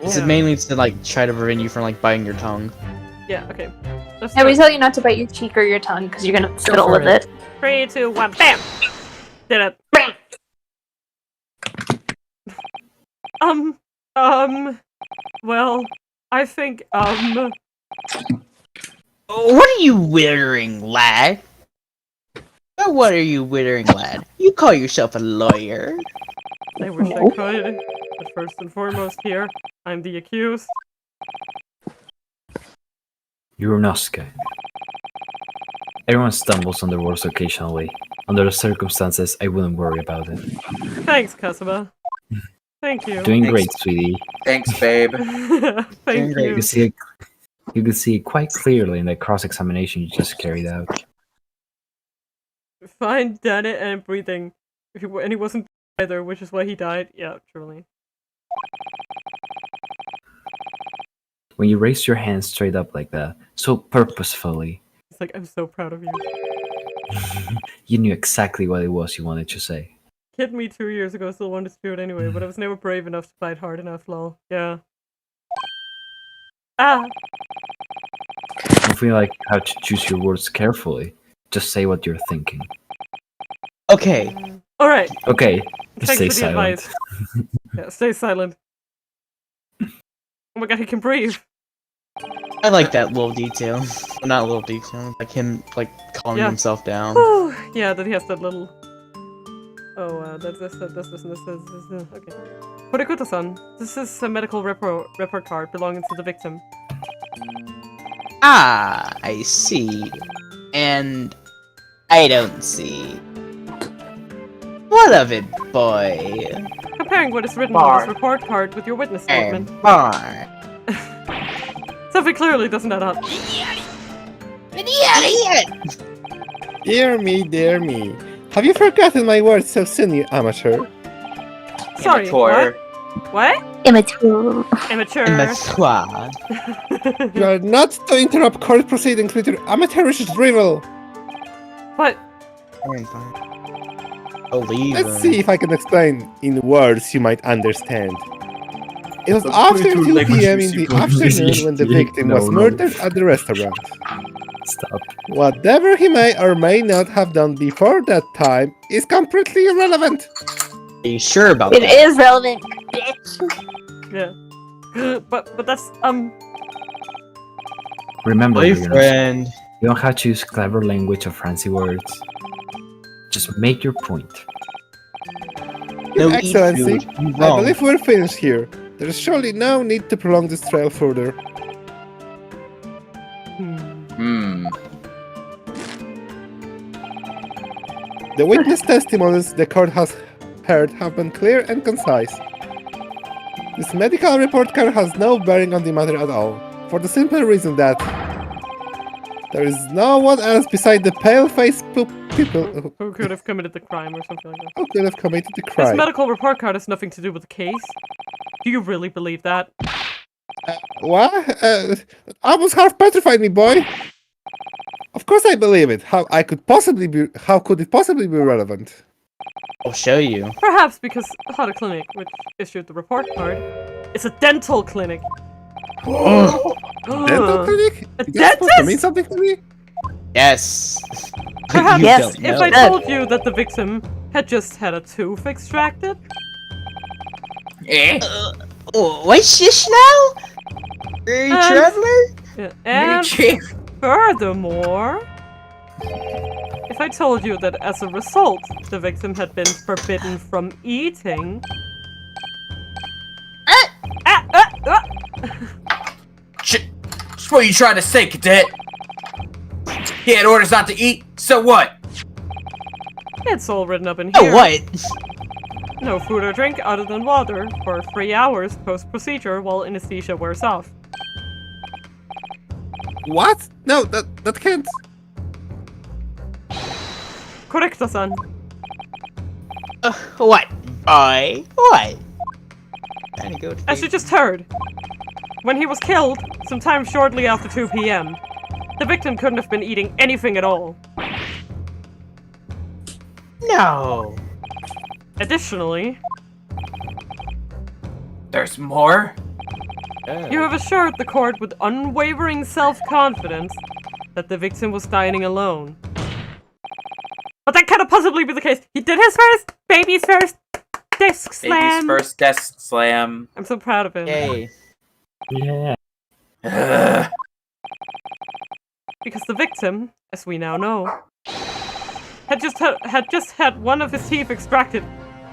This is Yeah. mainly to like try to prevent you from like biting your tongue. Yeah, okay. Let's Yeah, do we it. tell you not to bite your cheek or your tongue because you're gonna fiddle for with it. it. 3, 2, 1, BAM! Did it. Well, I think, What are you wearing, lad? What are you wearing, lad? You call yourself a lawyer? I wish I could. But first and foremost here, I'm the accused. Yunosuke. Everyone stumbles on the words occasionally. Under the circumstances, I wouldn't worry about it. Thanks, Kasaba. Thank you. Doing Thanks. great, sweetie. Thanks, babe. Thank great. you. You can see it quite clearly in the cross-examination you just carried out. Fine, done it, and breathing. And he wasn't either, which is why he died. Yeah, truly. When you raise your hand straight up like that, so purposefully, It's like, I'm so proud of you. you knew exactly what it was you wanted to say. Kid me 2 years ago, still wanted to do it anyway, but I was never brave enough to fight hard enough, lol. Yeah. Ah! I feel like you have to choose your words carefully. Just say what you're thinking. Okay. Alright, Okay, thanks stay for the silent. advice. Yeah, stay silent. Oh my god, he can breathe. I like that little detail. Well, not little detail, like him, like, calming Yeah. himself down. Whew. Yeah, that he has that little... Oh, that's this, okay. Horikuta-san, this is a medical report card belonging to the victim. Ah, I see. And I don't see. What of it, boy? Comparing what is written on this report card with your witness statement, Bar. something clearly doesn't add up. Dear me. Have you forgotten my words so soon, you amateur? Sorry, Immature. what? Immature. Immature. Immature. You are not to interrupt court proceedings with your amateurish drivel. What? Believe Let's see if I can explain in words you might understand. It was after 2 p.m. in the afternoon when the victim was murdered at the restaurant. Stop. Whatever he may or may not have done before that time is completely irrelevant. Are you sure about It that? is relevant, bitch. Yeah. But that's, Remember, Yunosuke, Boyfriend. you don't have to use clever language or fancy words. Just make your point. No, Your eat Excellency, food. You I wrong. believe we're finished here. There is surely no need to prolong this trial further. The witness testimonies the court has heard have been clear and concise. This medical report card has no bearing on the matter at all, for the simple reason that there is no one else beside the pale-faced people who could have committed the crime or something like that. who could have committed the This crime. medical report card has nothing to do with the case. Do you really believe that? What? Almost half petrified me, boy. Of course I believe it. How could it possibly be relevant? I'll show you. Perhaps because Hada Clinic, which issued the report card, is a dental clinic. Dental clinic? A Is that supposed to mean dentist? something to me? Yes. Perhaps You Yes, don't if know. I told you that the victim had just had a tooth extracted? Eh? What's this now? Are you traveler? Yeah. And Chief. furthermore, if I told you that as a result, the victim had been forbidden from eating... What are you trying to say, cadet? He had orders not to eat, so what? It's all written up in Oh, here. what? No food or drink other than water for 3 hours post-procedure while anesthesia wears off. What? No, that can't. Correcto-san. What? Boy? What? Trying to go to As you just heard, when he was killed, sometime shortly after 2 p.m., the victim couldn't have been eating anything at all. No. Additionally, There's more? you have assured the court with unwavering self-confidence that the victim was dining alone. But that cannot possibly be the case. He did his first, baby's first, desk slam. Baby's first desk slam. I'm so proud of him. Yay. Yeah. Ugh. because the victim, as we now know, had just had one of his teeth extracted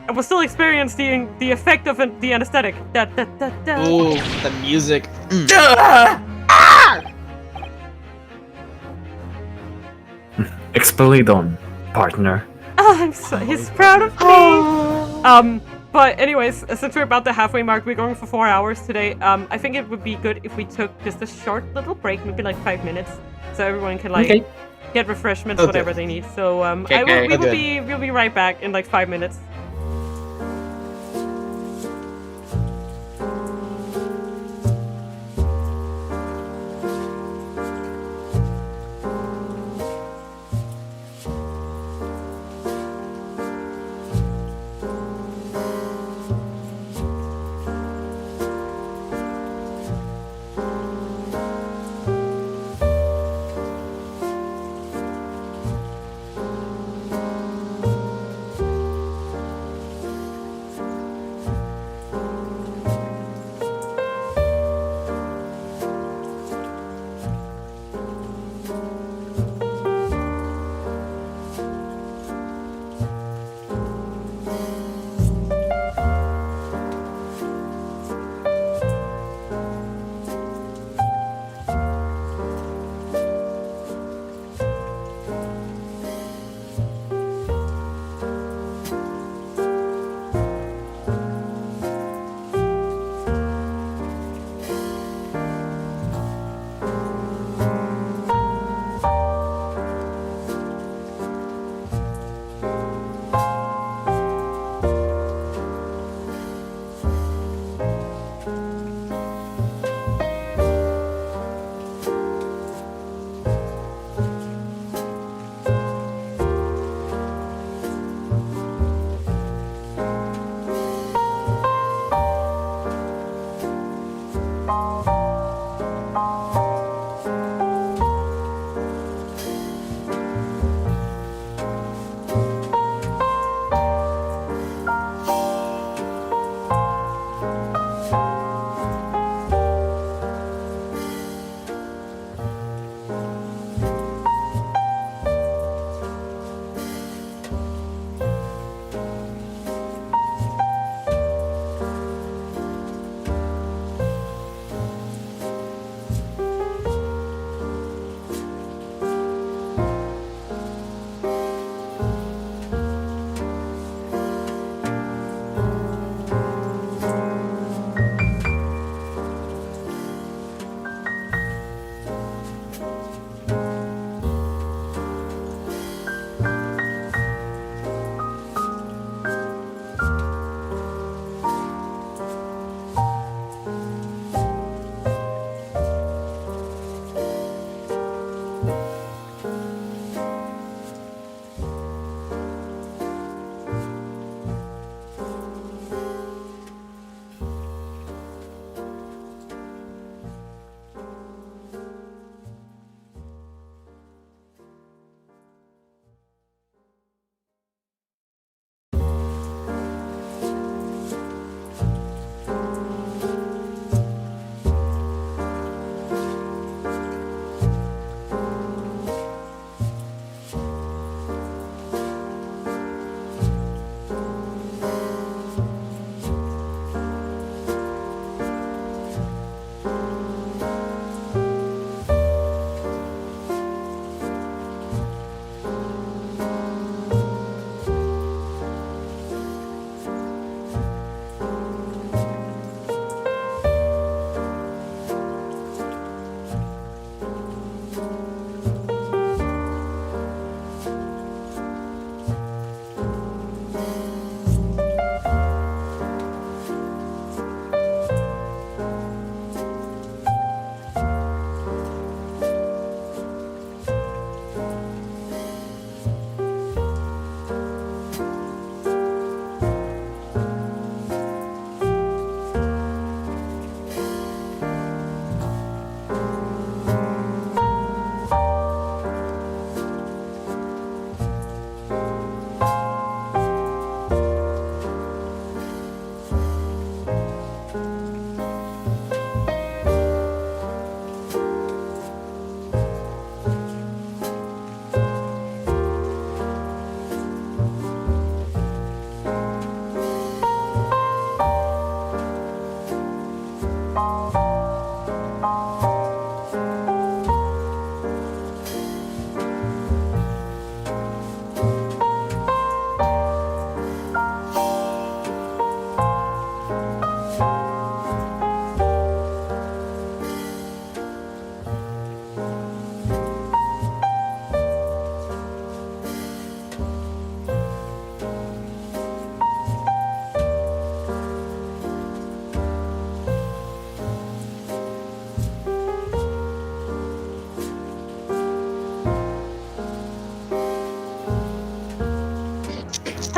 and was still experiencing the effect of the anesthetic. Ooh, the music. Expelidon, partner. He's proud of me. But anyways, since we're about the halfway mark, we're going for 4 hours today. I think it would be good if we took just a short little break, maybe like 5 minutes, so everyone can like get refreshments, whatever they need. So we'll be right back in like 5 minutes.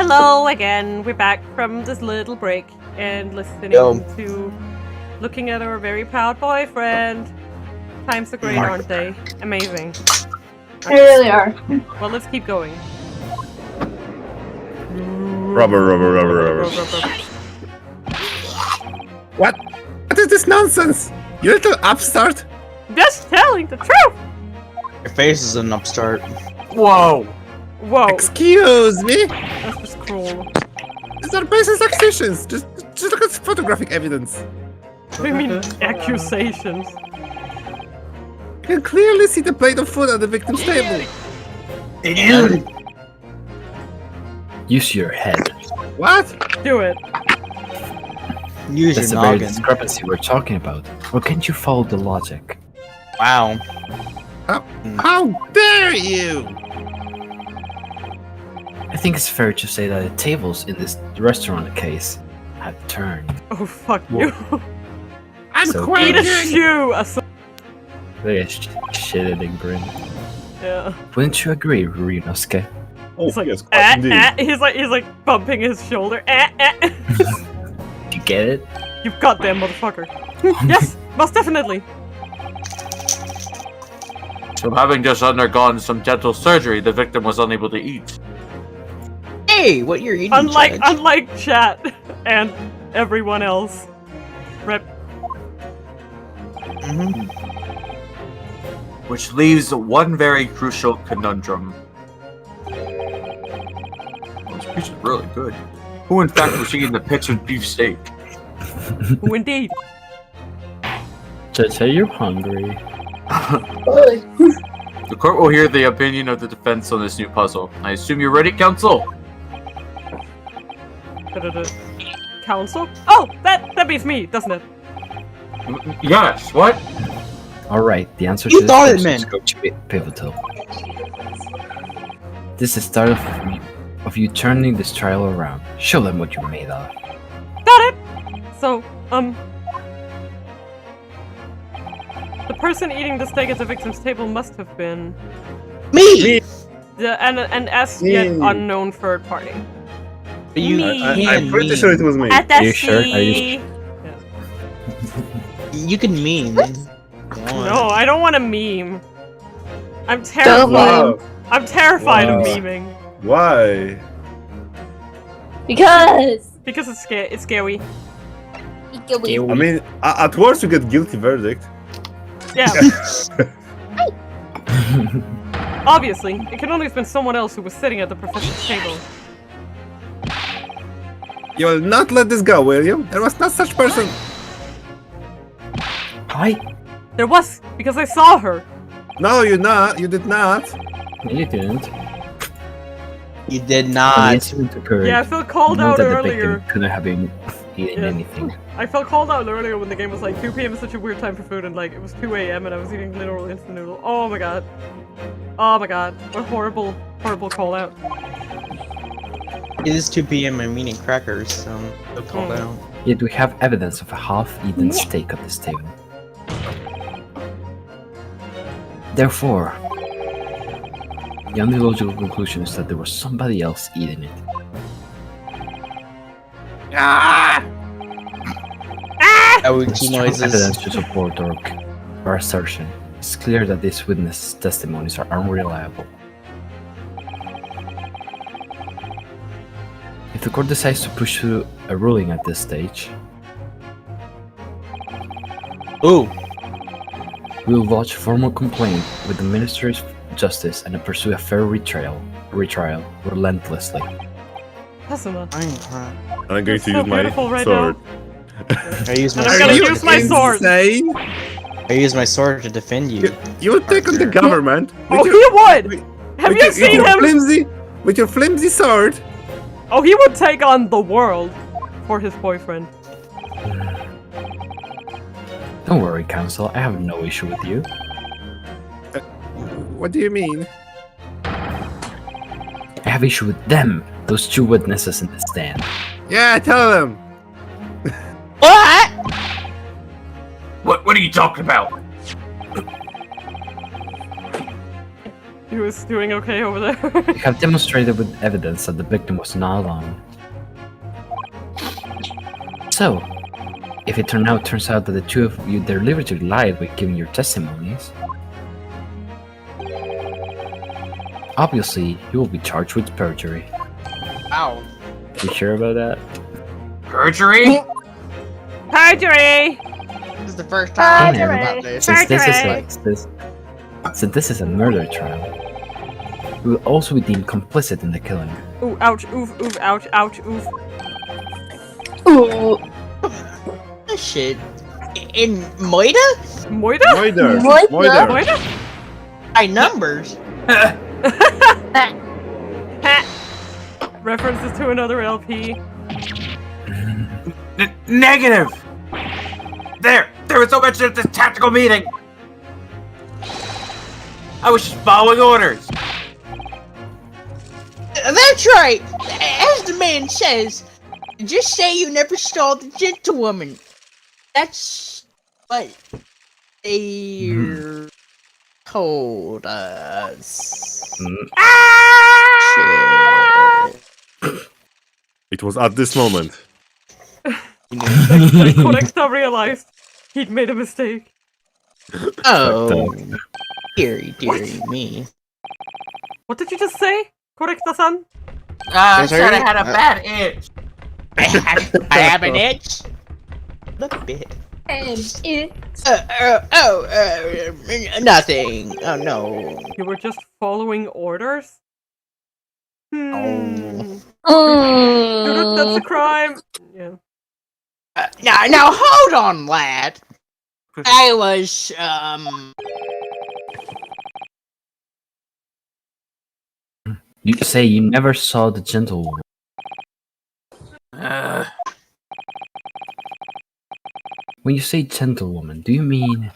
Hello again. We're back from this little break and listening to looking at our very proud boyfriend. Times are great, aren't they? Amazing. They really are. Well, let's keep going. Rubber. What? What is this nonsense? You little upstart! Just telling the truth! Your face is an upstart. Whoa! Whoa, Excuse me? that's just cruel. These are basic accusations. Just look at photographic evidence. What do you mean, accusations? You can clearly see the plate of food at the victim's table. Use your head. What? Do it. Use That's the your very noggin. discrepancy we're talking about. Or can't you follow the logic? Wow. How dare you? I think it's fair to say that the tables in this restaurant case have turned. Oh, fuck you. I'm So Eat a quaking. shoe! Very shit-eating brain. Yeah. Wouldn't you agree, Ryunosuke? Oh, It's like, yes, quite indeed. He's like bumping his shoulder. You get it? You goddamn motherfucker. Yes, most definitely. So having just undergone some dental surgery, the victim was unable to eat. Hey, what you're eating? Judge? Unlike chat and everyone else. Rep. Which leaves one very crucial conundrum. This piece is really good. Who in fact was eating the pictured beef steak? Who indeed? Judge, you're hungry. The court will hear the opinion of the defense on this new puzzle. I assume you're ready, counsel? Council? Oh, that beats me, doesn't it? Yes, what? Alright, the answer You to thought it this question is meant- going to be pivotal. This is the start of you turning this trial around. Show them what you're made of. Got it! So, the person eating the steak at the victim's table must have been Me. an as yet unknown third party. But you I'm pretty sure it was me. Are you sure? Are you You can meme. No, I don't want to meme. I'm Don't terrified. Wow. I'm terrified of Wow. memeing Why? Because. because it's scary. I mean, at worst you get guilty verdict. Yeah. Obviously, it can only have been someone else who was sitting at the professor's table. You will not let this go, will you? There was not such person. Hi? There was, because I saw her. No, you not. You did not. No, you didn't. You did When the not. incident occurred, Yeah, I felt called you know out that the earlier. victim couldn't have been eating Yeah. anything. I felt called out earlier when the game was like 2 p.m. is such a weird time for food, and like it was 2 a.m. and I was eating literal instant noodle. Oh my god. Oh my god. What horrible, horrible call out. It is 2 p.m. I'm eating crackers, so they'll call out. Yet we have evidence of a half-eaten steak at this table. Therefore, the only logical conclusion is that there was somebody else eating it. Ouchie noises. Evidence to support our assertion. It's clear that these witness testimonies are unreliable. If the court decides to push through a ruling at this stage, Ooh. we will lodge a formal complaint with the Ministry of Justice and pursue a fair retrial relentlessly. That's enough. I'm going It's to so use my beautiful right sword. I use my And I'm gonna sword. use my sword. Insane? I use my sword to defend you. You would take on the government. Oh, with he your- would! Have you seen him? With your flimsy sword. Oh, he would take on the world for his boyfriend. Don't worry, Counsel, I have no issue with you. What do you mean? I have issue with them, those two witnesses in the stand. Yeah, tell them. What? What are you talking about? You he was doing okay over there. You have demonstrated with evidence that the victim was not alone. So, if it turns out that the two of you deliberately lied by giving your testimonies, obviously you will be charged with perjury. Ow. You sure about that? Perjury? Perjury! This is the first time I hear Perjury. about this. Since Perjury! this is a murder trial, you will also be deemed complicit in the killing. Ooh, ouch, oof, oof, ouch, ouch, oof. Ooh. This shit. In Moida? Moida? Moider. Moider. Moider. Moida? By numbers. References to another LP. Negative! There was no mention of this tactical meeting! I was just following orders! That's right! As the man says, just say you never saw the gentlewoman. That's what they told us. Shit. It was at this moment. That Korekta realized he'd made a mistake. Oh, dearie me. What did you just say, Korekta-san? I said I had a bad itch. I have an itch. Look a bit. Nothing. Oh no. You were just following orders? Oh. That's a crime! Yeah. Now hold on, lad. I was You say you never saw the gentlewoman. When you say gentlewoman, do you mean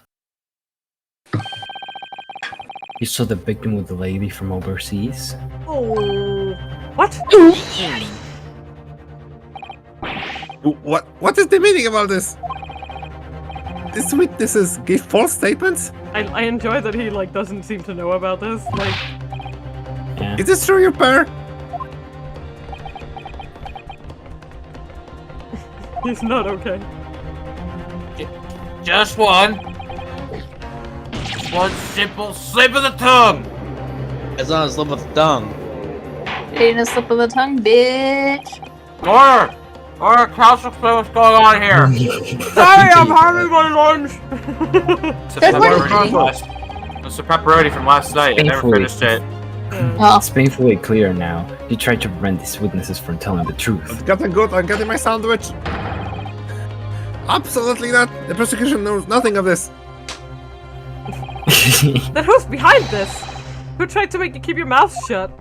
you saw the victim with the lady from overseas? Oh. What? What is the meaning about this? These witnesses gave false statements? I enjoy that he like doesn't seem to know about this. Like, Yeah. Is this true, your pair? he's not okay. Just one. One simple slip of the tongue! It's on a slip of the tongue. Ain't a slip of the tongue, bitch. Order! Order, council, explain what's going on here! Sorry, I'm having my lunch! It's a pepperoni from last night. I never Thankfully. finished it. Oh. It's painfully clear now. You tried to prevent these witnesses from telling the truth. It's getting good. I'm getting my sandwich. Absolutely not. The prosecution knows nothing of this. Then who's behind this? Who tried to make you keep your mouth shut?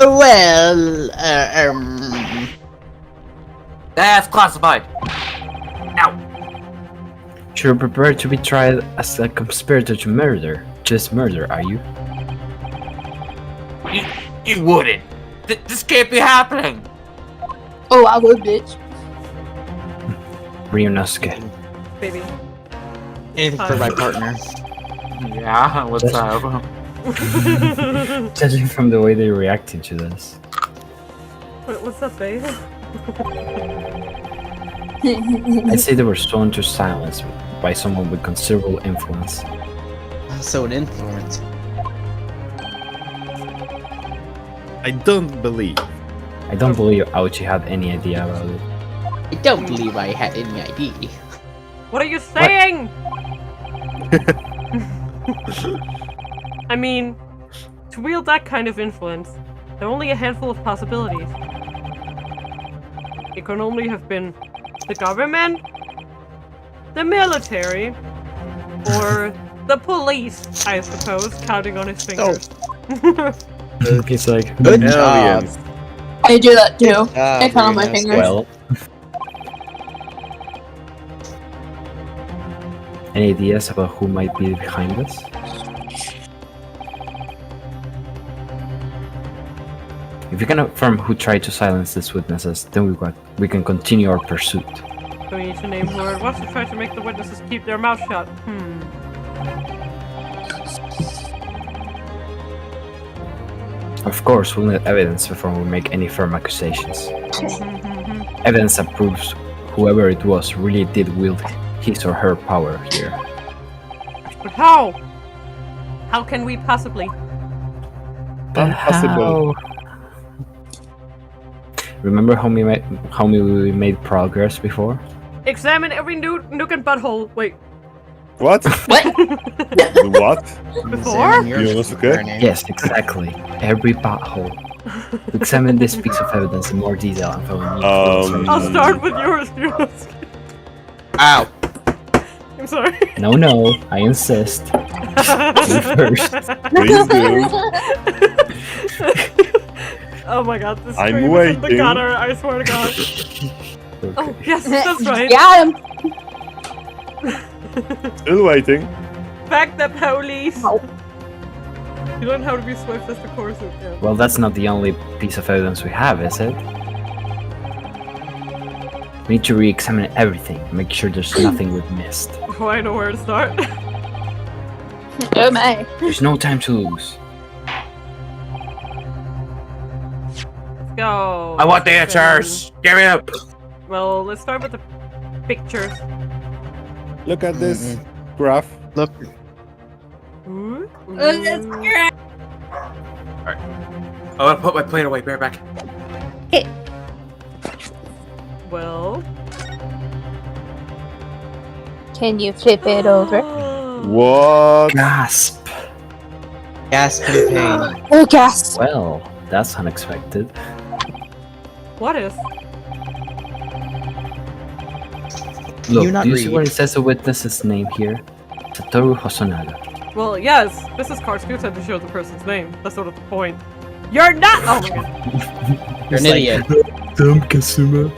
well, That's classified. Ow. You're prepared to be tried as a conspirator to murder. Just murder, are you? You wouldn't. This can't be happening. Oh, I would, bitch. Ryunosuke. Baby. Anything for my partner. Yeah, what's up? Judging from the way they're reacting to this. What's up, babe? I'd say they were stoned to silence by someone with considerable influence. So an influence. I don't believe. I don't believe Aochi had any idea about it. I don't believe I had any idea. What are you saying? I mean, to wield that kind of influence, there are only a handful of possibilities. It can only have been the government, the military, or the police, I suppose, counting on his fingers. He's like, Good job. Aliens. I do that too. Good job, I count on my Ryunosuke. fingers. well. Any ideas about who might be behind this? If you can affirm who tried to silence these witnesses, then we can continue our pursuit. going to name word. What's to try to make the witnesses keep their mouth shut? Of course, we'll need evidence before we make any firm accusations. Evidence that proves whoever it was really did wield his or her power here. But how? How can we possibly? Impossible. Remember how we made progress before? Examine every nook and butthole. Wait, What? What? What? before? Yes, exactly. Every butthole. To examine this piece of evidence in more detail and follow I'll start with yours. Ow. I'm sorry. No, I insist. You first. Please do. Oh my god, this I'm scream is in the waiting. gutter, I swear to god. Oh, yes, that's right. Got him. Still waiting. Back the police. Oh. You learn how to be swift as the course of Well, that's not the only piece of evidence we have, is it? We need to re-examine everything, make sure there's nothing we've missed. Oh, I know where to start. Oh my. There's no time to lose. Let's go. I want the answers. Give me up. Well, let's start with the pictures. Look at this graph. Look, Ooh. That's great. I'm gonna put my plate away. Bear back. Well. Can you flip it over? What? Gasp! gasp in pain. Oh, gas. Well, that's unexpected. What is? Look, you not do you see read? where it says the witness's name here? Satoru Hosonaga. Well, yes. Business cards do tend to show the person's name. That's sort of the point. You're not. Oh my god. You're an idiot. Dumb Kasuma.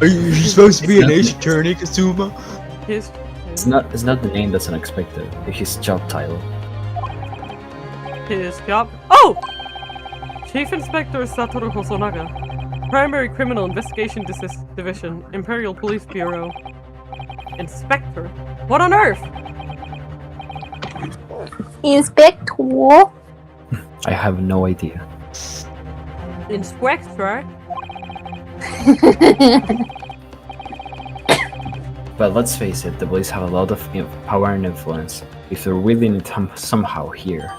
Are you supposed to be an ace attorney, Kasuma? His. It's not the name that's unexpected. It's his job title. His job. Oh! Chief Inspector Satoru Hosonaga. Primary Criminal Investigation Division, Imperial Police Bureau. Inspector? What on earth? Inspector. I have no idea. Inspector? But let's face it, the police have a lot of power and influence. If they're wielding it somehow here.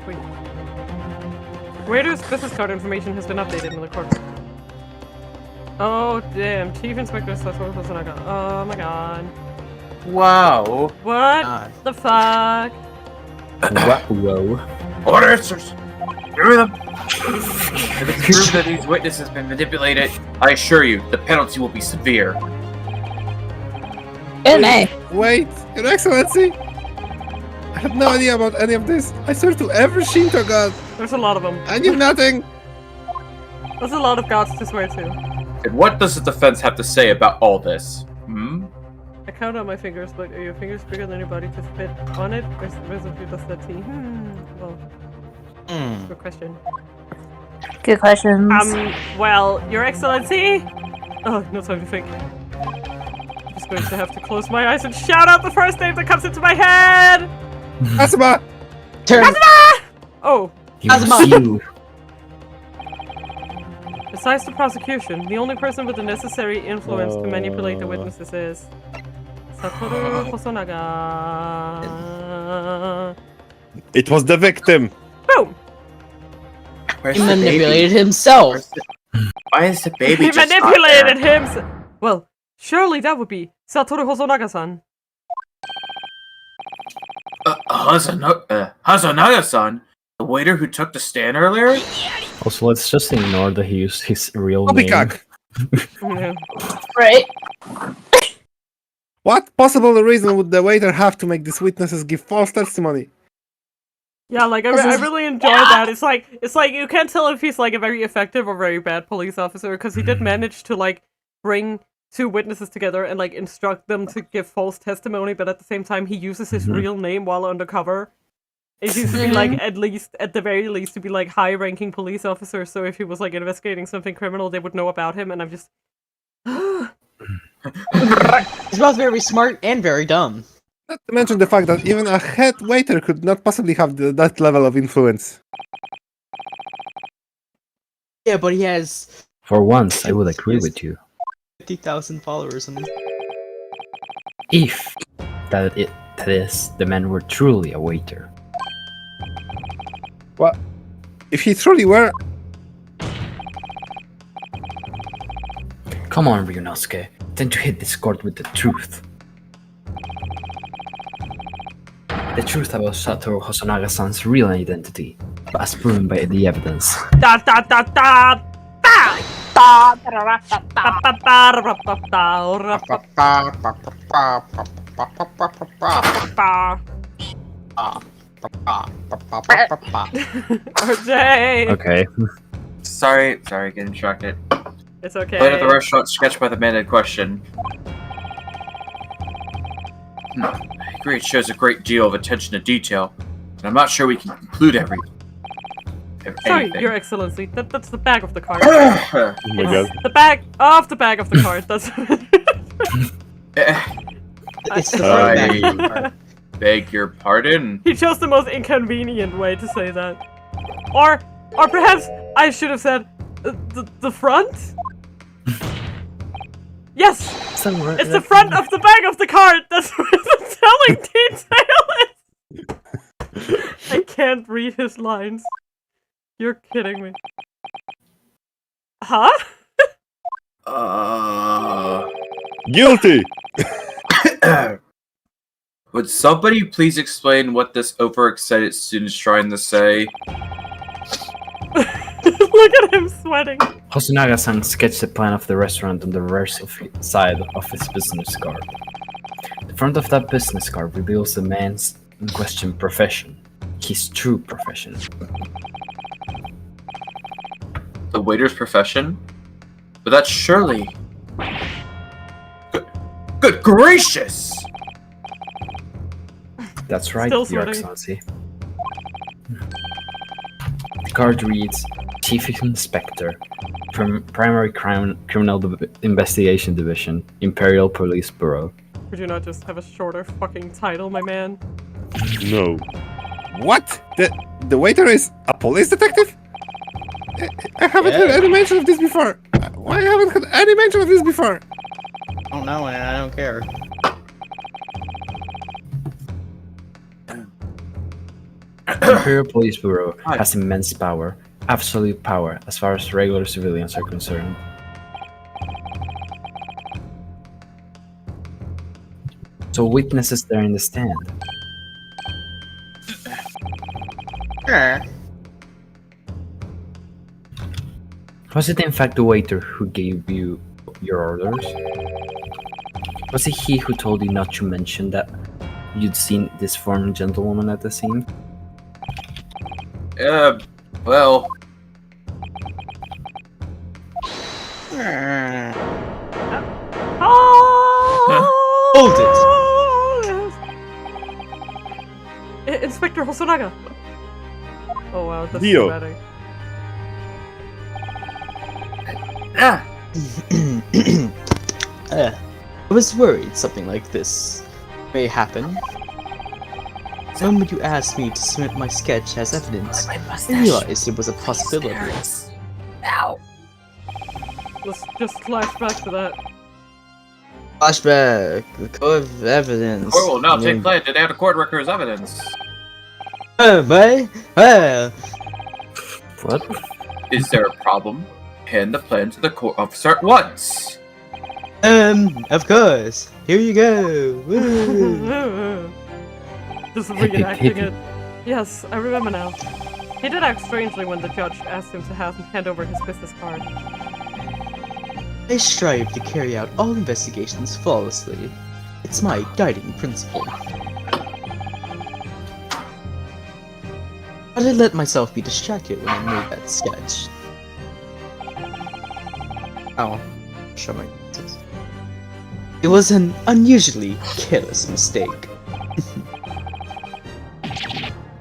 Wait. Waiter's business card information has been updated in the court. Oh damn, Chief Inspector Satoru Hosonaga. Oh my god. Wow. What God. the fuck? Whoa. Order answers. Give me them. If it's true that these witnesses have been manipulated, I assure you, the penalty will be severe. Oh my. Wait, Your Excellency! I had no idea about any of this. I swear to every Shinto god. There's a lot of them. I knew nothing. There's a lot of gods to swear to. And what does the defense have to say about all this? Hmm? I count on my fingers, but are your fingers bigger than your body to fit on it? Or is it just that tea? Well, good question. Good questions. Well, Your Excellency! Oh, no time to think. I'm just going to have to close my eyes and shout out the first name that comes into my head! Asuma! Turn. Oh, It was you. besides the prosecution, the only person with the necessary influence to manipulate the witnesses is Satoru Hosonaga. It was the victim. Boom! Where's He the baby? manipulated himself. Why is the baby He just not manipulated there? him! Well, surely that would be Satoru Hosonaga-san. Hazonaga-san? The waiter who took the stand earlier? Also, let's just ignore that he used his real name. Poppycock! Yeah. Right. What possible reason would the waiter have to make these witnesses give false testimony? Yeah, like I really enjoyed that. It's like you can't tell if he's like a very effective or very bad police officer because he did manage to like bring two witnesses together and like instruct them to give false testimony, but at the same time he uses his real name while undercover. It seems to be like at the very least to be like high-ranking police officer. So if he was like investigating something criminal, they would know about him. And I'm just He's both very smart and very dumb. Not to mention the fact that even a head waiter could not possibly have that level of influence. Yeah, but he has For once, I would agree with you. 50,000 followers on his. If that is, the man were truly a waiter. What? If he truly were, Come on, Ryunosuke. Tend to hit this court with the truth. The truth about Satoru Hosonaga-san's real identity, as proven by the evidence. Da da da da da. Da, da, da, da, da. Ba, ba, ba, ra, ba, ba, ra, ba, ba. RJ. Okay. Sorry, getting distracted. It's okay. Played at the restaurant sketched by the man in question. I agree it shows a great deal of attention to detail, and I'm not sure we can conclude everything. Sorry, Your Excellency. That's the back of the card. Oh my god. The back of the bag of the card. That's. It's the front I back. beg your pardon? He chose the most inconvenient way to say that. Or perhaps I should have said the front? Yes! It's the front of the back of the card! That's where the telling detail is! I can't read his lines. You're kidding me. Huh? Guilty! Would somebody please explain what this overexcited student is trying to say? Look at him sweating. Hosonaga-san sketched the plan of the restaurant on the reverse side of his business card. The front of that business card reveals the man's in question profession. His true profession. The waiter's profession? But that's surely... Good gracious! That's right, Still Your sweating. Excellency. The card reads, Chief Inspector, Primary Criminal Investigation Division, Imperial Police Bureau. Could you not just have a shorter fucking title, my man? No. what? The waiter is a police detective? I haven't heard any mention of this before. Why haven't heard any mention of this before? I don't know, and I don't care. Imperial Police Bureau has immense power, absolute power, as far as regular civilians are concerned. So witnesses there in the stand. Was it in fact the waiter who gave you your orders? Was it he who told you not to mention that you'd seen this foreign gentlewoman at the scene? Well... Hold it! Inspector Hosonaga! Oh wow, that's Dio. dramatic. I was worried something like this may happen. When would you ask me to submit my sketch as evidence? I realized it was a possibility. Let's just flash back to that. Flashback. The code of evidence. Court will now take place to add a court record as evidence. What? Is there a problem? Hand the plan to the court officer at once. Of course. Here you go. Woo. Just reenacting it. Yes, I remember now. He did act strangely when the judge asked him to hand over his business card. I strive to carry out all investigations flawlessly. It's my guiding principle. But I let myself be distracted when I made that sketch. Oh, show my glasses. It was an unusually careless mistake.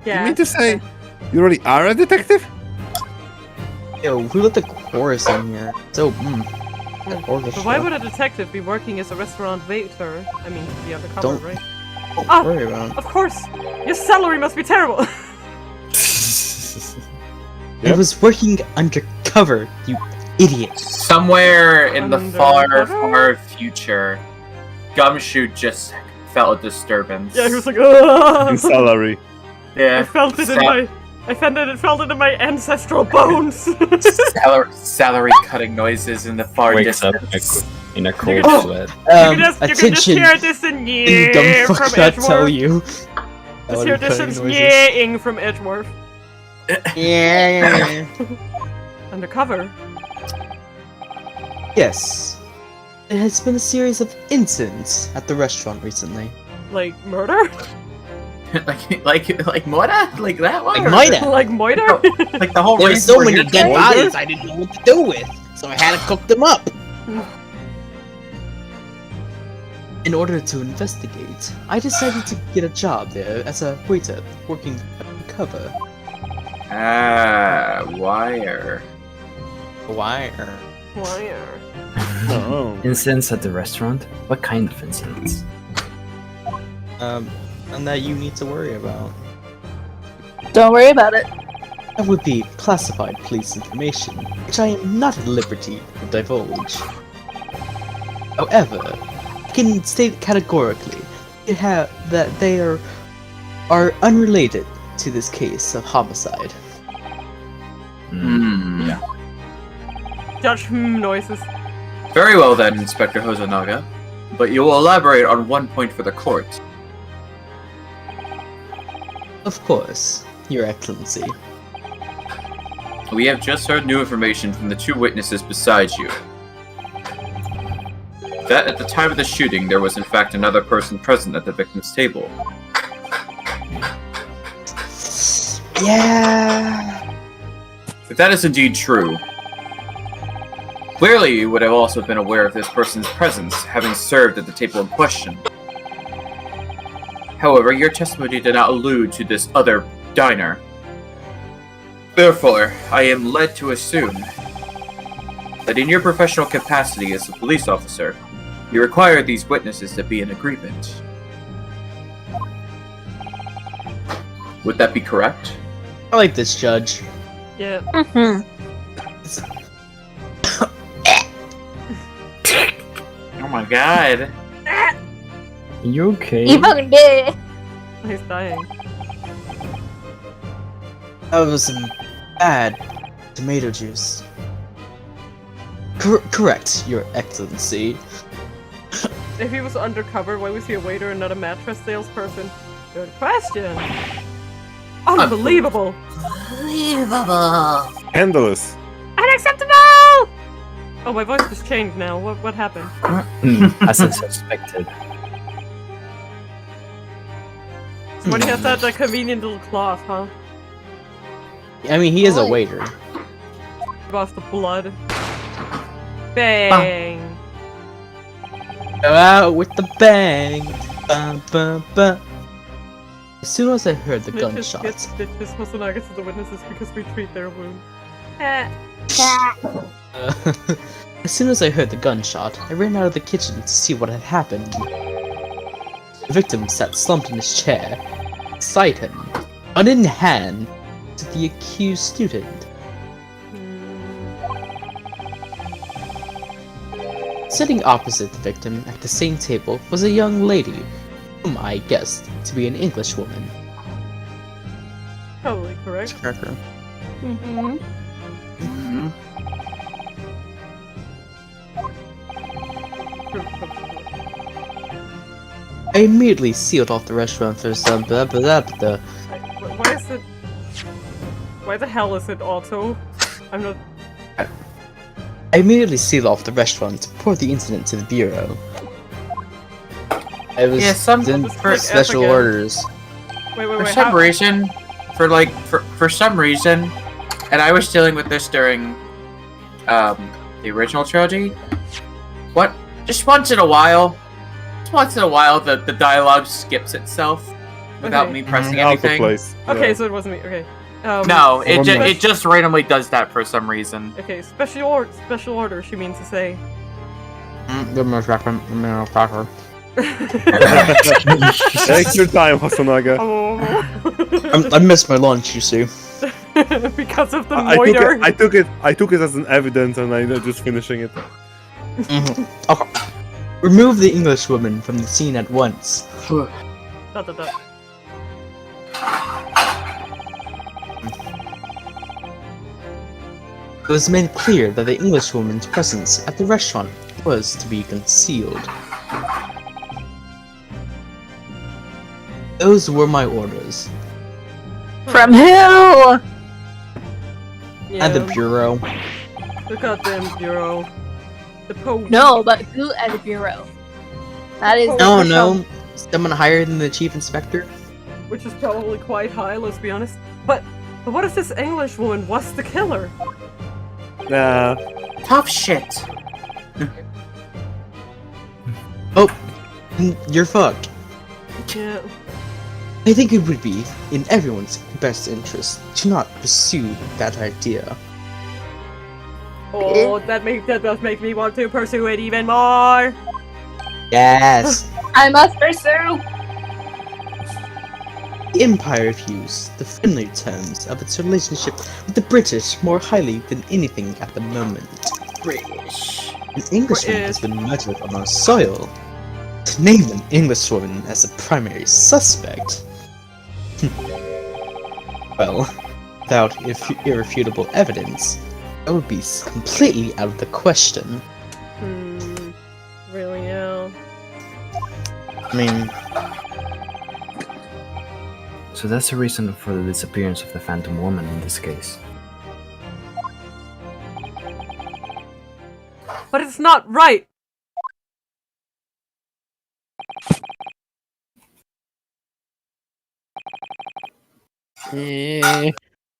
Yeah. You mean to say you really are a detective? Yo, who let the chorus in here? So, Or the But why show. would a detective be working as a restaurant waiter? I mean, to be undercover, Don't- right? Don't Ah! worry about it. Of course! Your salary must be terrible! I was working undercover, you idiot. Somewhere in the far, Undercover? far future, Gumshoe just felt a disturbance. Yeah, he was like, ugh! Salary. Yeah. I felt it in felt it in my ancestral bones! Salary cutting noises in the far Wakes up distance. in a cold can- sweat. you can just Attention, hear this in you dumb yeah fuck, from I tell Edgeworth. you. Just hear this in yeah from Edgeworth. Yeah. Undercover. Yes. There has been a series of incidents at the restaurant recently. Like murder? like Moira? Like that one? Like Moira? Like moiter? Like the whole There were reason so we're many here dead today? bodies I didn't know what to do with, so I had to cook them up. In order to investigate, I decided to get a job there as a waiter, working undercover. Ah, wire. Wire. Wire. Oh. Incidents at the restaurant? What kind of incidents? And that you need to worry about. Don't worry about it. That would be classified police information, which I am not at liberty to divulge. However, I can state categorically that they are unrelated to this case of homicide. Hmm. Yeah. Judge noises. Very well then, Inspector Hosonaga. But you will elaborate on one point for the court. Of course, Your Excellency. We have just heard new information from the two witnesses beside you. That at the time of the shooting, there was in fact another person present at the victim's table. Yeah. If that is indeed true, clearly you would have also been aware of this person's presence, having served at the table in question. However, your testimony did not allude to this other diner. Therefore, I am led to assume that in your professional capacity as a police officer, you require these witnesses to be in agreement. Would that be correct? I like this, Judge. Yeah. Mm-hmm. Oh my god. You okay? You fucking did. He's dying. That was some bad tomato juice. Correct, Your Excellency. If he was undercover, why was he a waiter and not a mattress salesperson? Good question. Unbelievable. Scandalous. Unacceptable! Oh, my voice just changed now. What happened? As I suspected. Somebody has that convenient little cloth, huh? I mean, he is a waiter. Off the blood. Bang! Go out with the bang. Bum, bum, bum. As soon as I heard the gunshots, This Hosonaga to the witnesses because we treat their wounds. as soon as I heard the gunshot, I ran out of the kitchen to see what had happened. The victim sat slumped in his chair. Beside him, gun in hand, to the accused student. Sitting opposite the victim at the same table was a young lady, whom I guessed to be an English woman. Probably correct. Mm-hmm. I immediately sealed off the restaurant for some blah blah blah blah. Why is it... Why the hell is it auto? I'm not... I immediately sealed off the restaurant to report the incident to the bureau. I was in Just click F special again. orders. Wait, For how- some reason, for some reason, and I was dealing with this during the original trilogy. What? Just once in a while, the dialogue skips itself without Okay. me pressing Out of anything. place. Okay, Yeah. so it wasn't me. Okay. No, it One minute. just randomly does that for some reason. Okay, special order, she means to say. Give me a second. Give me a second. Take your time, Hosonaga. Oh. I missed my lunch, you see. Because of the I moiter. took it as an evidence, and I'm just finishing it. Okay. Remove the Englishwoman from the scene at once. Dot, dot, dot. It was made clear that the Englishwoman's presence at the restaurant was to be concealed. Those were my orders. From who? Yeah. And the Bureau. The goddamn bureau. The Pope. No, but who at the bureau? That is. Oh official. no, someone higher than the Chief Inspector? Which is probably quite high, let's be honest. But what if this English woman was the killer? Nah. Tough shit. You're fucked. Yeah. I think it would be in everyone's best interest to not pursue that idea. Oh, that does make me want to pursue it even more. Yes! I must pursue. The Empire views the friendly terms of its relationship with the British more highly than anything at the moment. British. An Englishman has been murdered on our soil. To name an Englishwoman as a primary suspect? Well, without irrefutable evidence, that would be completely out of the question. Really, yeah. I mean, So that's the reason for the disappearance of the Phantom Woman in this case. But it's not right!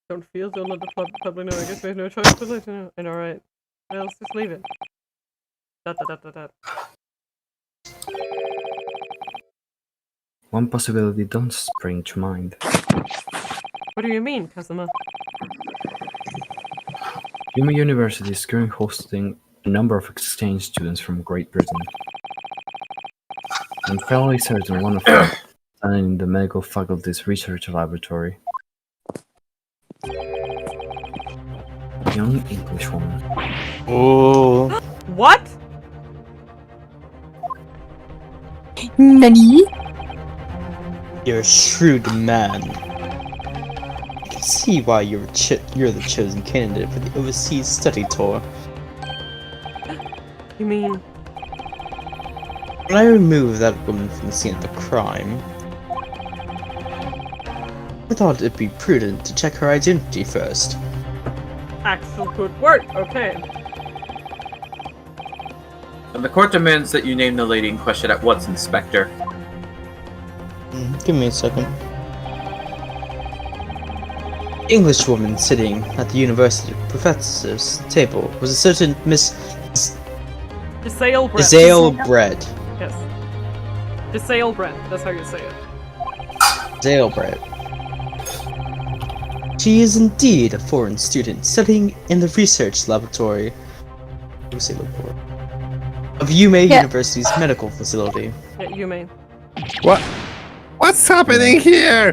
Don't feel, don't let the public know. I guess there's no choice but let you know. And alright. Well, let's just leave it. Dot, dot, dot, dot, dot. One possibility does spring to mind. What do you mean, Kazuma? Yuma University is currently hosting a number of exchange students from Great Britain. I'm fairly certain one of them is in the medical faculty's research laboratory. Young English woman. oh, What? Nani? you're a shrewd man. I can see why you're the chosen candidate for the overseas study tour. You mean... When I remove that woman from the scene of the crime, I thought it'd be prudent to check her identity first. Actual good work, okay. And the court demands that you name the lady in question at once, Inspector. Give me a second. Englishwoman sitting at the university professor's table was a certain Miss Giselle Brett. Giselle Brett. Yes. Giselle Brett, that's how you say it. Giselle Brett. She is indeed a foreign student studying in the research laboratory of Yume University's medical facility. Yeah, you mean. What's happening here?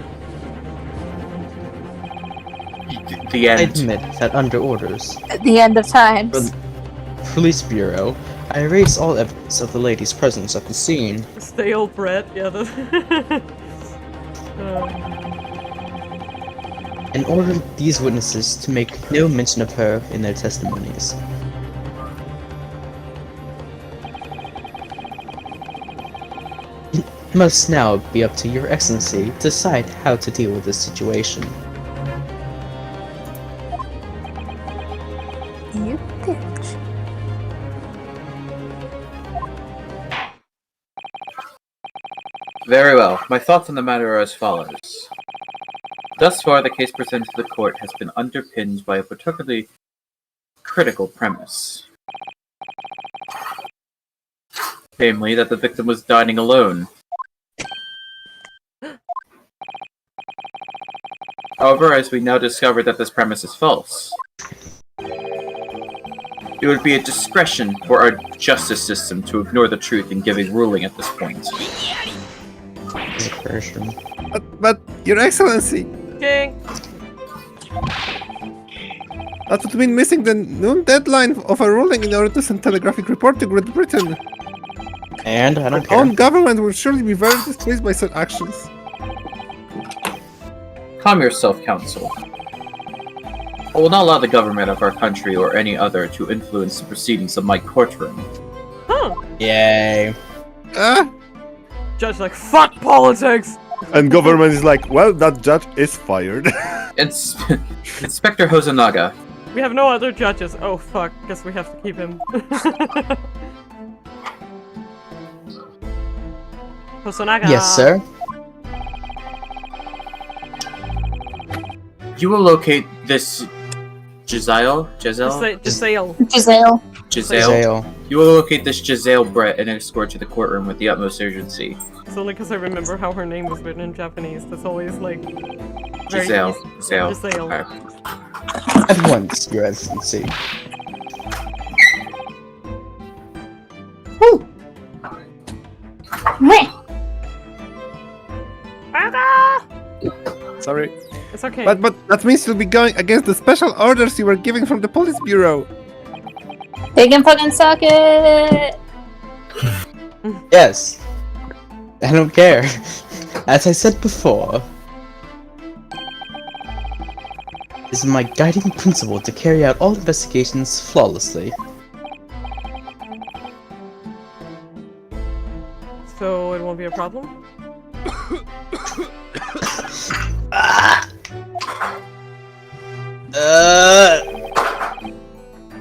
The I end. admit that under orders At the end of times. from the Police Bureau, I erased all evidence of the lady's presence at the scene. Stale bread, yeah, the... And ordered these witnesses to make no mention of her in their testimonies. It must now be up to Your Excellency to decide how to deal with this situation. You bitch. Very well. My thoughts on the matter are as follows. Thus far, the case presented to the court has been underpinned by a particularly critical premise. Namely, that the victim was dining alone. However, as we now discover that this premise is false. It would be a discretion for our justice system to ignore the truth in giving ruling at this point. Discretion. But Your Excellency, King. that would mean missing the noon deadline of a ruling in order to send telegraphic report to Great Britain. And I don't Our care. own government will surely be very displeased by such actions. Calm yourself, Council. I will not allow the government of our country or any other to influence the proceedings of my courtroom. Huh. Yay. Ah! Judge like, fuck politics! And government is like, well, that judge is fired. Inspector Hosonaga, We have no other judges. Oh fuck, guess we have to keep him. Hosonaga. Yes, sir. you will locate this Giselle? Giselle. Giselle. Zale. You will locate this Giselle Brett and escort to the courtroom with the utmost urgency. It's only because I remember how her name was written in Japanese. That's always like very Giselle. easy. Giselle. Giselle. Alright. At once, Your Excellency. Meh. Sorry. It's okay. But that means you'll be going against the special orders you were given from the police bureau. They can fucking suck it. Yes. I don't care. As I said before, it is my guiding principle to carry out all investigations flawlessly. So it won't be a problem?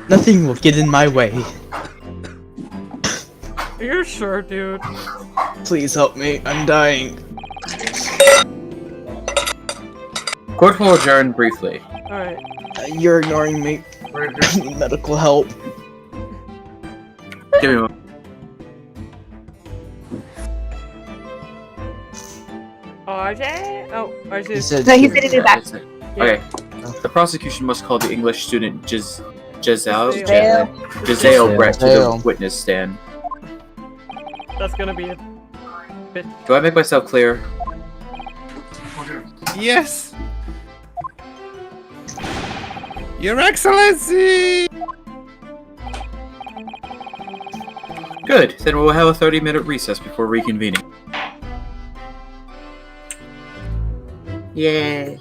Nothing will get in my way. You're sure, dude. Please help me, I'm dying. Court will adjourn briefly. Alright. You're ignoring me. I need medical help. Give me a moment. RJ? Oh, He RJ. said, No, he's gonna do that. Okay. The prosecution must call the English student Giselle Giselle. Brett to the Giselle. witness stand. That's gonna be it. Do I make myself clear? Yes! Your Excellency! Good. Then we'll have a 30-minute recess before reconvening. Yay.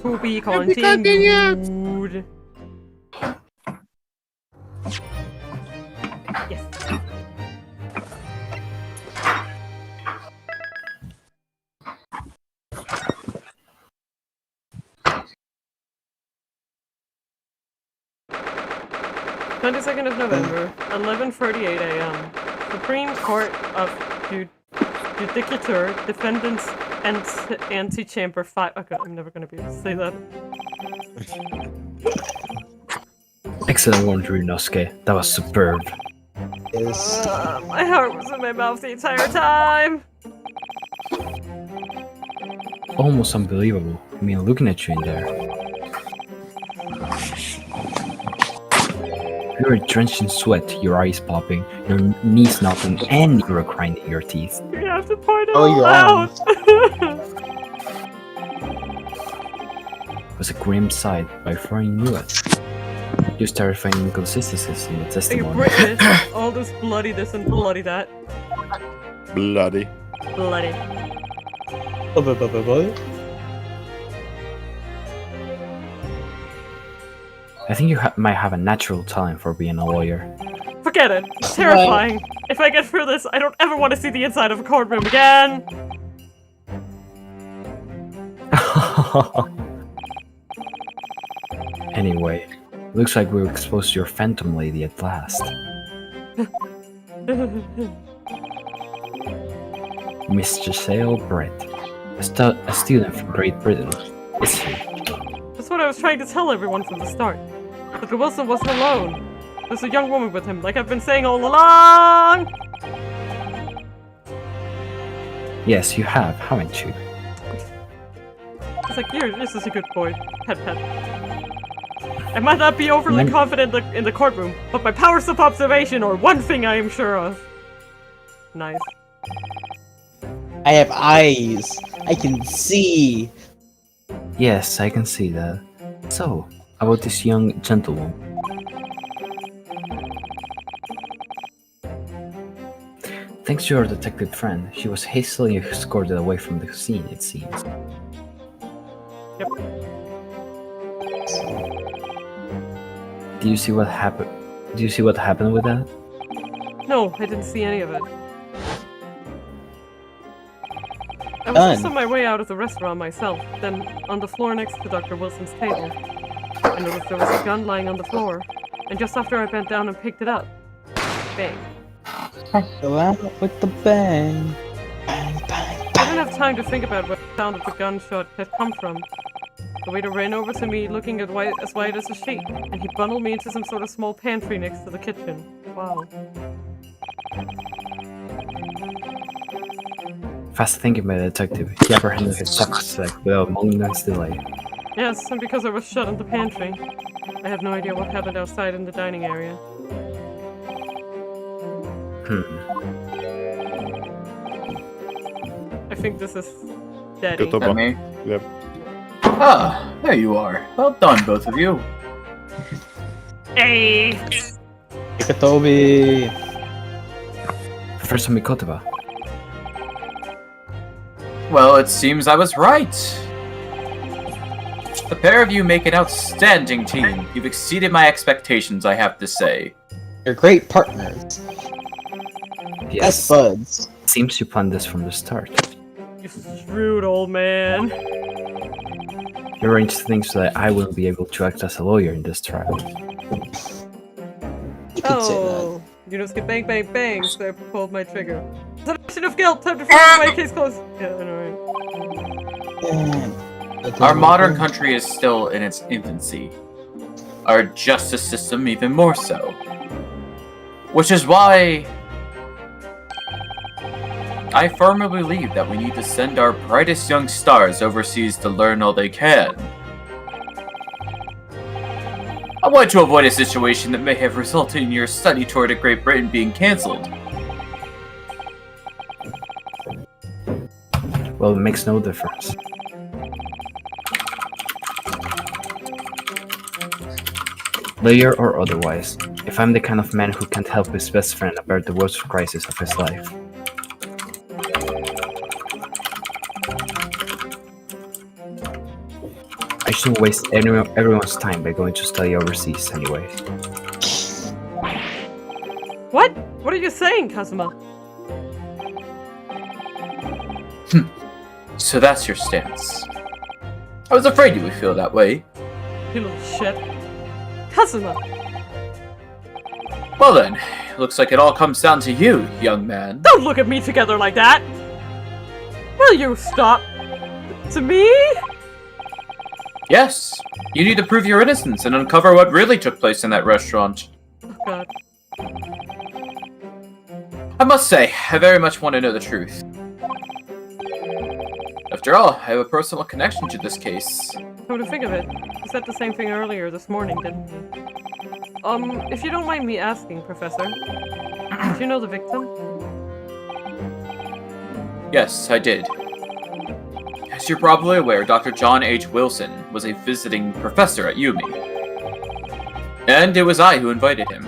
To be continued. Yes. 22nd of November, 11:48 a.m. Supreme Court of Judicature, Defendants Antechamber 5. Okay, I'm never gonna be able to say that. Excellent one, Ryunosuke. That was superb. Yes. My heart was in my mouth the entire time. Almost unbelievable. I mean, looking at you in there. You're drenched in sweat, your eyes popping, your knees knocking, and you're grinding your teeth. You have to point it Oh, all you're out. It was a grim sight, but before you knew it, you started finding inconsistencies in the Hey, testimony. British, all this bloody this and bloody that. Bloody. Bloody. I think you might have a natural talent for being a lawyer. Forget it. It's terrifying. If I get through this, I don't ever want to see the inside of a courtroom again. Anyway, looks like we're exposed to your phantom lady at last. Miss Giselle Brett, a student from Great Britain, is here. That's what I was trying to tell everyone from the start. But the Wilson wasn't alone. There's a young woman with him, like I've been saying all along! Yes, you have, haven't you? It's like, you're just a good boy. Pet pet. I might not be overly confident in the courtroom, but my powers of observation are one thing I am sure of. Nice. I have eyes. I can see. Yes, I can see that. So, about this young gentlewoman. Thanks to your detective friend, she was hastily escorted away from the scene, it seems. Yep. Do you see what happened? Do you see what happened with that? No, I didn't see any of it. I was just on my way out of the restaurant myself, then on the floor next to Dr. Wilson's table. I noticed there was a gun lying on the floor, and just after I bent down and picked it up, bang. Go out with the bang. Bang, bang, I bang. didn't have time to think about where the sound of the gunshot had come from. The waiter ran over to me looking as white as a sheet, and he bundled me into some sort of small pantry next to the kitchen. Wow. Fast thinking by the detective, he apprehended his suspect without a moment's delay. Yes, and because I was shut in the pantry. I have no idea what happened outside in the dining area. I think this is Daddy. Good That me? Yep. Ah, there you are. Well done, both of you. Hey! Ikatobi. Professor Mikotoba. Well, it seems I was right. The pair of you make an outstanding team. You've exceeded my expectations, I have to say. You're great partners. Best buds. Seems you planned this from the start. You shrewd old man. You arranged things so that I wouldn't be able to act as a lawyer in this trial. You could say that. Oh, you just get bang, bang, bang, so I pulled my trigger. Presumption of guilt! Time to finish my case closed! Yeah, I know, right? Our modern country is still in its infancy. Our justice system even more so. Which is why I firmly believe that we need to send our brightest young stars overseas to learn all they can. I want to avoid a situation that may have resulted in your study tour to Great Britain being cancelled. Well, it makes no difference. Lawyer or otherwise, if I'm the kind of man who can't help his best friend avert the worst crisis of his life. I shouldn't waste everyone's time by going to study overseas anyway. What? What are you saying, Kazuma? So that's your stance. I was afraid you would feel that way. You little shit. Kazuma! Well then, looks like it all comes down to you, young man. Don't look at me together like that! Will you stop? To me? Yes, you need to prove your innocence and uncover what really took place in that restaurant. Oh god. I must say, I very much want to know the truth. After all, I have a personal connection to this case. Come to think of it, you said the same thing earlier this morning, didn't you? If you don't mind me asking, Professor, did you know the victim? Yes, I did. As you're probably aware, Dr. John H. Wilson was a visiting professor at Yumi. And it was I who invited him.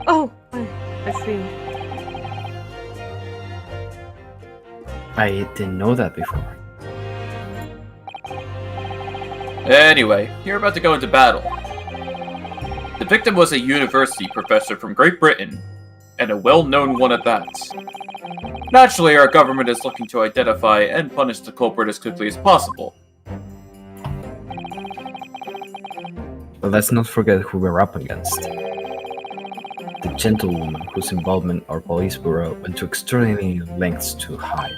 Oh, I see. I didn't know that before. Anyway, you're about to go into battle. The victim was a university professor from Great Britain, and a well-known one at that. Naturally, our government is looking to identify and punish the culprit as quickly as possible. But let's not forget who we're up against. The gentlewoman whose involvement our police bureau went to extraordinary lengths to hide.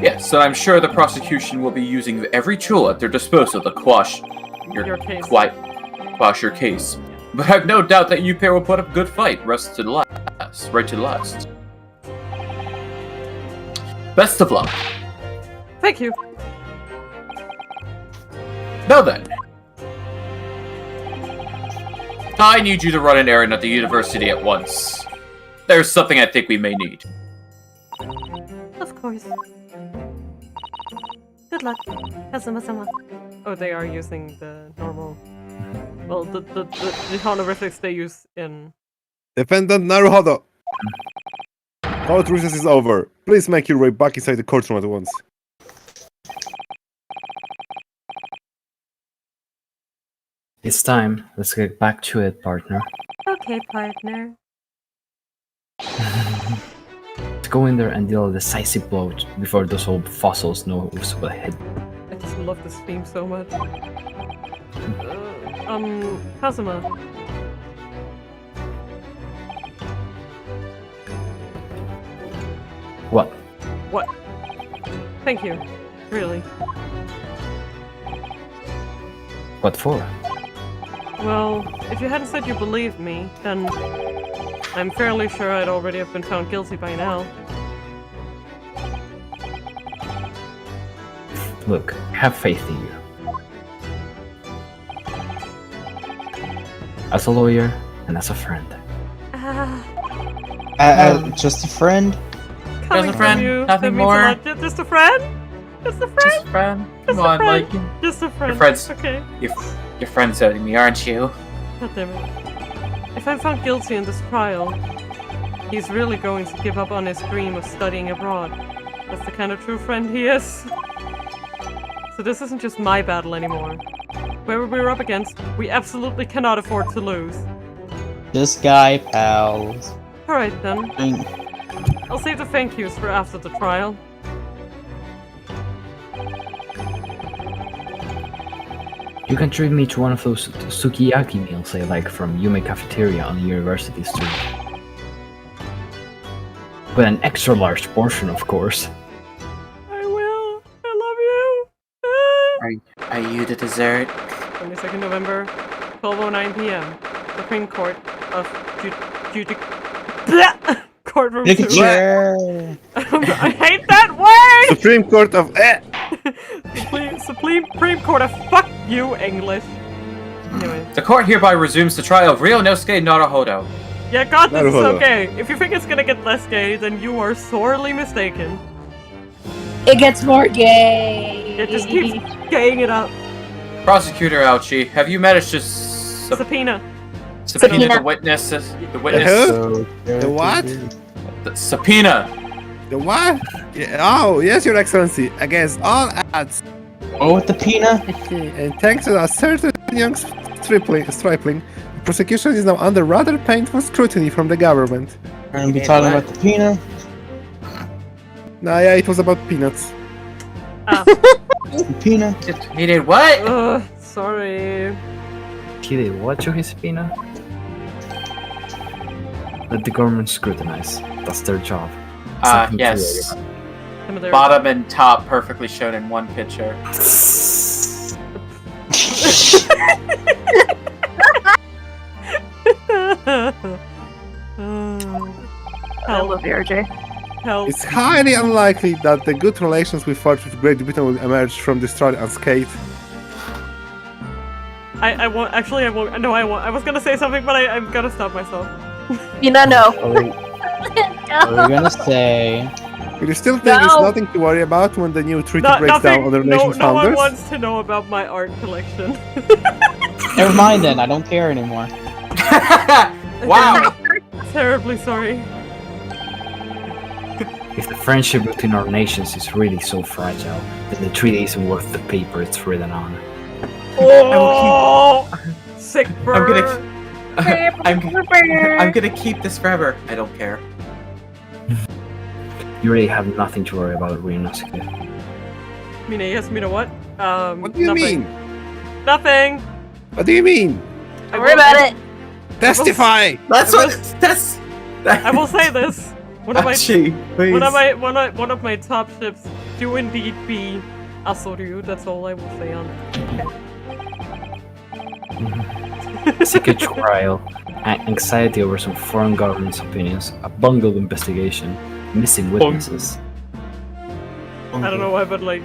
Yes, and I'm sure the prosecution will be using every tool at their disposal to quash Your case. quash your case. But I've no doubt that you pair will put up a good fight, right to the last. Best of luck. Thank you. Now then. I need you to run an errand at the university at once. There's something I think we may need. Of course. Good luck, Kazuma-sama. Oh, they are using the normal... Well, the honorifics they use in... Defendant Naruhodo! Court recess is over. Please make your way back inside the courtroom at once. It's time. Let's get back to it, partner. Okay, partner. Let's go in there and deal a decisive blow before those old fossils know who's ahead. I just love this theme so much. Kazuma. What? What? Thank you. Really. What for? Well, if you hadn't said you believed me, then I'm fairly sure I'd already have been found guilty by now. Look, have faith in you. As a lawyer and as a friend. Just a friend? Coming a friend, from you, nothing that means more. a lot. Just a friend? Just a friend? Just a friend. Come Just a on, friend. like Just a friend. your friends. Okay. Your friend's owing me, aren't you? God damn it. If I'm found guilty in this trial, he's really going to give up on his dream of studying abroad. That's the kind of true friend he is. So this isn't just my battle anymore. Whoever we're up against, we absolutely cannot afford to lose. This guy, pals. Alright then. Mm. I'll save the thank yous for after the trial. You can treat me to one of those sukiyaki meals I like from Yume Cafeteria on the university street. With an extra large portion, of course. I will. I love you. Ah. Are you the dessert? 22nd November, 12:09 p.m. Supreme Court of Courtroom 2. Judicature. I hate that word! Supreme Court of Supreme Court of fuck you, English. Anyway. The court hereby resumes the trial of Ryunosuke Naruhodo. Yeah, God, this is Naruhodo. okay. If you think it's gonna get less gay, then you are sorely mistaken. It gets more gay. It just keeps gaying it up. Prosecutor Ouchie, have you managed to Subpoena. subpoena the witnesses? The witness. Who? The what? The subpoena. The what? Yeah, oh, yes, Your Excellency. Against all odds. Oh, with the peanut? And thanks to a certain young stripling, the prosecution is now under rather painful scrutiny from the government. We're gonna be talking about the peanut. Nah, yeah, it was about peanuts. The peanut. He did what? Sorry. He did what to his subpoena? Let the government scrutinize. That's their job. Something to Yes. worry Some of their- Bottom and top perfectly shown in one picture. I love you, RJ. Help. It's highly unlikely that the good relations we forged with Great Britain will emerge from this trial unscathed. I won't. Actually, I won't. No, I won't. I was gonna say something, but I'm gonna stop myself. You know, no. What are we gonna say? Do you still think there's No. nothing to worry about when the new treaty No, breaks down on the nation's no one founders? wants to know about my art collection. Never mind then, I don't care anymore. Wow. Terribly sorry. If the friendship between our nations is really so fragile, then the treaty isn't worth the paper it's written on. Oh, sick I'm burn. I'm gonna keep this forever. I don't care. You really have nothing to worry about, Ryunosuke. Mina, yes, Mina, what? What do you nothing. mean? Nothing. What do you mean? I Don't worry about it. Testify! That's what- That's. I will say this. One of my Actually, please. one of my top ships do indeed be Asoryu. That's all I will say on it. Secret trial, anxiety over some foreign government's opinions, a bungled investigation, missing witnesses. I don't know why, but like,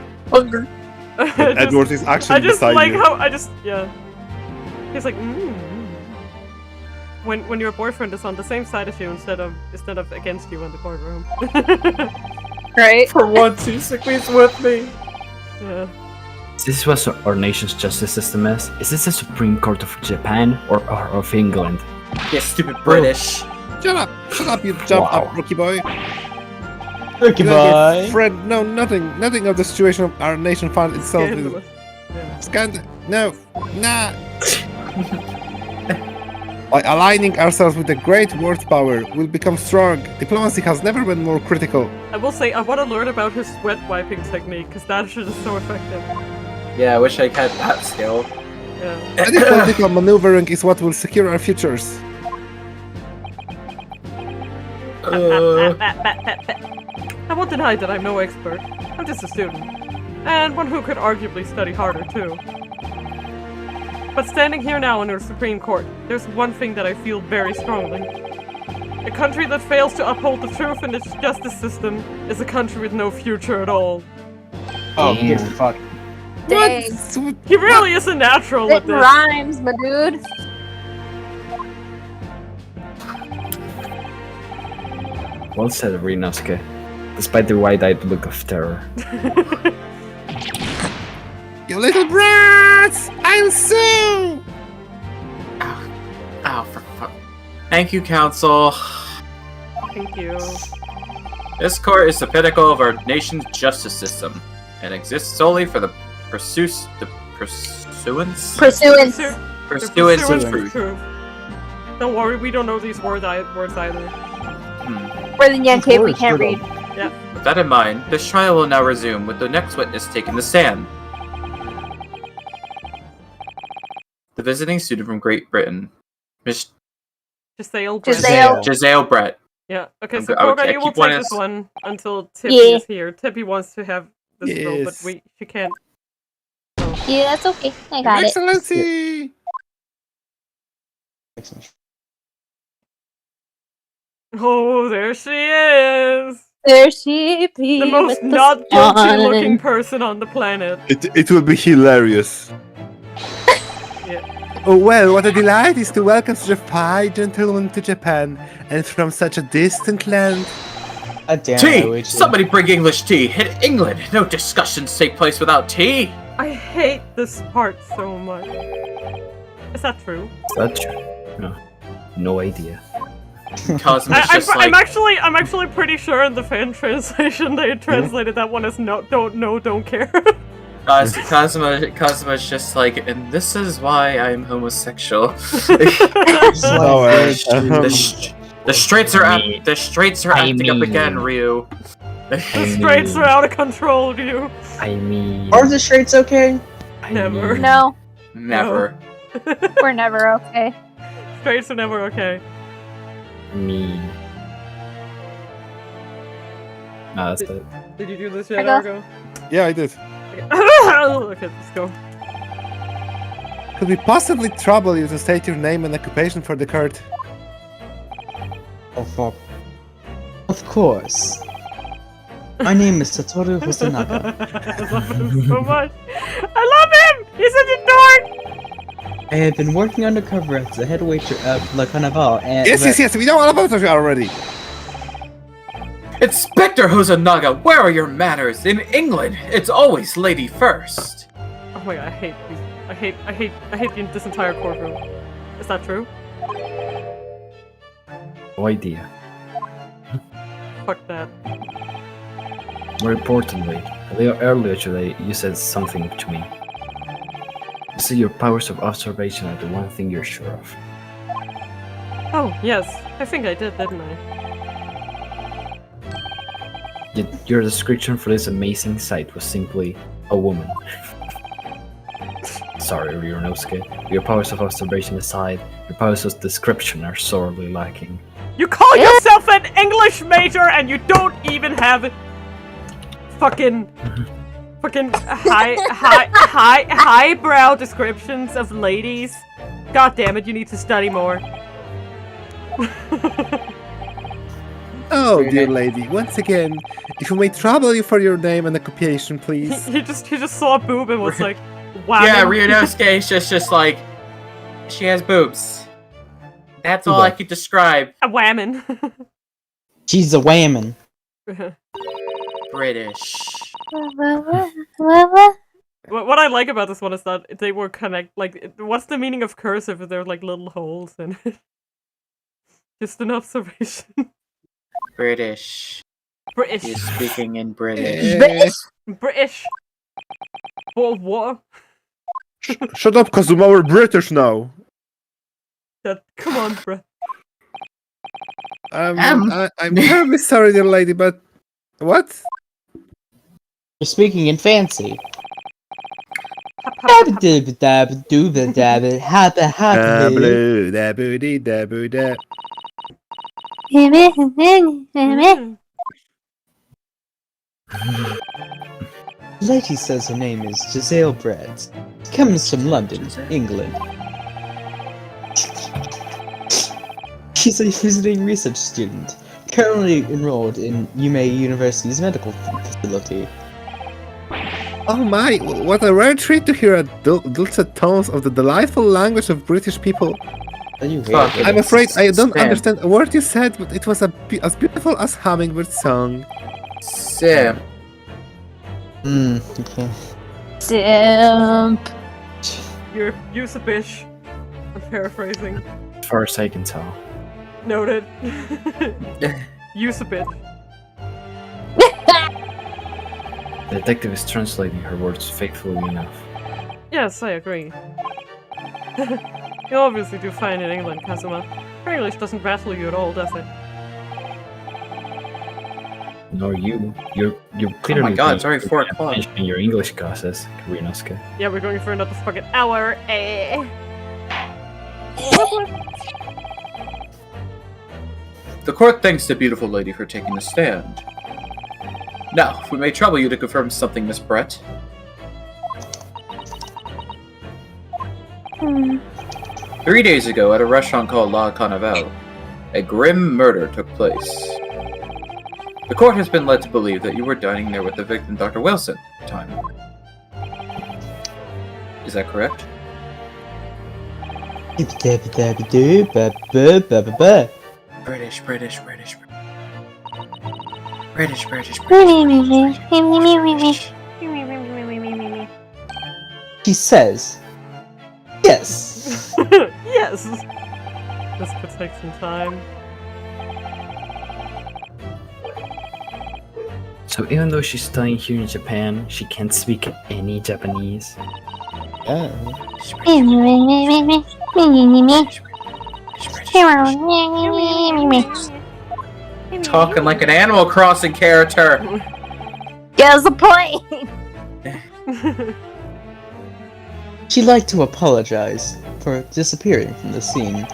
Edward is actually I just beside like you. how yeah. He's like, When your boyfriend is on the same side as you instead of against you in the courtroom. Right? For once, he's with me. Yeah. Is this what our nation's justice system is? Is this the Supreme Court of Japan or of England? Yeah, stupid British. Shut up, you jump Wow. up, rookie boy. Okay, You and your bye. friend, no, nothing of the situation of our nation found itself is Scandalous. Yeah. scandal. No, nah. By aligning ourselves with the great world power, we'll become strong. Diplomacy has never been more critical. I will say, I want to learn about his sweat wiping technique, because that shit is so effective. Yeah, I wish I had that skill. Yeah. Any political maneuvering is what will secure our futures. I won't deny that I'm no expert. I'm just a student. And one who could arguably study harder, too. But standing here now in our Supreme Court, there's one thing that I feel very strongly. A country that fails to uphold the truth in its justice system is a country with no future at all. Oh, Damn. get the fuck. Dang. He really is a natural It with this. rhymes, my dude. Well said, Rinosuke. Despite the wide-eyed look of terror. You little brats! I'll sue! Oh, for fuck. Thank you, Council. Thank you. This court is the pinnacle of our nation's justice system, and exists solely for the pursuance Pursuance. pursuance of Pursuance truth. truth. Don't worry, we don't know these words either. We're the young kid we can't read. With that in mind, this trial will now resume with the next witness taking the stand. The visiting student from Great Britain, Miss Giselle. Giselle. Giselle Brett. Yeah. Okay, I'm so go- I would- Koga, I you will keep one take as- this one until Tippy Yeah. is here. Tippy wants to have this role, but Yes. she can't. Yeah, that's okay. I got it. Excellency! Oh, there she is. There she be. The most with not sun. guilty-looking person on the planet. It will be hilarious. Yeah. Oh well, what a delight is to welcome such a fine gentleman to Japan, and from such a distant land. God damn, Tea! Ryuichi. Somebody bring English tea! In England, no discussions take place without tea! I hate this part so much. Is that true? Is that true? No idea. Cosmo's just like... I'm actually pretty sure in the fan translation they translated that one as no, don't care. Cosmo's just like, and this is why I'm homosexual. Oh, The straights are acting up again, Ryu. The straights are out of control, you. I mean... Are the straights okay? I Never. mean- No, Never. we're never okay. Straights are never okay. Me. No, that's it. Did you do this I yet, go. Argo? Yeah, I did. Okay, let's go. Could we possibly trouble you to state your name and occupation for the court? Oh fuck. Of course. My name is Satoru Hosonaga. I love him so much. I love him! He's such a dork! I have been working undercover as the head waiter at La Carnival and Yes, we know all about it already. Inspector Hosonaga, where are your manners? In England, it's always lady first. Oh my god, I hate these. I hate this entire courtroom. Is that true? No idea. Fuck that. More importantly, a little earlier today, you said something to me. You said your powers of observation are the one thing you're sure of. Oh, yes. I think I did, didn't I? Yet your description for this amazing sight was simply a woman. Sorry, Ryunosuke. Your powers of observation aside, your powers of description are sorely lacking. You call yourself an English major and you don't even have fucking highbrow descriptions of ladies. God damn it, you need to study more. Oh, dear lady, once again, if we may trouble you for your name and occupation, please. He just saw a boob and was like, wow. Yeah, Ryunosuke is just like, she has boobs. That's all I could describe. A whammon. She's a whammon. British. What I like about this one is that they were like, what's the meaning of cursive if there are like little holes in it? Just an observation. British. British. He's speaking in British. British. What? Shut up, Kazuma, we're British now. Come on, bro. I'm terribly sorry, dear lady, but... What? You're speaking in fancy. Lady says her name is Giselle Brett. Comes from London, England. She's a visiting research student, currently enrolled in Yume University's medical facility. Oh my, what a rare treat to hear dulcet tones of the delightful language of British people. I'm afraid I don't understand a word you said, but it was as beautiful as hummingbird song. Sam. Okay. Simp. You're a bitch. I'm paraphrasing. As far as I can tell. Noted. Use a bitch. The detective is translating her words faithfully enough. Yes, I agree. You obviously do fine in England, Kazuma. Her English doesn't rattle you at all, does it? Nor you. You're clearly. Oh my god, it's already 4 o'clock. In your English classes, Ryunosuke. Yeah, we're going for another fucking hour. The court thanks the beautiful lady for taking the stand. Now, if we may trouble you to confirm something, Miss Brett. 3 days ago, at a restaurant called La Carnival, a grim murder took place. The court has been led to believe that you were dining there with the victim, Dr. Wilson, at the time. Is that correct? British. She says, yes. Yes. This could take some time. So even though she's studying here in Japan, she can't speak any Japanese. Talking like an Animal Crossing character. Get the point. She'd like to apologize for disappearing from the scene.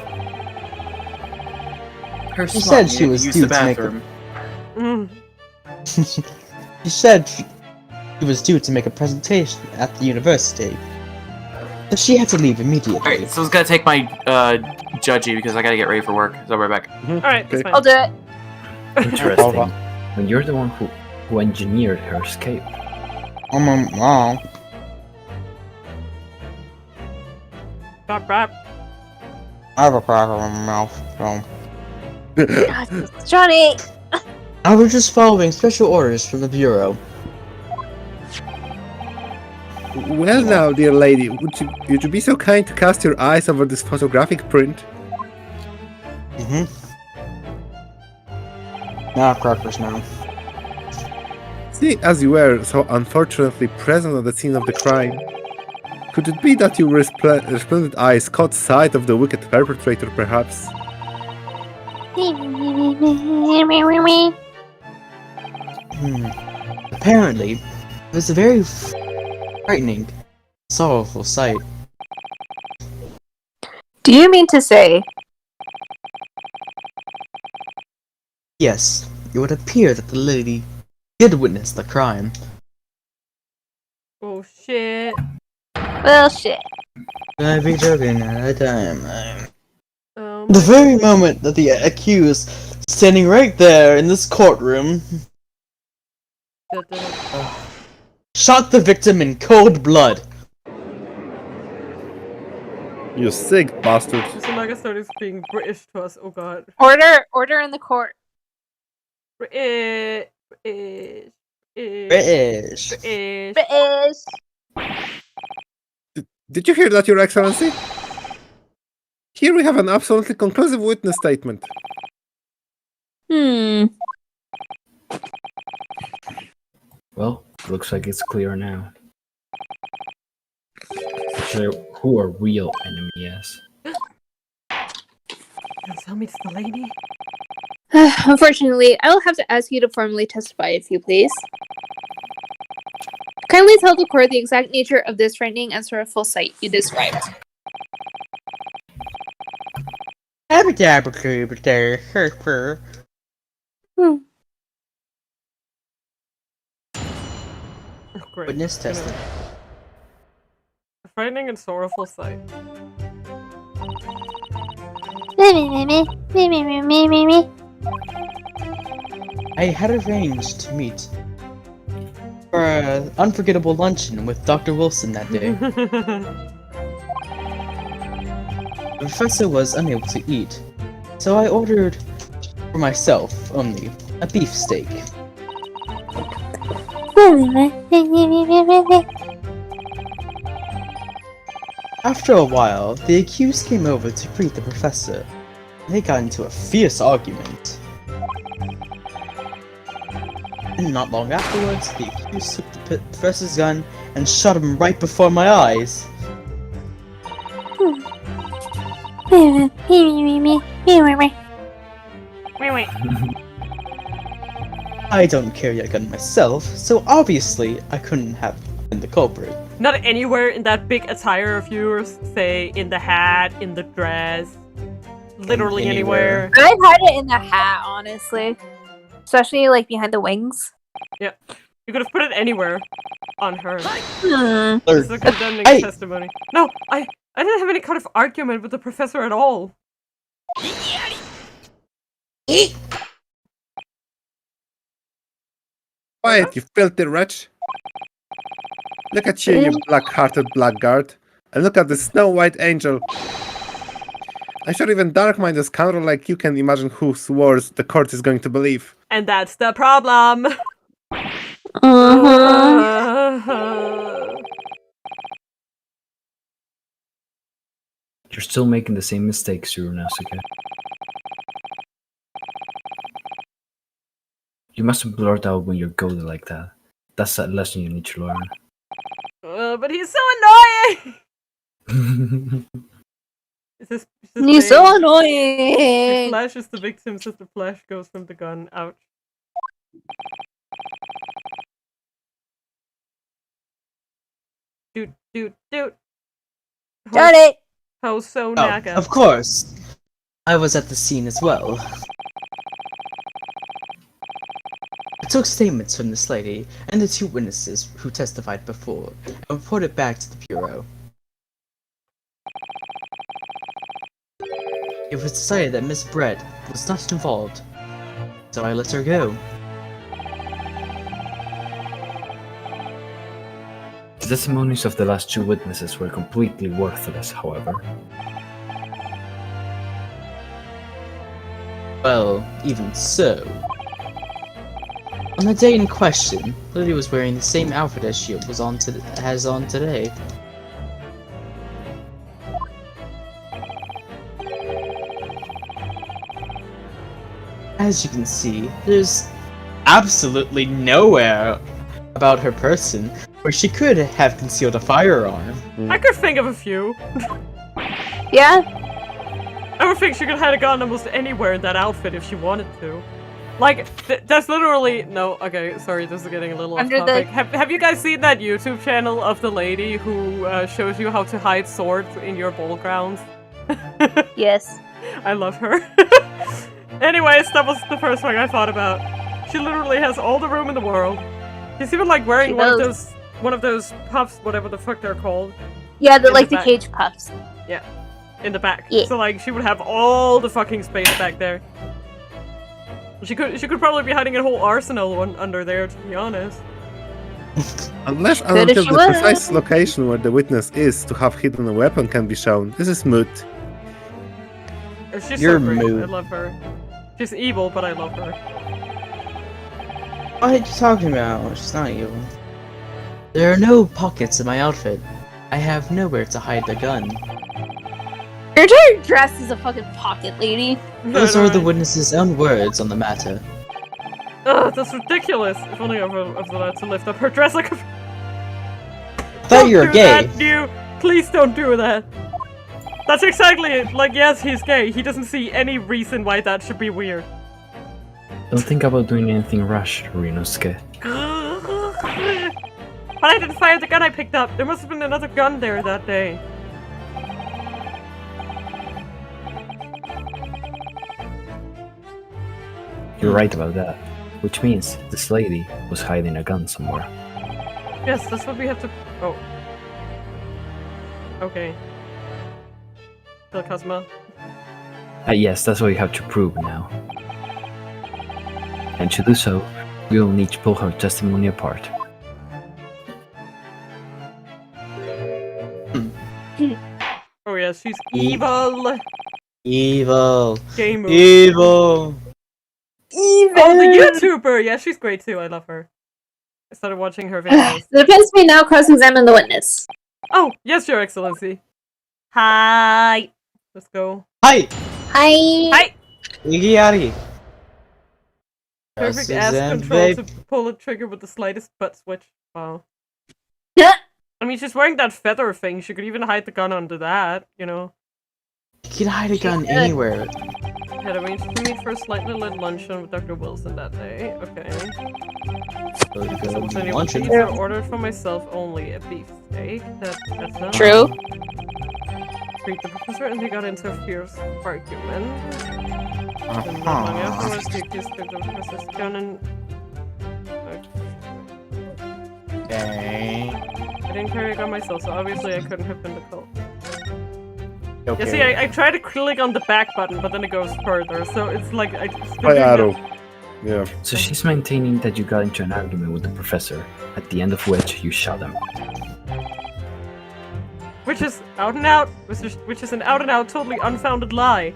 Her She said she was use due the to make bathroom. She said she was due to make a presentation at the university, but she had to leave immediately. Alright, so it's gonna take my judgy because I gotta get ready for work. So we're back. Alright, that's fine. I'll do it. Interesting. When you're the one who engineered her escape. Bop, bop. I have a cracker in my mouth, so... Johnny! I was just following special orders from the Bureau. Well now, dear lady, would you be so kind to cast your eyes over this photographic print? Nah, crackers now. Seeing as you were so unfortunately present at the scene of the crime, could it be that your resplendent eyes caught sight of the wicked perpetrator, perhaps? Apparently, it was a very frightening, sorrowful sight. Do you mean to say? Yes, it would appear that the lady did witness the crime. Oh shit. Well, shit. I'd be joking at a time. Oh The very moment that the accused standing right there in this courtroom, shot the victim in cold blood. You sick bastard. Mr. started being British to us. Oh god. Order in the court. British. British. British. Did you hear that, Your Excellency? Here we have an absolutely conclusive witness statement. Well, looks like it's clear now. Clear who our real enemy is. Tell me it's the lady. Unfortunately, I will have to ask you to formally testify if you please. Kindly tell the court the exact nature of this frightening and sorrowful sight you described. Oh, great. Witness testing. A frightening and sorrowful sight. I had arranged to meet for an unforgettable luncheon with Dr. Wilson that day. The professor was unable to eat, so I ordered for myself only a beefsteak. After a while, the accused came over to greet the professor. They got into a fierce argument. And not long afterwards, the accused took the professor's gun and shot him right before my eyes. I don't carry a gun myself, so obviously I couldn't have been the culprit. Not anywhere in that big attire of yours. Say, in the hat, in the dress. Literally anywhere. I'd hide it in the hat, honestly. Especially, like, behind the wings. Yeah. You could have put it anywhere on her. Hmm. This is a condemning testimony. No, I didn't have any kind of argument with the professor at all. Quiet, you filthy wretch. Look at you, you black-hearted blackguard. And look at the Snow White angel. I'm sure even dark-minded scoundrel like you can imagine whose words the court is going to believe. And that's the problem. You're still making the same mistakes, Ryuu. You mustn't blurt out when you're goaded like that. That's a lesson you need to learn. But he's so annoying! He's so He annoying! flashes the victims as the flash goes from the gun. Ouch. Dude. Got it! How so Oh, naga? of course. I was at the scene as well. I took statements from this lady and the two witnesses who testified before and reported back to the bureau. It was decided that Miss Brett was not involved, so I let her go. The testimonies of the last two witnesses were completely worthless, however. Well, even so. On the day in question, Lily was wearing the same outfit as she was on today. As you can see, there's absolutely nowhere about her person where she could have concealed a firearm. I could think of a few. Yeah? I would think she could have a gun almost anywhere in that outfit if she wanted to. Like, that's literally... No, okay, sorry, this is getting a little off topic. Have you guys seen that YouTube channel of the lady who shows you how to hide swords in your ball grounds? Yes. I love her. Anyways, that was the first thing I thought about. She literally has all the room in the world. She's even like wearing one of those puffs, whatever the fuck they're called. Yeah, the the cage puffs. Yeah, in the back. Yeah. So like she would have all the fucking space back there. She could probably be hiding a whole arsenal under there, to be honest. Unless But if until she the was- precise location where the witness is to have hidden a weapon can be shown. This is moot. She's You're so great. I mood. love her. She's evil, but I love her. What are you talking about? She's not evil. There are no pockets in my outfit. I have nowhere to hide the gun. Your entire dress is a fucking pocket, lady. Those are the witness's own words on the matter. Ugh, that's ridiculous. If only I was allowed to lift up her dress like a... I thought you were do gay. That, you! Please don't do that. That's exactly it. Like, yes, he's gay. He doesn't see any reason why that should be weird. Don't think about doing anything rash, Ryunosuke. But I didn't fire the gun I picked up. There must have been another gun there that day. You're right about that. Which means this lady was hiding a gun somewhere. Yes, that's what we have to... Oh. Okay. Kill Kazuma. Yes, that's what you have to prove now. And to do so, we will need to pull her testimony apart. Oh yes, she's evil. Evil. Gay move. Evil. Oh, the YouTuber! Yeah, she's great too. I love her. I started watching her videos. The defense may now cross-examine the witness. Oh, yes, Your Excellency. Hi. Let's go. Hi. Hi. Hi. Igiyari. Perfect ass Cross-exam, control babe. to pull a trigger with the slightest butt switch. Wow. Yeah. I mean, she's wearing that feather thing. She could even hide the gun under that, you know. You can hide a gun anywhere. Had arranged to meet for a slightly lit luncheon with Dr. Wilson that day. Okay. Simultaneous Luncheon. pizza ordered for myself only a beefsteak. That's not True. Treat the professor and they got into a fierce argument. And long afterwards, the accused took the professor's gun and... Okay. I didn't carry a gun myself, so obviously I couldn't have been the cult. Okay. Yeah, see, I try to click on the back button, but then it goes further, so it's like I just... By arrow. Yeah. So she's maintaining that you got into an argument with the professor, at the end of which you shot him. Which is out and out, which is an out and out, totally unfounded lie.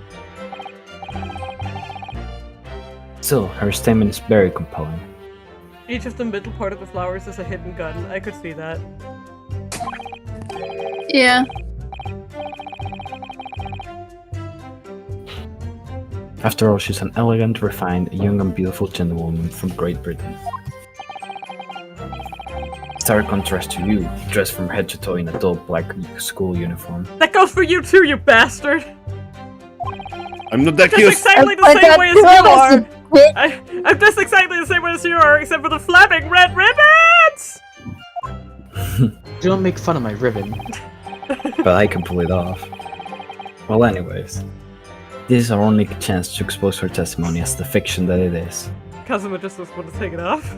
Still, her statement is very compelling. Each of the middle part of the flowers is a hidden gun. I could see that. Yeah. After all, she's an elegant, refined, young and beautiful gentlewoman from Great Britain. Stark contrast to you, dressed from head to toe in a dull black school uniform. That goes for you too, you bastard! I'm not that Just cute. exactly the same way as you are! I'm just exactly the same way as you are, except for the flapping red ribbons! Don't make fun of my ribbon. But I can pull it off. Well, anyways. This is our only chance to expose her testimony as the fiction that it is. Kazuma just doesn't want to take it off.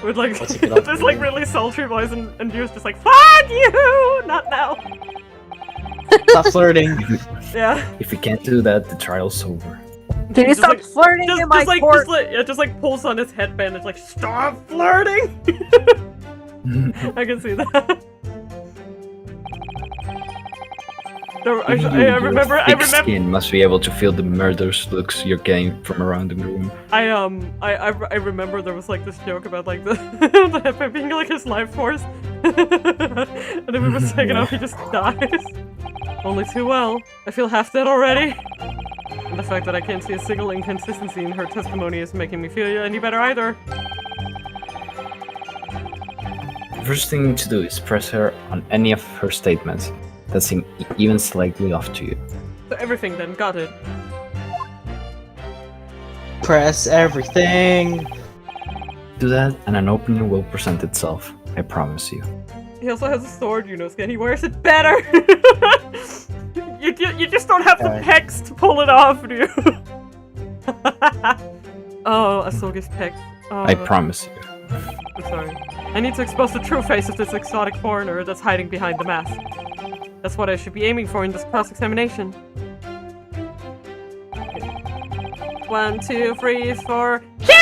With like, I'll take it off this for like you. really sultry voice and you're just like, FUCK YOU! Not now! Stop flirting. Yeah. If you can't do that, the trial's over. Can you Just stop like- flirting in my court? Just like pulls on his headband. It's like, stop flirting. I can see that. No, I remember. I Thick remember. skin must be able to feel the murderous looks you're getting from around the room. I remember there was like this joke about like the the headband being like his life force, and if it was taken off, he just dies. Only too well. I feel half dead already. And the fact that I can't see a single inconsistency in her testimony is making me feel any better either. The first thing to do is press her on any of her statements that seem even slightly off to you. So everything then, got it. Press everything. Do that, and an opening will present itself. I promise you. He also has a sword, Yunosuke, and he wears it better! you just don't have the pecs to pull it off, do you? Oh, Asogi's pecs. Oh, I promise you. I'm sorry. I need to expose the true face of this exotic foreigner that's hiding behind the mask. That's what I should be aiming for in this cross-examination. 1, 2, 3, 4. Q!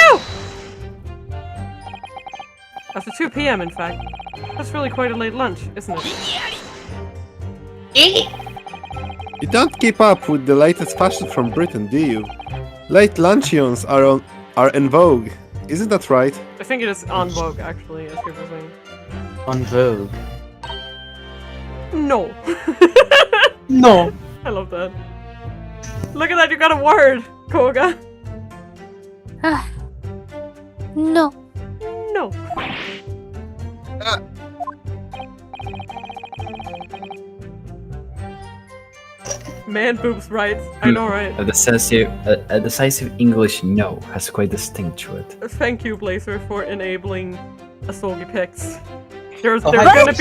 After 2 p.m. in fact. That's really quite a late lunch, isn't it? You don't keep up with the latest fashion from Britain, do you? Late luncheons are in vogue. Isn't that right? I think it is on Vogue, actually, as you were saying. On Vogue. No. No. I love that. Look at that, you got a word, Koga. No. No. Man boobs right. I know, right? A decisive English no has quite a sting to it. Thank you, Blazer, for enabling Asogi picks. There's Oh, gonna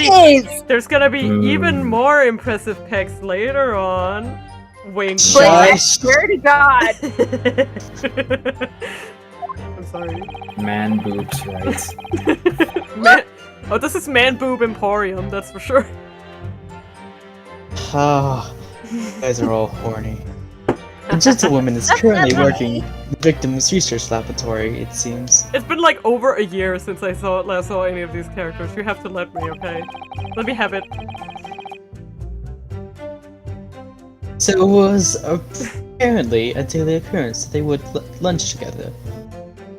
be Mm. even more impressive picks later on. Wink. Shush. Wait, I swear to God. I'm sorry. Man boobs, right? Oh, this is Man Boob Emporium, that's for sure. Ah, you guys are all horny. The gentlewoman is currently working in the victim's research laboratory, it seems. It's been like over a year since I last saw any of these characters. You have to let me, okay? Let me have it. So it was apparently a daily occurrence that they would lunch together.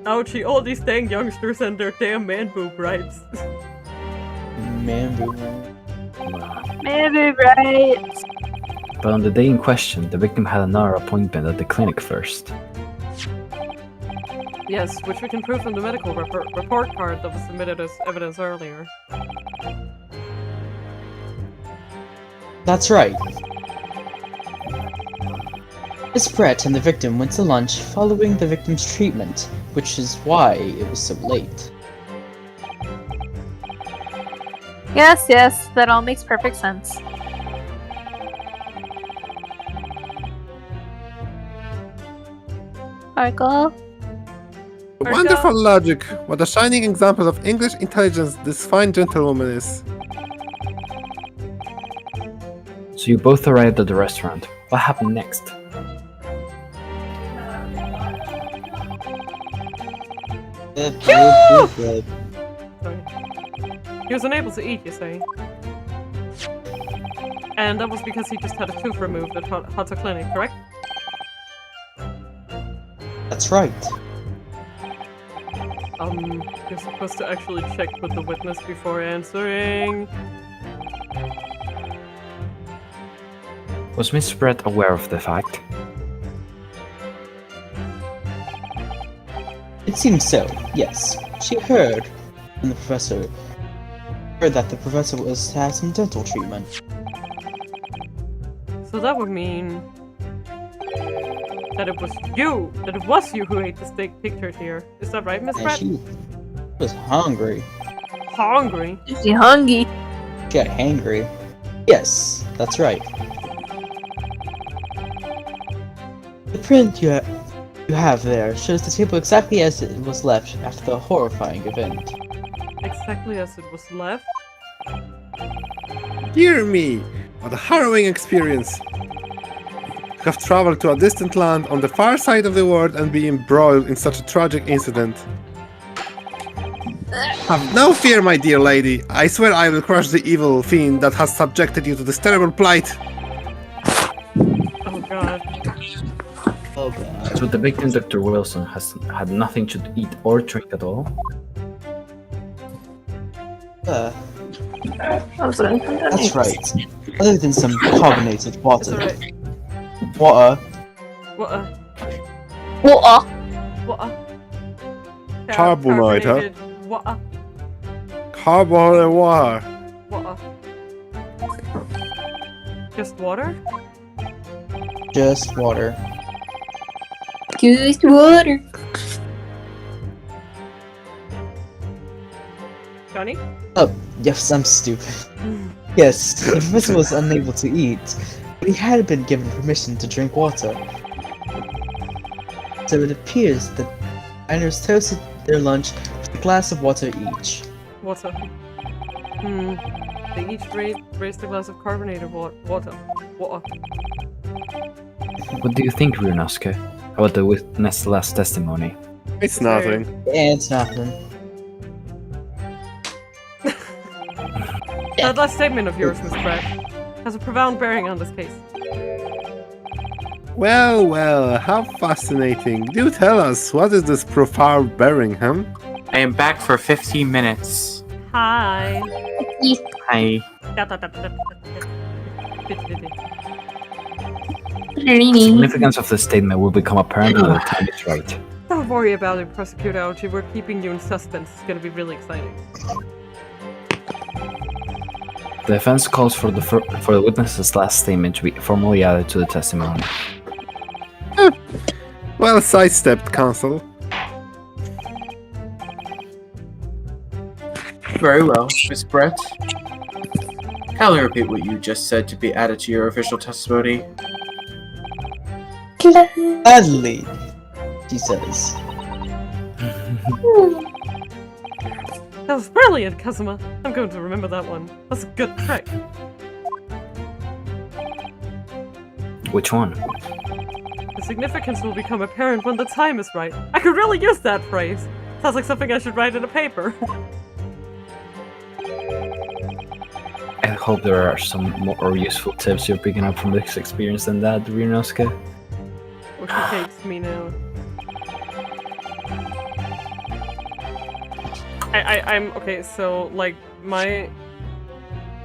Ouchie, all these dang youngsters and their damn man boob rights. Man, boo. Maybe right. But on the day in question, the victim had another appointment at the clinic first. Yes, which we can prove from the medical report card that was submitted as evidence earlier. That's right. Miss Brett and the victim went to lunch following the victim's treatment, which is why it was so late. Yes, yes, that all makes perfect sense. Argo? Wonderful logic. What a shining example of English intelligence this fine gentlewoman is. So you both arrived at the restaurant. What happened next? Sorry. He was unable to eat, you say? And that was because he just had a tooth removed at Hata Clinic, correct? That's right. You're supposed to actually check with the witness before answering. Was Miss Brett aware of the fact? It seems so, yes. She heard from the professor. Heard that the professor was to have some dental treatment. So that would mean that it was you who ate the steak pictured here. Is that right, Miss And Pratt? she was hungry. Hungry? Is he hungry? She got hangry. Yes, that's right. The print you have there shows the table exactly as it was left after the horrifying event. Exactly as it was left? Dear me, what a harrowing experience. Have traveled to a distant land on the far side of the world and be embroiled in such a tragic incident. Have no fear, my dear lady. I swear I will crush the evil fiend that has subjected you to this terrible plight. Oh god. Oh god. So the victim, Dr. Wilson, has had nothing to eat or drink at all? That's right. Other than some carbonated It's water. alright. Water. What a... What? What a... Carbonate, huh? carbonated What a... Carbonate water. What a... Just water? Just water. Just water. Johnny? Oh, yes, I'm stupid. Yes, the professor was unable to eat, but he had been given permission to drink water. So it appears that diners toasted their lunch with a glass of water each. Water. They each raised a glass of carbonated water. Water. What do you think, Ryunosuke? about the witness last testimony? It's nothing. It's nothing. That last statement of yours, Miss Brett, has a profound bearing on this case. Well, well, how fascinating. Do tell us, what is this profound bearing, huh? I am back for 15 minutes. Hi. Hi. The significance of the statement will become apparent when the time is right. Don't worry about it, Prosecutor Algie. We're keeping you in suspense. It's gonna be really exciting. The defense calls for the witness's last statement to be formally added to the testimony. Well sidestepped, counsel. Very well, Miss Brett. Kindly repeat what you just said to be added to your official testimony. Gladly, she says. That was brilliant, Kazuma. I'm going to remember that one. That's a good trick. Which one? The significance will become apparent when the time is right. I could really use that phrase. Sounds like something I should write in a paper. I hope there are some more useful tips you're picking up from this experience than that, Ryunosuke. Or she hates me now. I'm okay, so like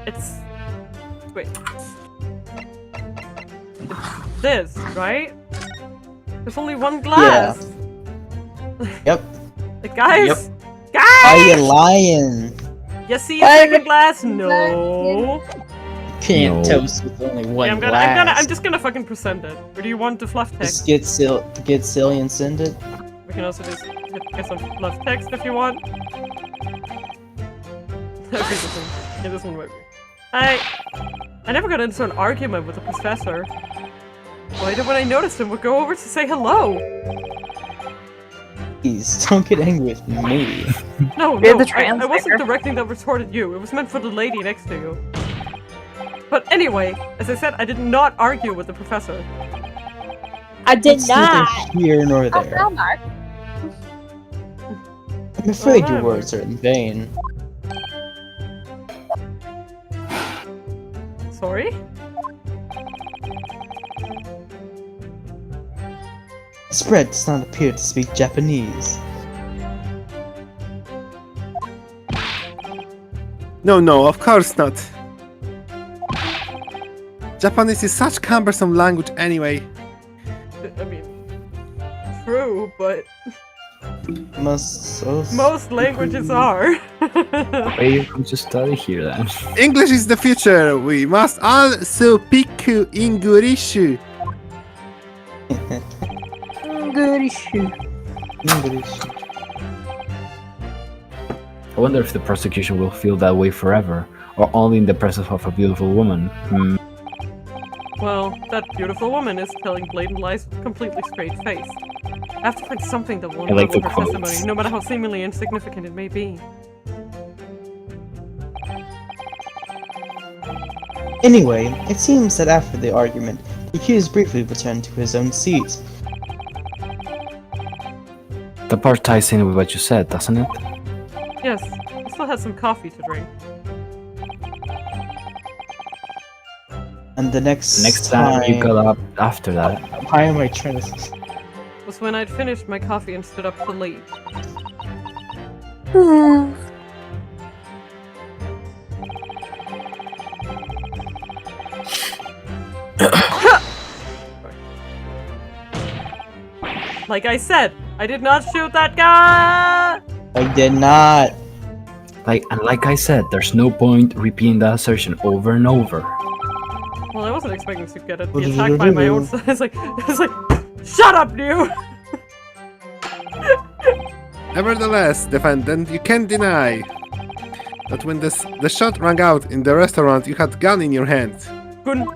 it's wait. It's this, right? There's only one glass. Yep. Like, guys! Are Guys! you lying? You see a second glass? No. Can't No. toast with only one Yeah, glass. I'm just gonna fucking present it. Or do you want the fluff text? Just get silly and send it. We can also just get some fluff text if you want. Okay, this one. Yeah, this one might be. I never got into an argument with the professor. Why did when I noticed him would go over to say hello? Please, don't get angry with me. No, You're no, the I wasn't translator. directing that retort at you. It was meant for the lady next to you. But anyway, as I said, I did not argue with the professor. I did It's not. neither here nor Oh, there. no, Mark. I'm afraid your Whatever. words are in vain. Sorry? Spread does not appear to speak Japanese. No, of course not. Japanese is such cumbersome language anyway. I mean, true, but most languages are. Why you come to study here then? English is the future. We must all speak English. Good issue. English. I wonder if the prosecution will feel that way forever, or only in the presence of a beautiful woman. Well, that beautiful woman is telling blatant lies with a completely straight face. I have to find something that won't I like ruffle the her quotes. testimony, no matter how seemingly insignificant it may be. Anyway, it seems that after the argument, the accused briefly returned to his own seat. The part ties in with what you said, doesn't it? Yes, I still had some coffee to drink. And the Next time you got up after that. Why am I trying to... Was when I'd finished my coffee and stood up to leave. Like I said, I did not shoot that guy! I did not. Like I said, there's no point repeating that assertion over and over. Well, I wasn't expecting to get be attacked by my own son. It's like, shut up, you! Nevertheless, defendant, you can't deny that when the shot rang out in the restaurant, you had gun in your hand. Gun.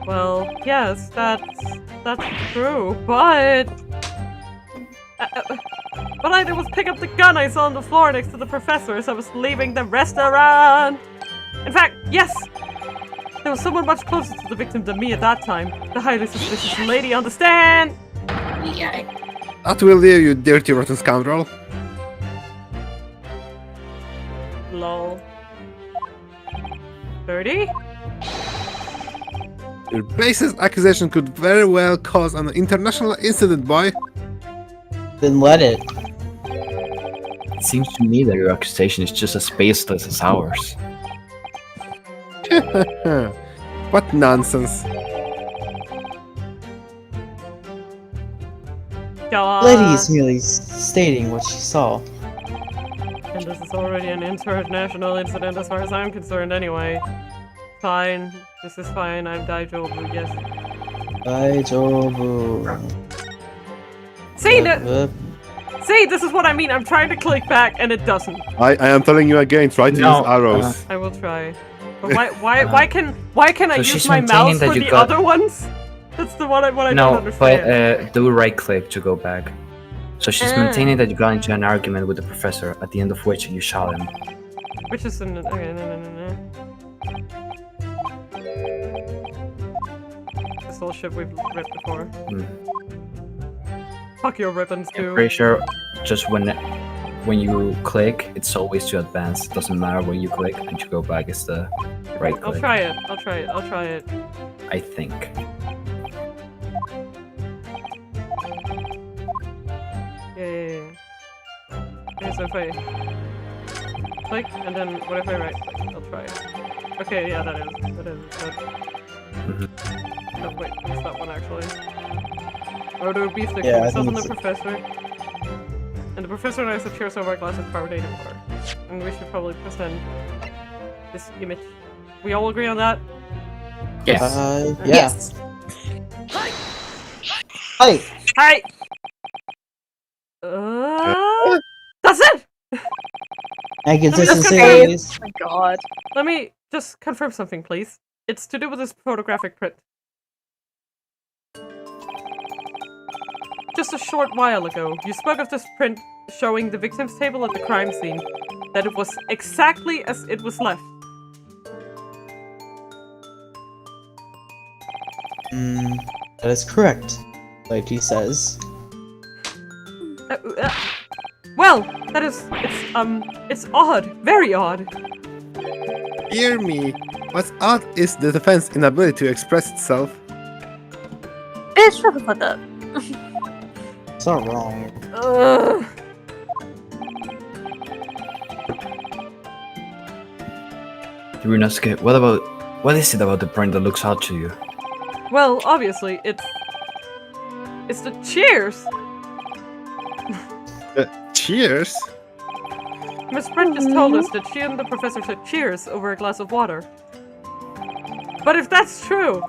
Well, yes, that's true, but what I did was pick up the gun I saw on the floor next to the professor as I was leaving the restaurant. In fact, yes, the there was someone much closer to the victim than me at that time. The highly suspicious lady on the stand! That will do, you dirty rotten scoundrel. Lol. 30? Your baseless accusation could very well cause an international incident, boy. Then let it. It seems to me that your accusation is just as baseless as ours. What nonsense. God. Lady is merely stating what she saw. And this is already an international incident as far as I'm concerned anyway. Fine. This is fine. I'm Daijobu, yes. Daijobu. See, this is what I mean. I'm trying to click back and it doesn't. I am telling you again, try to use arrows. I will try. But why can I So use she's my maintaining mouse that for you the got- other ones? That's the one I don't No, understand. but do right click to go back. So she's maintaining that you got into an argument with the professor, at the end of which you shot him. Which is an okay, no. This whole shit we've read before. Fuck your ribbons, dude. Pretty sure just when you click, it's always to advance. It doesn't matter when you click, and to go back is the right click. I'll try it. I think. Yeah. Okay, so if I click, and then what if I right click? I'll try it. Okay, yeah, that is. No, wait, what's that one actually? Oh, there would be sticks Yeah, I myself think and the professor. And the professor and I sit chairs over a glass of carbonated water. And we should probably present this image. We all agree on that? Yes. Yeah. Yes. Hi! Hi! That's it! Inconsistencies. Oh my god. Let me just confirm something, please. It's to do with this photographic print. Just a short while ago, you spoke of this print showing the victim's table at the crime scene. That it was exactly as it was left. That is correct. Like he says. Well, it's odd. Very odd. Hear me. What's odd is the defense inability to express itself. Shut the fuck up. It's not wrong. Ryunosuke, what is it about the print that looks odd to you? Well, obviously, it's the cheers. Cheers? Miss Brent just told us that she and the professor said cheers over a glass of water. But if that's true,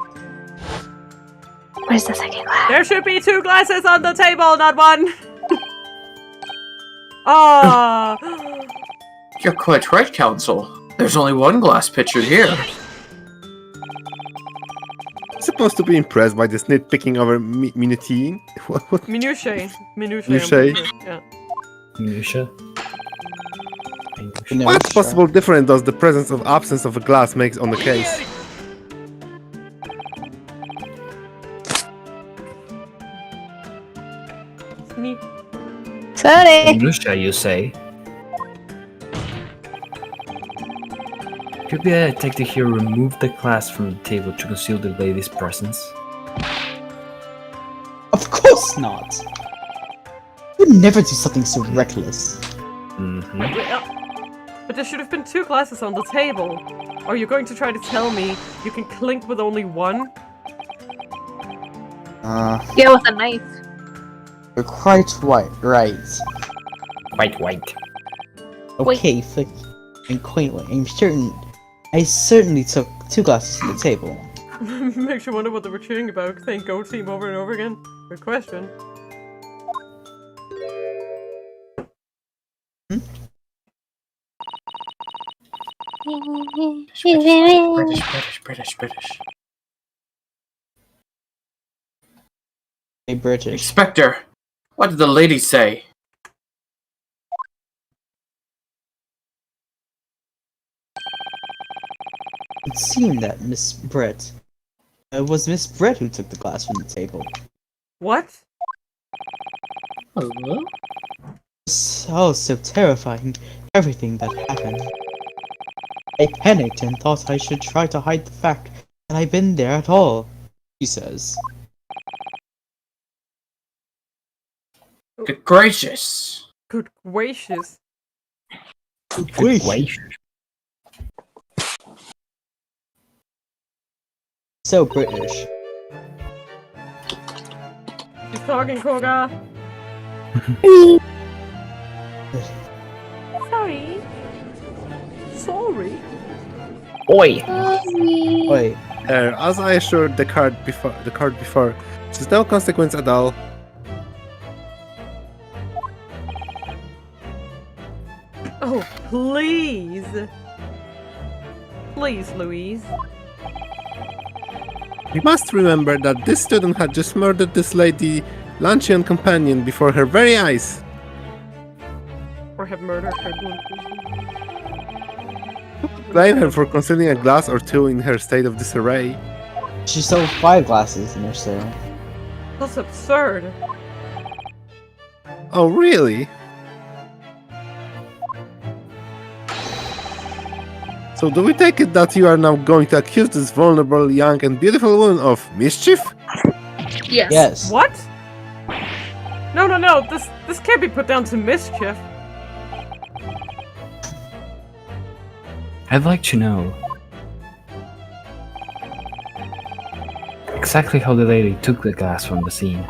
Where's the second glass? there should be 2 glasses on the table, not 1. Ah. You're quite right, Counsel. There's only one glass pictured here. Supposed to be impressed by this nitpicking over minutiae. What? Minutiae. Minutiae. Yeah. Minutia? No, What sure. possible difference does the presence of absence of a glass make on the case? Neat. Sorry. Minutia, you say? Could the detective here remove the glass from the table to conceal the lady's presence? Of course not! You would never do something so reckless. But there should have been 2 glasses on the table. Are you going to try to tell me you can clink with only 1? Yeah, with a knife. You're quite right. White. Okay, Flick and quaintly, I certainly took 2 glasses to the table. Makes you wonder what they were cheering about, saying Go Team over and over again. Good question. British. Hey, British. Inspector, what did the lady say? It seemed that Miss Brett. It was Miss Brett who took the glass from the table. What? Oh, so terrifying. Everything that happened. I panicked and thought I should try to hide the fact that I'd been there at all, he says. Good gracious. Good gracious. Wait. So British. She's talking, Koga. Sorry. Sorry. Oi! Wait, As I assured the card before, there's no consequence at all. Oh, please. Please, Louise. We must remember that this student had just murdered this lady, luncheon companion, before her very eyes. Or have murdered her. Blame her for concealing a glass or two in her state of disarray. she sold 5 glasses in her sale. That's absurd. Oh, really? So do we take it that you are now going to accuse this vulnerable, young and beautiful woman of mischief? Yes. Yes. What? No, no, no. This can't be put down to mischief. I'd like to know exactly how the lady took the glass from the scene.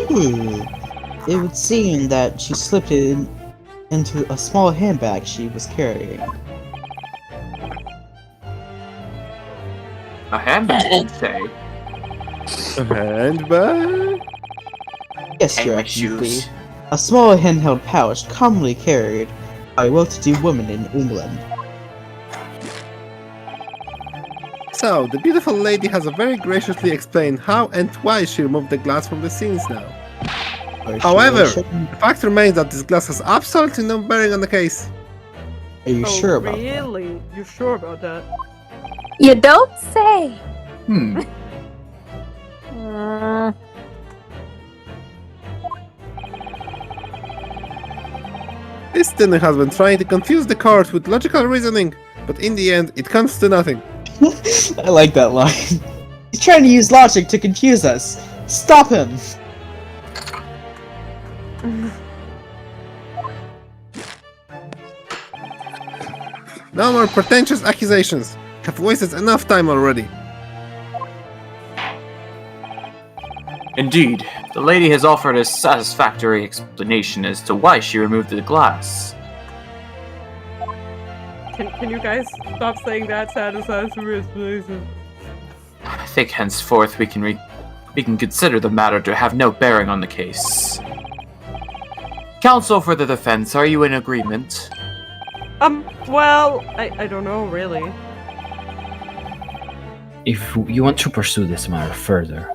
It would seem that she slipped it into a small handbag she was carrying. A handbag, you'd say. A handbag? Yes, Hang Your my Excellency. shoes. A small handheld pouch commonly carried by well-to-do women in England. So, the beautiful lady has very graciously explained how and why she removed the glass from the scenes now. However, the fact remains that this glass has absolutely no bearing on the case. Are you Oh, sure about that? really? You sure about that? You don't say. Hmm. Uh, This student has been trying to confuse the court with logical reasoning, but in the end, it comes to nothing. I like that line. He's trying to use logic to confuse us. Stop him! No more pretentious accusations. Have wasted enough time already. Indeed, the lady has offered a satisfactory explanation as to why she removed the glass. Can you guys stop saying that satisfactory explanation? I think henceforth we can consider the matter to have no bearing on the case. Counsel for the defense, are you in agreement? Well, I don't know, really. If you want to pursue this matter further,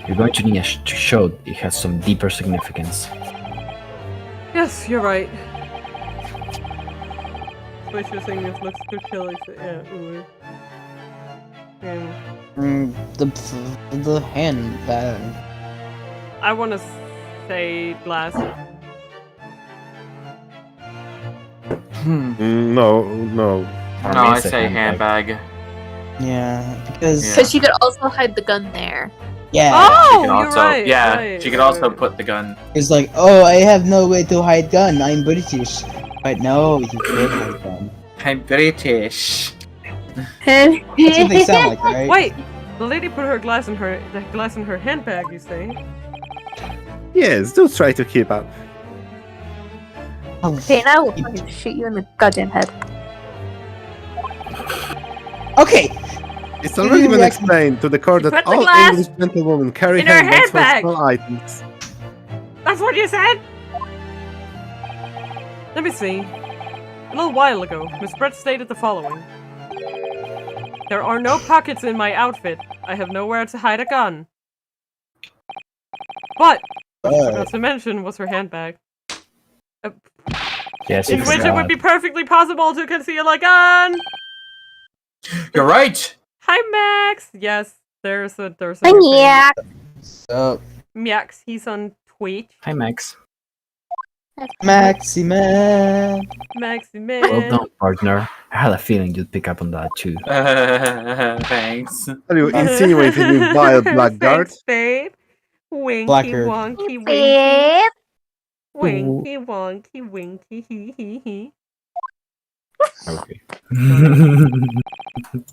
you're going to need to show it has some deeper significance. Yes, you're right. Special things looks good kill, like, yeah, ooh. The handbag. I wanna say glass. No. No, I say handbag. Yeah, because Yeah. Because she could also hide the gun there. yeah, Oh, She could you're also, right. yeah, right, she could also right. put the gun. it's like, oh, I have no way to hide gun. I'm British. But no, you could hide gun. I'm British. That's what they sound like, right? Wait, the lady put the glass in her handbag. You say? Yes, do try to keep up. Dane, I will fucking shoot you in the goddamn head. Okay, It's already been explained to the court that Put the all glass English gentlewomen carry in her handbags for handbag. small items. That's what you said? Let me see. A little while ago, Miss Brett stated the following. There are no pockets in my outfit. I have nowhere to hide a gun. But What I forgot to mention was her handbag. Yes, In which it would be perfectly possible to conceal a gun! You're right! Hi, Max! Yes, there's a Yeah. So, Max, he's on Twitch. Hi, Max. Maxi Man. Maxi man. Well done, partner. I had a feeling you'd pick up on that too. Thanks. Are you insinuating me vile blackguard? Thanks, babe. Winky Blackguard. wonky winky. Babe. Winky wonky winky hee hee hee. Okay.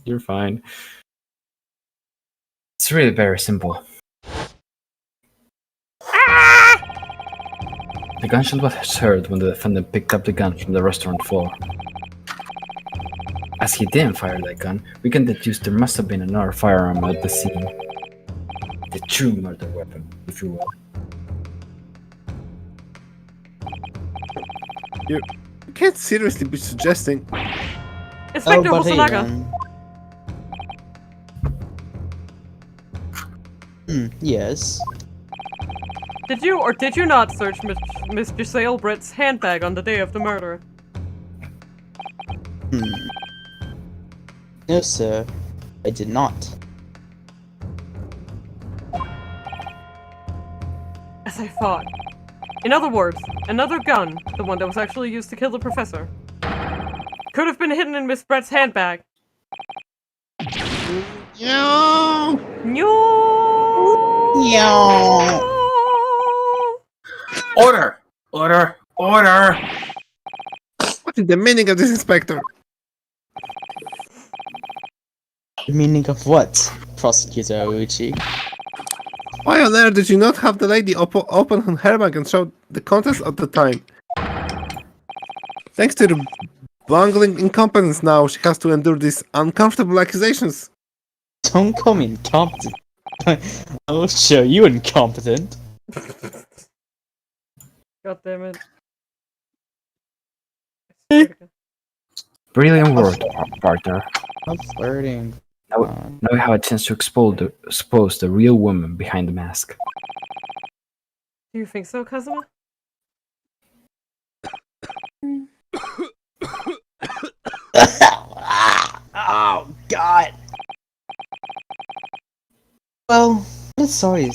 You're fine. It's really very simple. The gunshot was heard when the defendant picked up the gun from the restaurant floor. As he didn't fire that gun, we can deduce there must have been another firearm at the scene. The true murder weapon, if you will. You can't seriously be suggesting. Inspector but Hosonaga. Yes. Did you or did you not search Miss Giselle Britt's handbag on the day of the murder? No, sir. I did not. As I thought. In other words, another gun, the one that was actually used to kill the professor, could have been hidden in Miss Brett's handbag. No! No! Order! Order! Order! What is the meaning of this, Inspector? The meaning of what, Prosecutor Ouchi? Why on earth did you not have the lady open her bag and show the contents at the time? Thanks to the bungling incompetence now, she has to endure these uncomfortable accusations. Don't call me incompetent. I'll show you incompetent. God damn it. Brilliant work, partner. I'm flirting. Now we have a chance to expose the real woman behind the mask. Do you think so, Kazuma? Oh, God. Well, I'm sorry.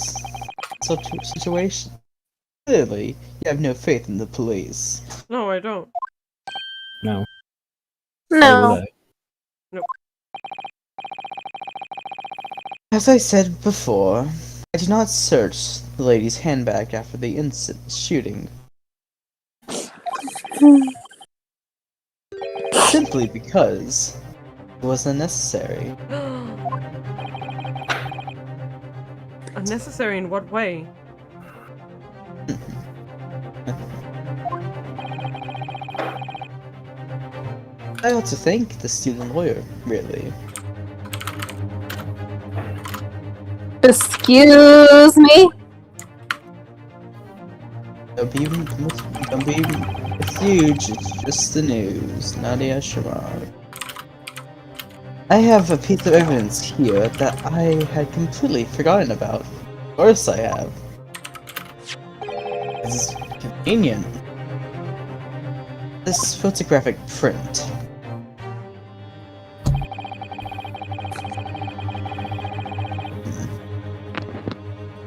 Such a situation. Clearly, you have no faith in the police. No, I don't. No. No. As I said before, I did not search the lady's handbag after the shooting. Simply because it was unnecessary. Unnecessary in what way? I ought to thank the student lawyer, really. Excuse me? Don't be huge, it's just the news. Nadia Shamar. I have a piece of evidence here that I had completely forgotten about. Of course I have. This is convenient. This photographic print.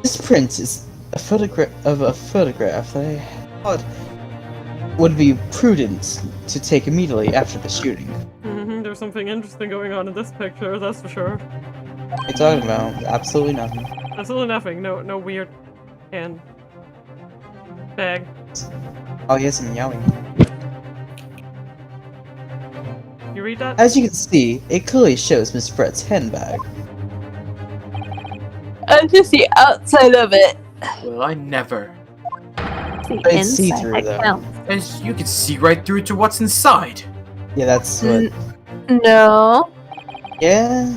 This print is a photograph that I thought would be prudent to take immediately after the shooting. There's something interesting going on in this picture, that's for sure. What are you talking about? Absolutely nothing. Absolutely nothing. No weird hand bag. Oh, yes, I'm yelling. You read that? As you can see, it clearly shows Miss Brett's handbag. Just the outside of it. Well, I never. The But it's inside see-through, that though. counts. And you can see right through to what's inside. Yeah, that's what. No. Yeah,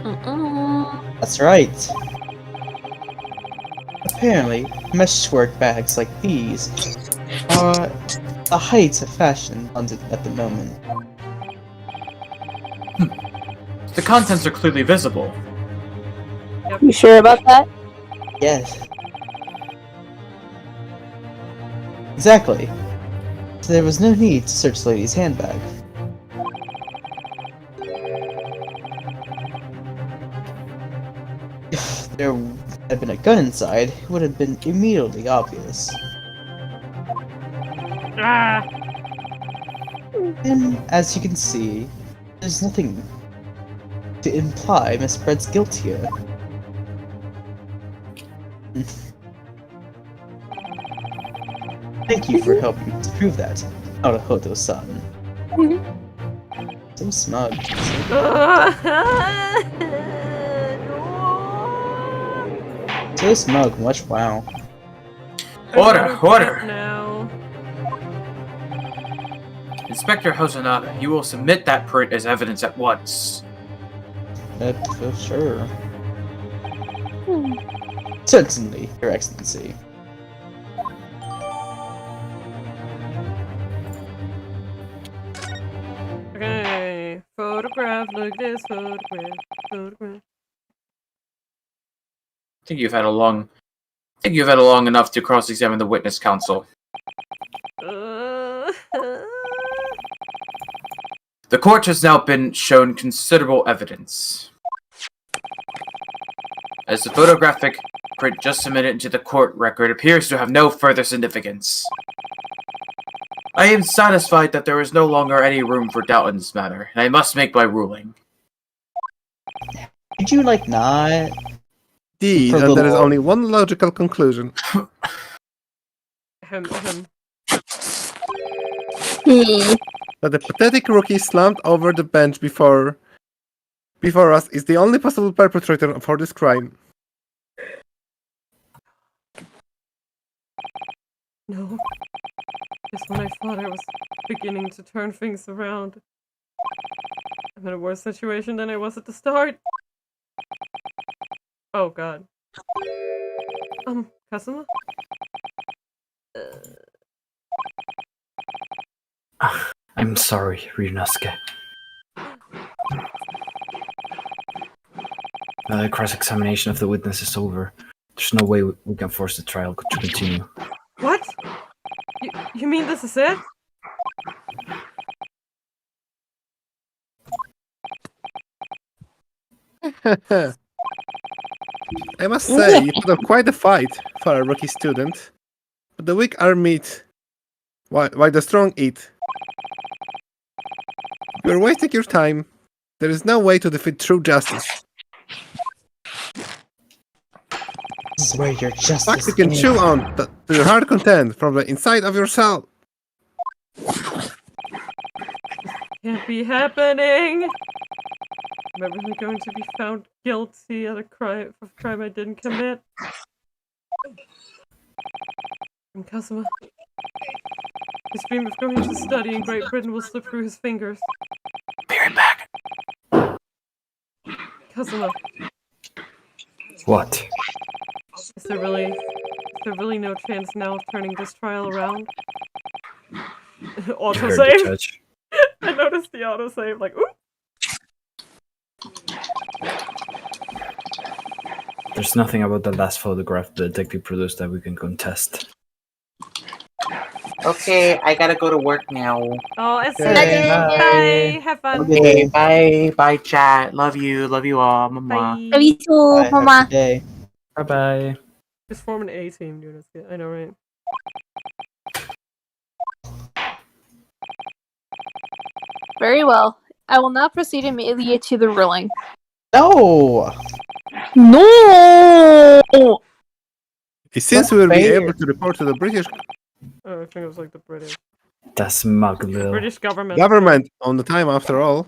Mm-mm. that's right. Apparently, meshwork bags like these are the height of fashion at the moment. The contents are clearly visible. You sure about that? Yes. Exactly. So there was no need to search the lady's handbag. If there had been a gun inside, it would have been immediately obvious. Ah! And as you can see, there's nothing to imply Miss Bread's guilt here. Thank you for helping to prove that, Naruhodo-san. So smug. So smug, much wow. Order, order! Now. Inspector Hosonaga, you will submit that print as evidence at once. For sure. Certainly, Your Excellency. Okay, photograph, look at this photograph. I think you've had a long enough to cross-examine the witness counsel. The court has now been shown considerable evidence. As the photographic print just submitted into the court record appears to have no further significance. I am satisfied that there is no longer any room for doubt in this matter, and I must make my ruling. Could you, like, not? Indeed, For and there is little- only one logical conclusion. That the pathetic rookie slumped over the bench before us is the only possible perpetrator for this crime. No. Just when I thought I was beginning to turn things around. I'm in a worse situation than I was at the start. Oh god. Kazuma? I'm sorry, Ryunosuke. Now the cross-examination of the witness is over. There's no way we can force the trial to continue. What? You mean this is it? I must say, you put up quite a fight for a rookie student. But the weak are meat, while the strong eat. You're wasting your time. There is no way to defeat true justice. This is where your justice Fact you can is. chew on to your heart content from the inside of your soul. Can't be happening! Am I really going to be found guilty of a crime I didn't commit? I'm Kazuma. His dream of going to study in Great Britain will slip through his fingers. Be right back. Kazuma, What? is there really no chance now of turning this trial around? You heard the Autosave? judge. I noticed the autosave, like, ooh! There's nothing about the last photograph the detective produced that we can contest. Okay, I gotta go to work now. Oh, it's Okay, bye! Have fun! Okay. Bye, bye, chat. Love you all, mama. Bye! Me too, Bye, have a Mama. good day. Bye-bye. Just form an A team, dude. I know, right? Very well. I will now proceed immediately to the ruling. No! No! Since we will be fair. able to report to the British Oh, I think it was like the British Smuggle. government. government on the time after all.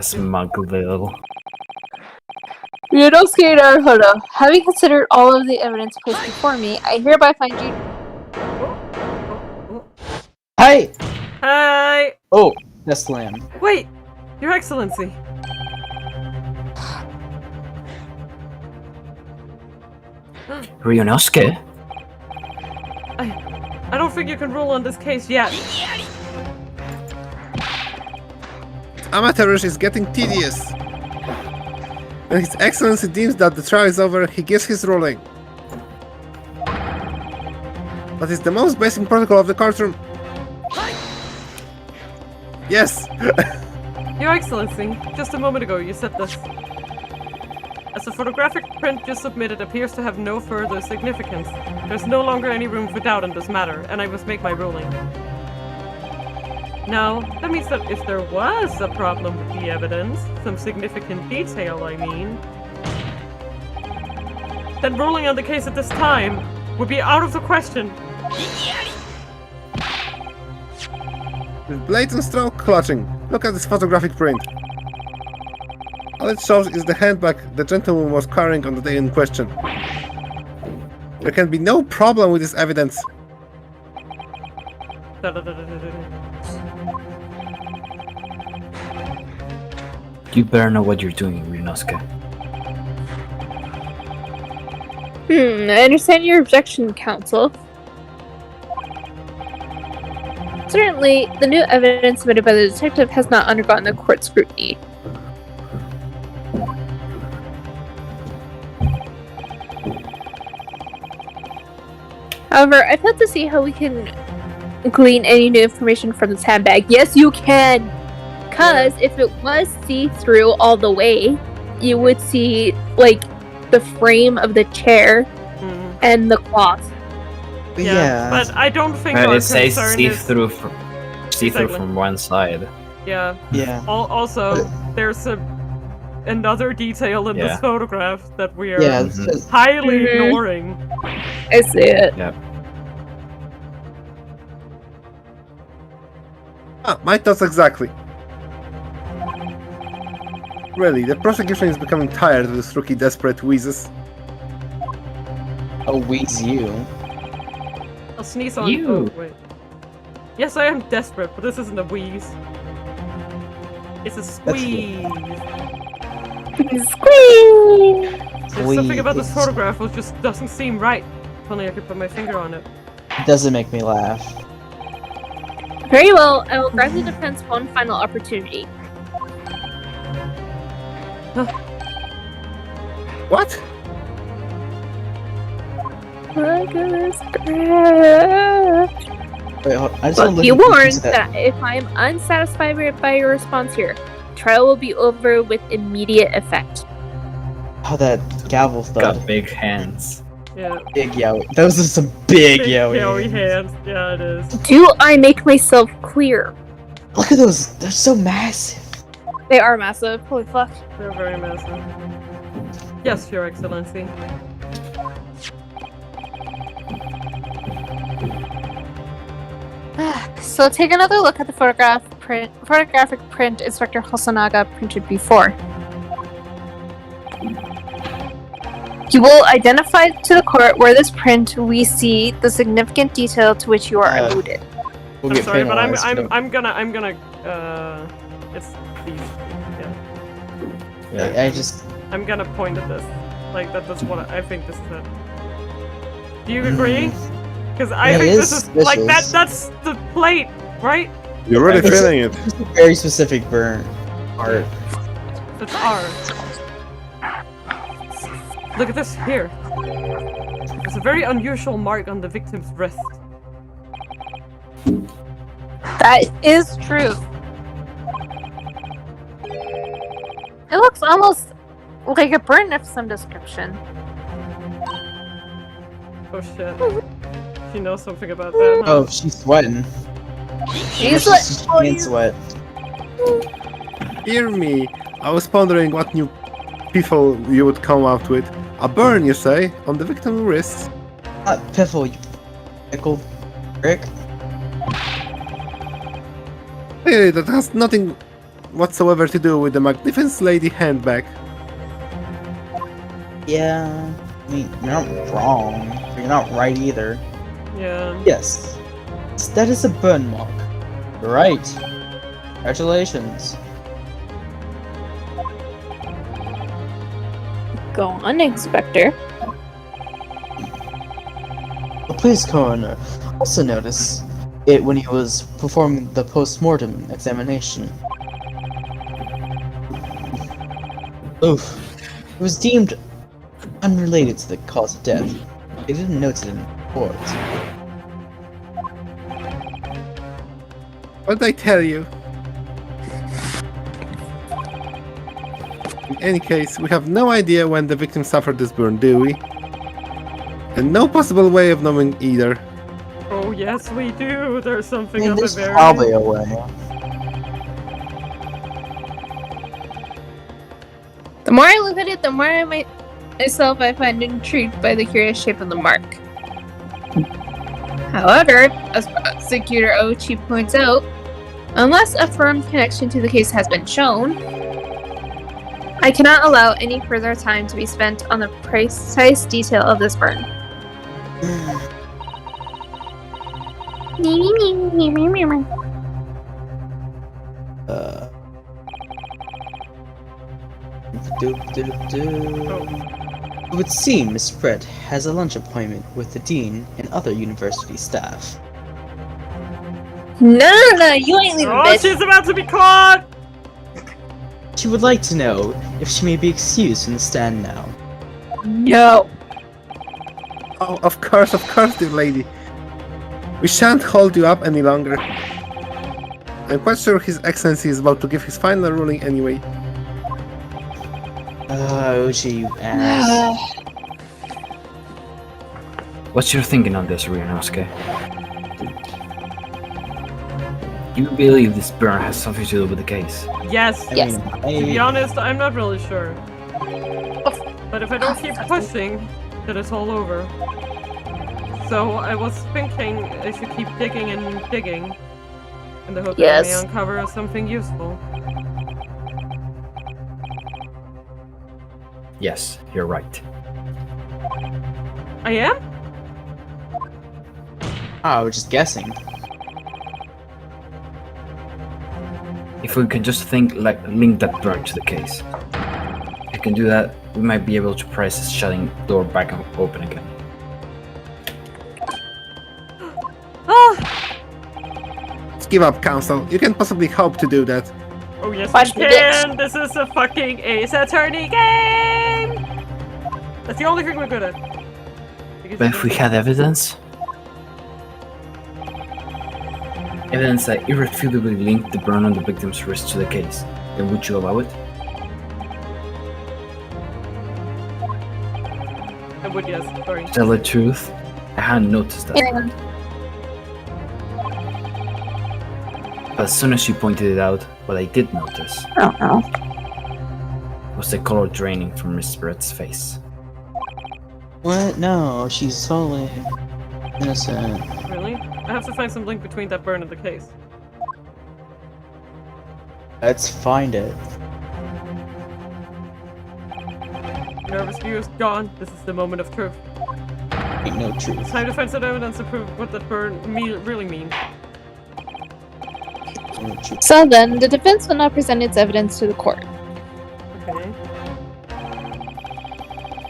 Smuggle. Ryunosuke Naruhodo, having considered all of the evidence placed before me, I hereby find you. Hi! Hi! Oh, that's slam. Wait! Your Excellency! Ryunosuke? I don't think you can rule on this case yet. Amateurish is getting tedious. When His Excellency deems that the trial is over, he gives his ruling. That is the most basic protocol of the courtroom. Yes! Your Excellency, just a moment ago you said this. As the photographic print you submitted appears to have no further significance, there's no longer any room for doubt in this matter, and I must make my ruling. Now, that means that if there was a problem with the evidence, some significant detail, I mean, then ruling on the case at this time would be out of the question. With blatant stroke clutching, look at this photographic print. All it shows is the handbag the gentleman was carrying on the day in question. There can be no problem with this evidence. You better know what you're doing, Ryunosuke. I understand your objection, counsel. Certainly, the new evidence submitted by the detective has not undergone the court scrutiny. However, I've had to see how we can glean any new information from this handbag. Yes, you can! Because if it was see-through all the way, you would see, like, the frame of the chair and the cloth. Yeah. But I don't think our It says concern see-through is... see-through Exactly. from one side. Yeah. Yeah. Also, there's another detail in this Yeah. photograph that we are Yeah. highly Mhm. ignoring. I see it. My thoughts exactly. Really, the prosecution is becoming tired of this rookie desperate wheezes. Oh, wheeze you. I'll sneeze on You. Oh, wait. Yes, I am desperate, but this isn't a wheeze. It's a squeeze. Squeeze! There's something about this Squeeze. photograph which just doesn't seem right. If only I could put my finger on it. It doesn't make me laugh. Very well, I will grant the defense one final opportunity. What? Look at this Wait, hold on. I just But want to be look at the warned piece of that if I am unsatisfied by your response here, trial will be over with immediate effect. Oh, that gavel thud. Got big hands. Yeah. Big yowie. Those are some big yowie. Yowie hands. Yeah, it is. Do I make myself clear? Look at those. They're so massive. They are massive. Holy fuck. They're very massive. Yes, Your Excellency. So take another look at the photographic print Inspector Hosonaga printed before. You will identify to the court where this print we see the significant detail to which you are alluded. We'll I'm get sorry, but penalized. I'm gonna it's these, yeah. I just. I'm gonna point at this. Like, that's what I think this is it. Do you agree? Because I Yeah, think it this is is, like, suspicious. that's the plate, right? You're really It's- feeling it. It's a very specific burn. Art. It's ours. Look at this here. There's a very unusual mark on the victim's wrist. That is true. It looks almost like a burn of some description. Oh shit. She knows something about that, huh? Oh, she's sweating. She's She like, can't sweat. Hear me. I was pondering what new people you would come out with. A burn, you say, on the victim's wrists? Not piffle, you pickle prick. Really, that has nothing whatsoever to do with the magnificent lady handbag. Yeah. I mean, you're not wrong. But you're not right either. Yeah. Yes. That is a burn mark. You're right. Congratulations. go on, Inspector. The police coroner also noticed it when he was performing the post-mortem examination. Oof. It was deemed unrelated to the cause of death. They didn't note it in the report. What did I tell you? In any case, we have no idea when the victim suffered this burn, do we? And no possible way of knowing either. Oh yes, we do. There's something I mean, up a there's very. probably a way. The more I look at it, the more myself I find intrigued by the curious shape of the mark. However, as Prosecutor Ochi points out, unless a firm connection to the case has been shown, I cannot allow any further time to be spent on the precise detail of this burn. It would seem Miss Brett has a lunch appointment with the dean and other university staff. No, you ain't leaving, Oh, bitch. she's about to be caught! She would like to know if she may be excused from the stand now. No. Oh, of course, dear lady. We shan't hold you up any longer. I'm quite sure His Excellency is about to give his final ruling anyway. Ochi, you ass. What's your thinking on this, Ryunosuke? Do you believe this burn has something to do with the case? Yes. Yes. To be honest, I'm not really sure. But if I don't keep pushing, then it's all over. So I was thinking I should keep digging and digging, in the hope that I may uncover something useful. Yes, you're right. I am? I was just guessing. If we can just link that burn to the case. If we can do that, we might be able to press the shutting door back open again. Ah! Let's give up, Council. You can possibly hope to do that. Oh yes, Watch we the can! This is a fucking Ace Attorney game! That's the only thing we're good at. But if we had evidence? Evidence that irrefutably linked the burn on the victim's wrist to the case, then would you allow it? I would, yes. Sorry. To tell the truth, I hadn't noticed that. But as soon as you pointed it out, what I did notice was the color draining from Miss Brett's face. What? No, she's totally innocent. Really? I have to find some link between that burn and the case. Let's find it. Nervous viewers gone. This is the moment of truth. Ain't no truth. Time to find some evidence to prove what that burn really means. Ain't no truth. So then, the defense will now present its evidence to the court. Okay.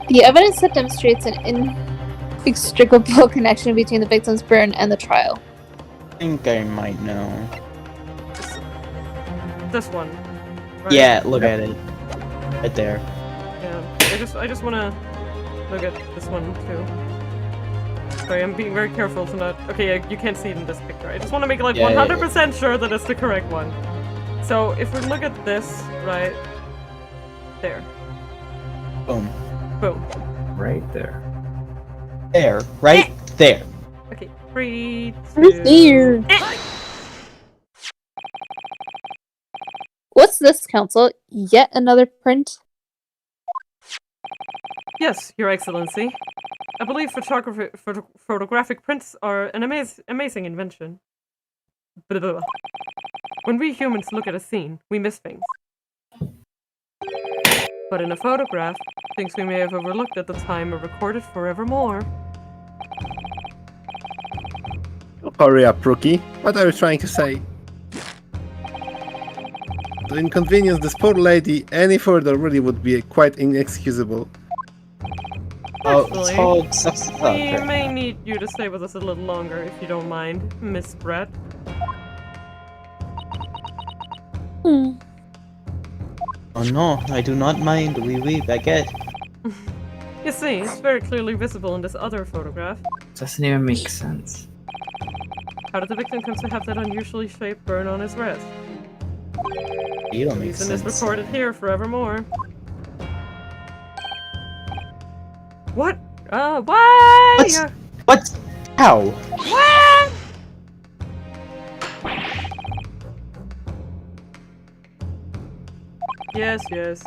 The evidence that demonstrates an inextricable connection between the victim's burn and the trial. I think I might know. This one. Right? Yeah, look at it. Right there. Yeah. I just wanna look at this one too. Sorry, I'm being very careful to not. Okay, yeah, you can't see it in this picture. I just want to make like 100% sure that it's the correct one. So if we look at this, right there. Boom. Boom. Right there. There. Right there. Okay. 3, 2. Right there. What's this, Council? Yet another print? Yes, Your Excellency. I believe photographic prints are an amazing invention. Blah, blah, blah. When we humans look at a scene, we miss things. But in a photograph, things we may have overlooked at the time are recorded forevermore. Hurry up, rookie. What are you trying to say? To inconvenience this poor lady any further really would be quite inexcusable. Oh, Actually, it's called sex. We may need you to stay with us a little longer, if you don't mind, Miss Brett. Hmm. Oh no, I do not mind. Oui, baguette. You see, it's very clearly visible in this other photograph. Doesn't even make sense. How did the victim come to have that unusually shaped burn on his wrist? You don't make Reason is sense. recorded here forevermore. What? Why? What? What? How? What? Yes, yes.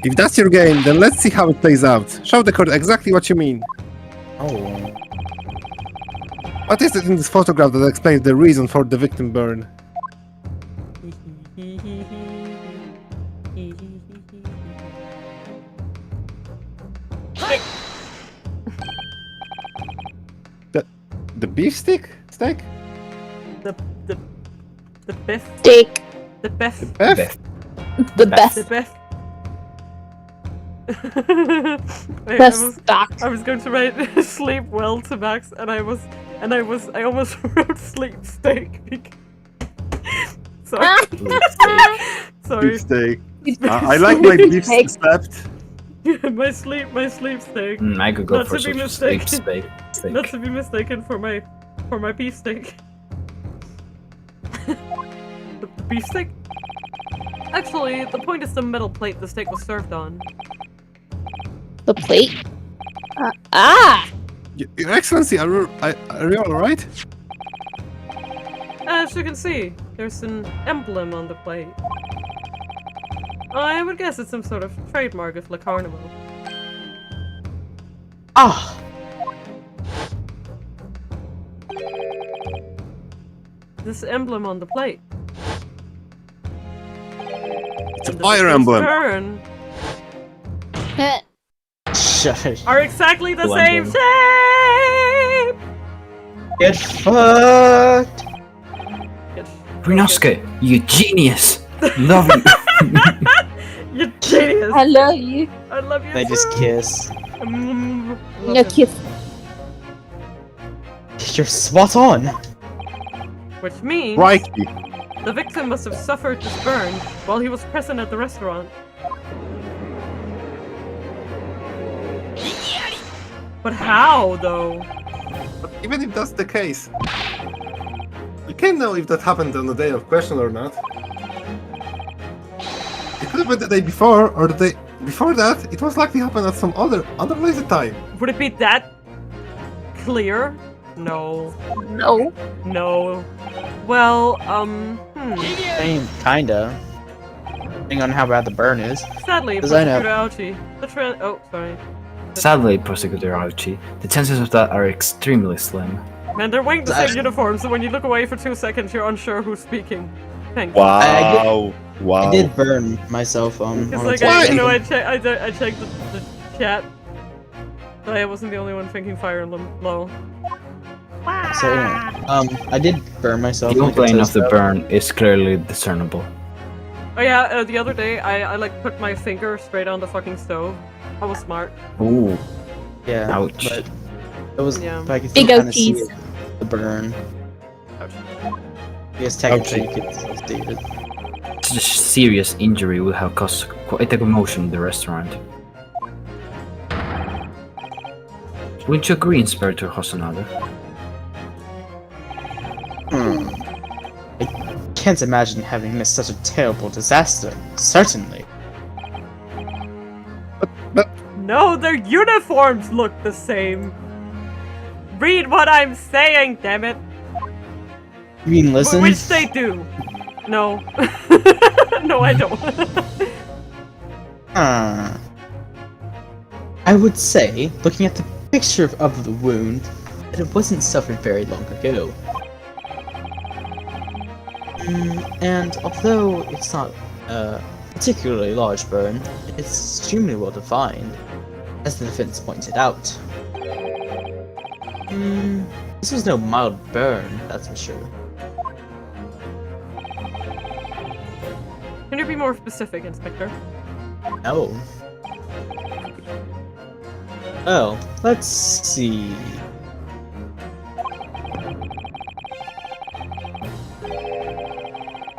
If that's your game, then let's see how it plays out. Show the code exactly what you mean. Oh. What is it in this photograph that explains the reason for the victim burn? The beef stick? Steak? The Beth. Steak. The Beth. Beef? The best. The Beth. Best stock. I was going to write sleep well to Max, and I almost wrote sleep steak. Sorry. Sorry. Beef steak. I like my beef Steak. slept. my sleep steak. I could go Not for to be such a steak. mistaken. Steak. Not to be mistaken for my beef steak. the beef steak? Actually, the point is the metal plate the steak was served on. The plate. Your Excellency, are you alright? As you can see, there's an emblem on the plate. I would guess it's some sort of trademark of Le Carnival. Ah! This emblem on the plate. It's a and the fire victim's emblem. turn Shut. are exactly the Cool same emblem. shape! Get fucked! Rinosuke, you genius! Love you. You genius! I love you. I love you They just too. kiss. Love No him. kiss. You're spot on. Which means Crikey. the victim must have suffered this burn while he was present at the restaurant. But how, though? But even if that's the case, you can't know if that happened on the day of question or not. It could have been the day before, or the day before that. It was likely happened at some other later time. Would it be that clear? No. No. No. Well, I mean, kinda. Depending on how bad the burn is. Sadly, Does I know? Prosecutor Ouchie, oh, sorry. Sadly, Prosecutor Archie, the chances of that are extremely slim. Man, they're wearing the I- same uniform, so when you look away for 2 seconds, you're unsure who's speaking. Thanks. Wow. Wow. I did burn myself on Because, a like, table. I checked the chat. But I wasn't the only one thinking Fire Emblem. Lol. So anyway, I did burn myself. The like a outline of the toast. burn is clearly discernible. Oh yeah, the other day, I like put my finger straight on the fucking stove. I was smart. Ooh, Yeah. ouch. But it was. Yeah. But I could Big still kinda see ouchies. it, the burn. Ouch. I guess technically you could still see it. Such a serious injury would have caused quite a commotion in the restaurant. Wouldn't you agree, Inspector Hosonaga? I can't imagine having missed such a terrible disaster. Certainly. No, their uniforms look the same. Read what I'm saying, damn it. You mean listen? Which they do. No. No, I don't. I would say, looking at the picture of the wound, that it wasn't suffered very long ago. And although it's not a particularly large burn, it's extremely well defined, as the defense pointed out. This was no mild burn, that's for sure. Can you be more specific, Inspector? No. Oh, let's see.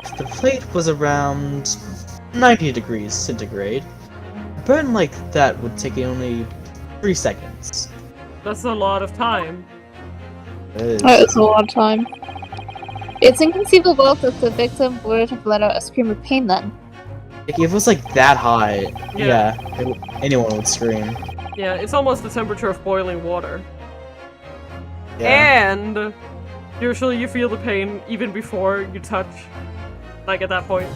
If the plate was around 90 degrees centigrade, a burn like that would take only 3 seconds. That's a lot of time. It is. That is a lot of time. It's inconceivable that the victim would have let out a scream of pain then. Like, if it was like that high, Yeah. anyone would scream. Yeah, it's almost the temperature of boiling water. Yeah. And usually you feel the pain even before you touch, like at that point.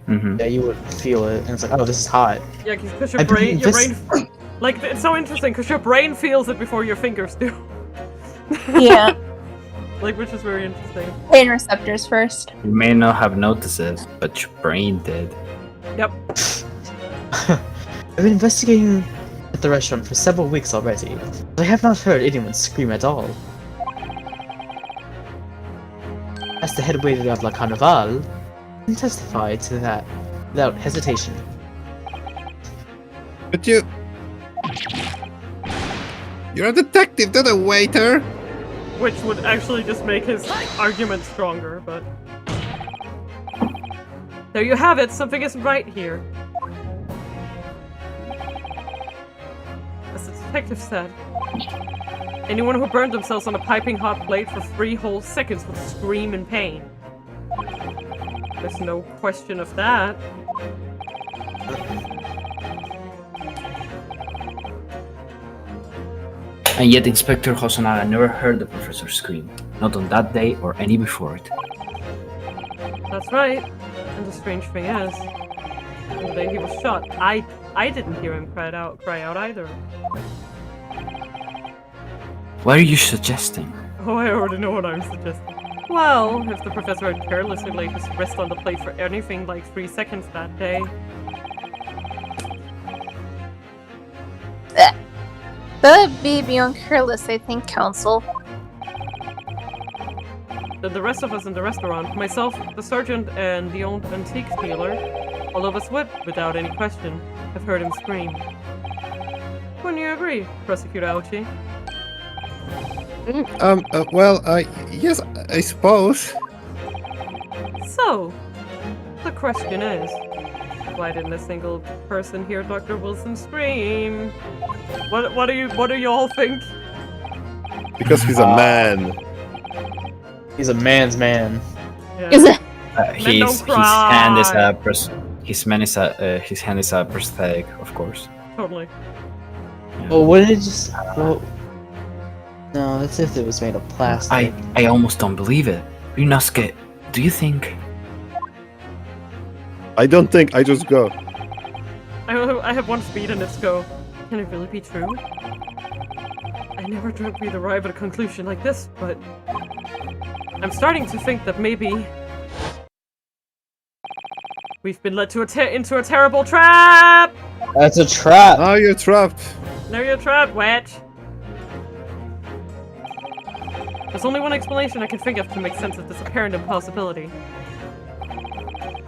Mm-hmm. Yeah, you would feel it, and it's like, oh, this is hot. Yeah, because your I've been brain, like, it's so interesting because your brain feels it before your fingers do. Yeah. Like, which is very interesting. Pain receptors first. You may not have noticed it, but your brain did. Yep. I've been investigating at the restaurant for several weeks already, but I have not heard anyone scream at all. As the head waiter of La Carnival, I can testify to that without hesitation. But you're a detective, not a waiter. Which would actually just make his argument stronger, but... There you have it, something isn't right here. As the detective said, anyone who burned themselves on a piping hot plate for 3 whole seconds would scream in pain. There's no question of that. And yet Inspector Hosonaga never heard the professor scream. Not on that day or any before it. That's right. And the strange thing is, on the day he was shot, I didn't hear him cry out either. What are you suggesting? Oh, I already know what I'm suggesting. Well, if the professor had carelessly laid his wrist on the plate for anything like 3 seconds that day... That would be beyond careless, I think, Counsel. Then the rest of us in the restaurant, myself, the sergeant, and the old antiques dealer, all of us would, without any question, have heard him scream. Wouldn't you agree, Prosecutor Auchi? Yes, I suppose. So, the question is, why didn't a single person hear Dr. Wilson scream? What do you all think? Because he's a man. He's a man's man. Yeah. Is it? don't cry. His hand is a prosthetic, of course. Totally. Yeah. Well, what did it just... Well, no, that's if it was made of plastic. I almost don't believe it. Ryunosuke, do you think? I don't think, I just go. I have one speed and it's go. Can it really be true? I never dreamt we'd arrive at a conclusion like this, but... I'm starting to think that maybe... we've been led into a terrible trap! That's a trap! Now you're trapped. Now you're trapped, witch! There's only one explanation I can think of to make sense of this apparent impossibility.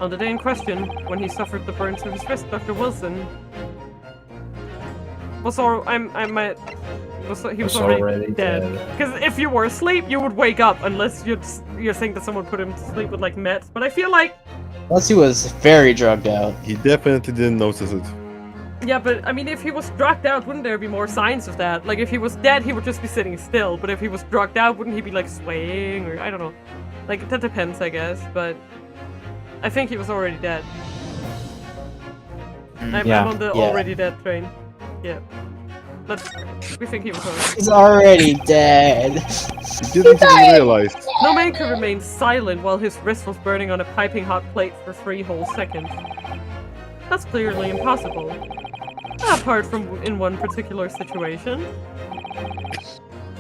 On the day in question, when he suffered the burn to his wrist, Dr. Wilson was he was already dead. Because if you were asleep, you would wake up unless you're saying that someone put him to sleep with like meds. But I feel like Unless he was very drugged out. He definitely didn't notice it. yeah, but I mean, if he was drugged out, wouldn't there be more signs of that? Like if he was dead, he would just be sitting still. But if he was drugged out, wouldn't he be like swaying or I don't know? Like that depends, I guess. But I think he was already dead. I'm on the already dead train. Yeah. We think he was already. He's already dead. He didn't even realize. No man could remain silent while his wrist was burning on a piping hot plate for 3 whole seconds. That's clearly impossible. Apart from in one particular situation.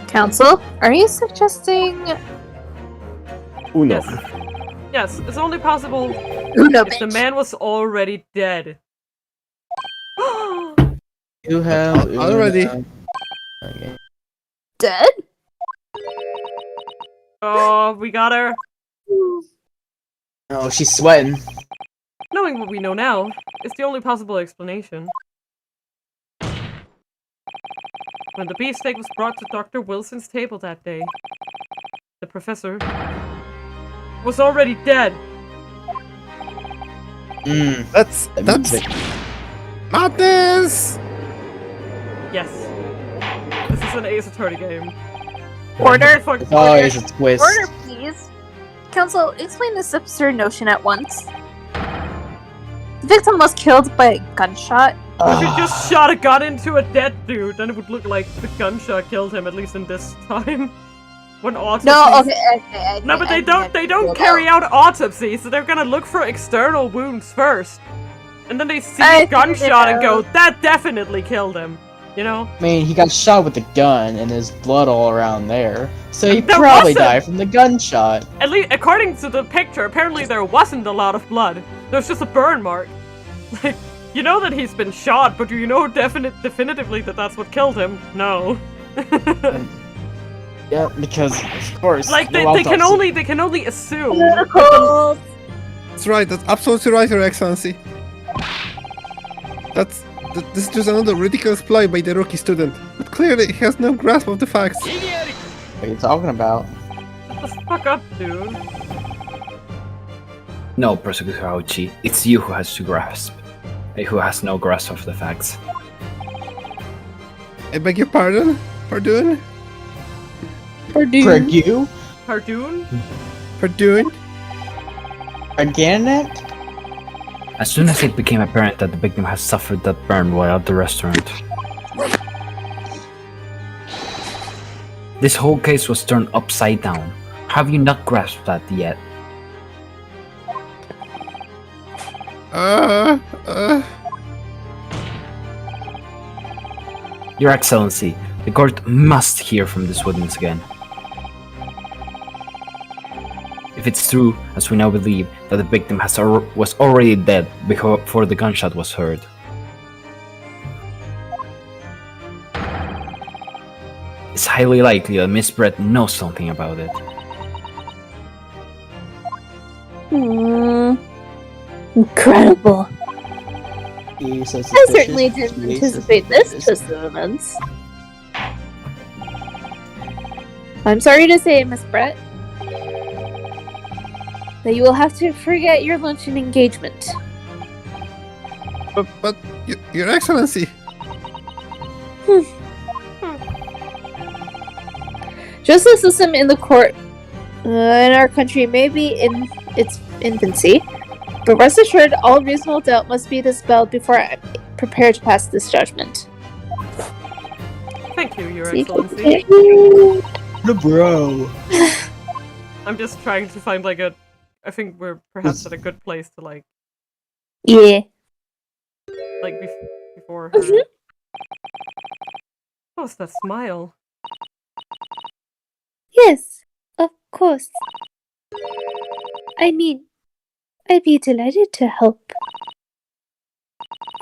Counsel, are you suggesting Uno. Yes, it's only possible Uno, if the man was already dead. You have already. Okay. dead? Oh, we got her. Oh, she's sweating. Knowing what we know now, it's the only possible explanation. When the beefsteak was brought to Dr. Wilson's table that day, the professor was already dead. That's madness. Yes. This is an Ace Attorney game. Order. Fuck. It's always a twist. Order, please. Council, explain this absurd notion at once. The victim was killed by a gunshot. If you just shot a gun into a dead dude, then it would look like the gunshot killed him, at least in this time. When autopsies... No, okay. No, but they don't carry out autopsies, so they're gonna look for external wounds first. And then they see a gunshot and go, that definitely killed him. You know? I mean, he got shot with a gun and there's blood all around there. So he There probably wasn't! died from the gunshot. At least, according to the picture, apparently there wasn't a lot of blood. There's just a burn mark. Like, you know that he's been shot, but do you know definitively that that's what killed him? No. Yeah, because of course. Like no they can autopsy. only assume. That's right, that's absolutely right, Your Excellency. This is just another ridiculous ploy by the rookie student, but clearly he has no grasp of the facts. What are you talking about? Shut the fuck up, dude. No, Prosecutor Auchi, it's you who has to grasp. Who has no grasp of the facts. I beg your pardon? Pardon? Pergu? Hardoon? Pardon? Organic? As soon as it became apparent that the victim has suffered that burn while at the restaurant, this whole case was turned upside down. Have you not grasped that yet? Your Excellency, the court must hear from this witness again. If it's true, as we now believe, that the victim was already dead before the gunshot was heard, it's highly likely that Miss Brett knows something about it. Incredible. He's so I suspicious. certainly didn't He's anticipate this suspicious. twist of events. I'm sorry to say, Miss Brett, that you will have to forget your luncheon engagement. But Your Excellency. Justice system in the court in our country may be in its infancy, but rest assured, all reasonable doubt must be dispelled before I prepare to pass this judgment. Thank you, Your Excellency. The bro. I'm just trying to find like a... I think we're perhaps at a good place to like... Yeah. Like before her. What's that smile? Yes, of course. I mean, I'd be delighted to help.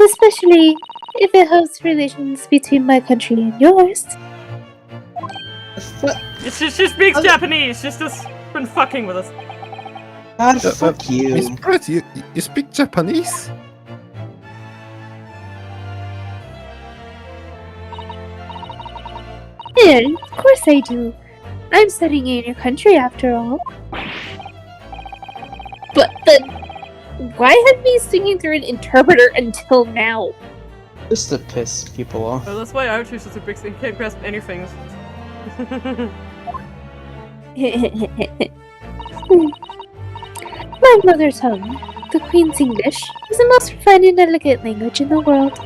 Especially if it helps relations between my country and yours. She speaks Japanese. She's just been fucking with us. God, fuck you. Miss Brett, you speak Japanese? Yeah, of course I do. I'm studying in your country after all. But then, why have me singing through an interpreter until now? Just to piss people off. Well, that's why I choose such a big thing. Can't grasp anything. My mother tongue, the Queen's English, is the most refined and elegant language in the world.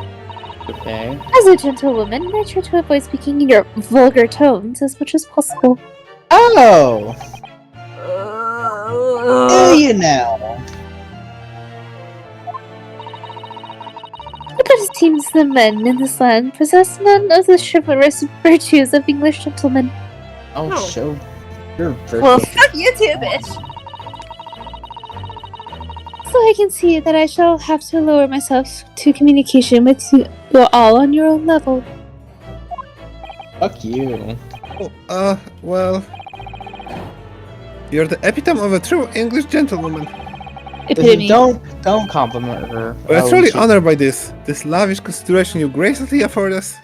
Okay. As a gentlewoman, I try to avoid speaking in your vulgar tones as much as possible. Oh! Do you now? But it seems the men in this land possess none of the chivalrous virtues of English gentlemen. Oh, No. show your virtue. Well, fuck you too, bitch! So I can see that I shall have to lower myself to communication with you all on your own level. Fuck you. Oh, well... You're the epitome of a true English gentlewoman. Epitome. Don't compliment her. We're Oh, truly she- honored by this lavish consideration you graciously afford us.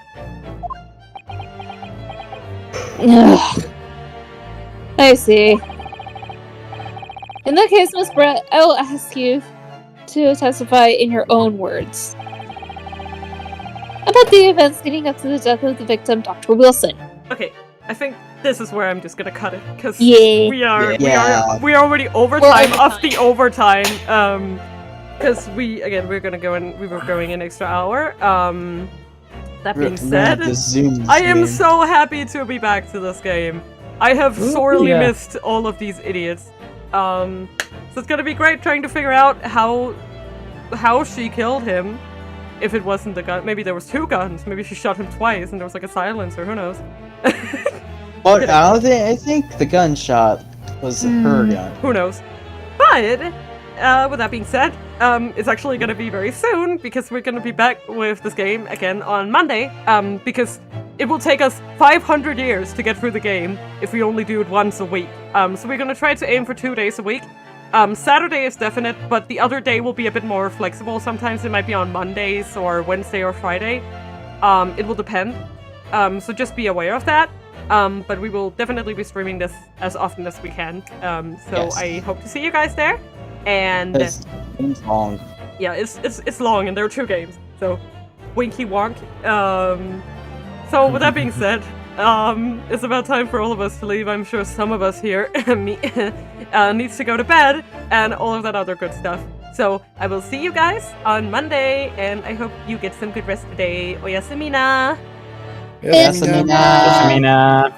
Ugh. I see. In that case, Miss Brett, I will ask you to testify in your own words about the events leading up to the death of the victim, Dr. Wilson. Okay, I think this is where I'm just gonna cut it because Yeah. we are Yeah. we are already overtime Well, of the overtime. Because we were going an extra hour. That being said, I am so happy to be back to this game. I have sorely yeah. missed all of these idiots. So it's gonna be great trying to figure out how she killed him. If it wasn't the gun, maybe there was 2 guns. Maybe she shot him twice and there was like a silencer. Who knows? But I think the gunshot was her gun. Who knows? But with that being said, it's actually gonna be very soon because we're gonna be back with this game again on Monday. Because it will take us 500 years to get through the game if we only do it once a week. So we're gonna try to aim for 2 days a week. Saturday is definite, but the other day will be a bit more flexible. Sometimes it might be on Mondays or Wednesday or Friday. It will depend. So just be aware of that. But we will definitely be streaming this as often as we can. So Yes. I hope to see you guys there. And It's long. yeah, it's long and there are 2 games. So winky wonk. So with that being said, it's about time for all of us to leave. I'm sure some of us here me needs to go to bed and all of that other good stuff. So I will see you guys on Monday, and I hope you get some good rest today. Oyasumi na. Yes, Mina.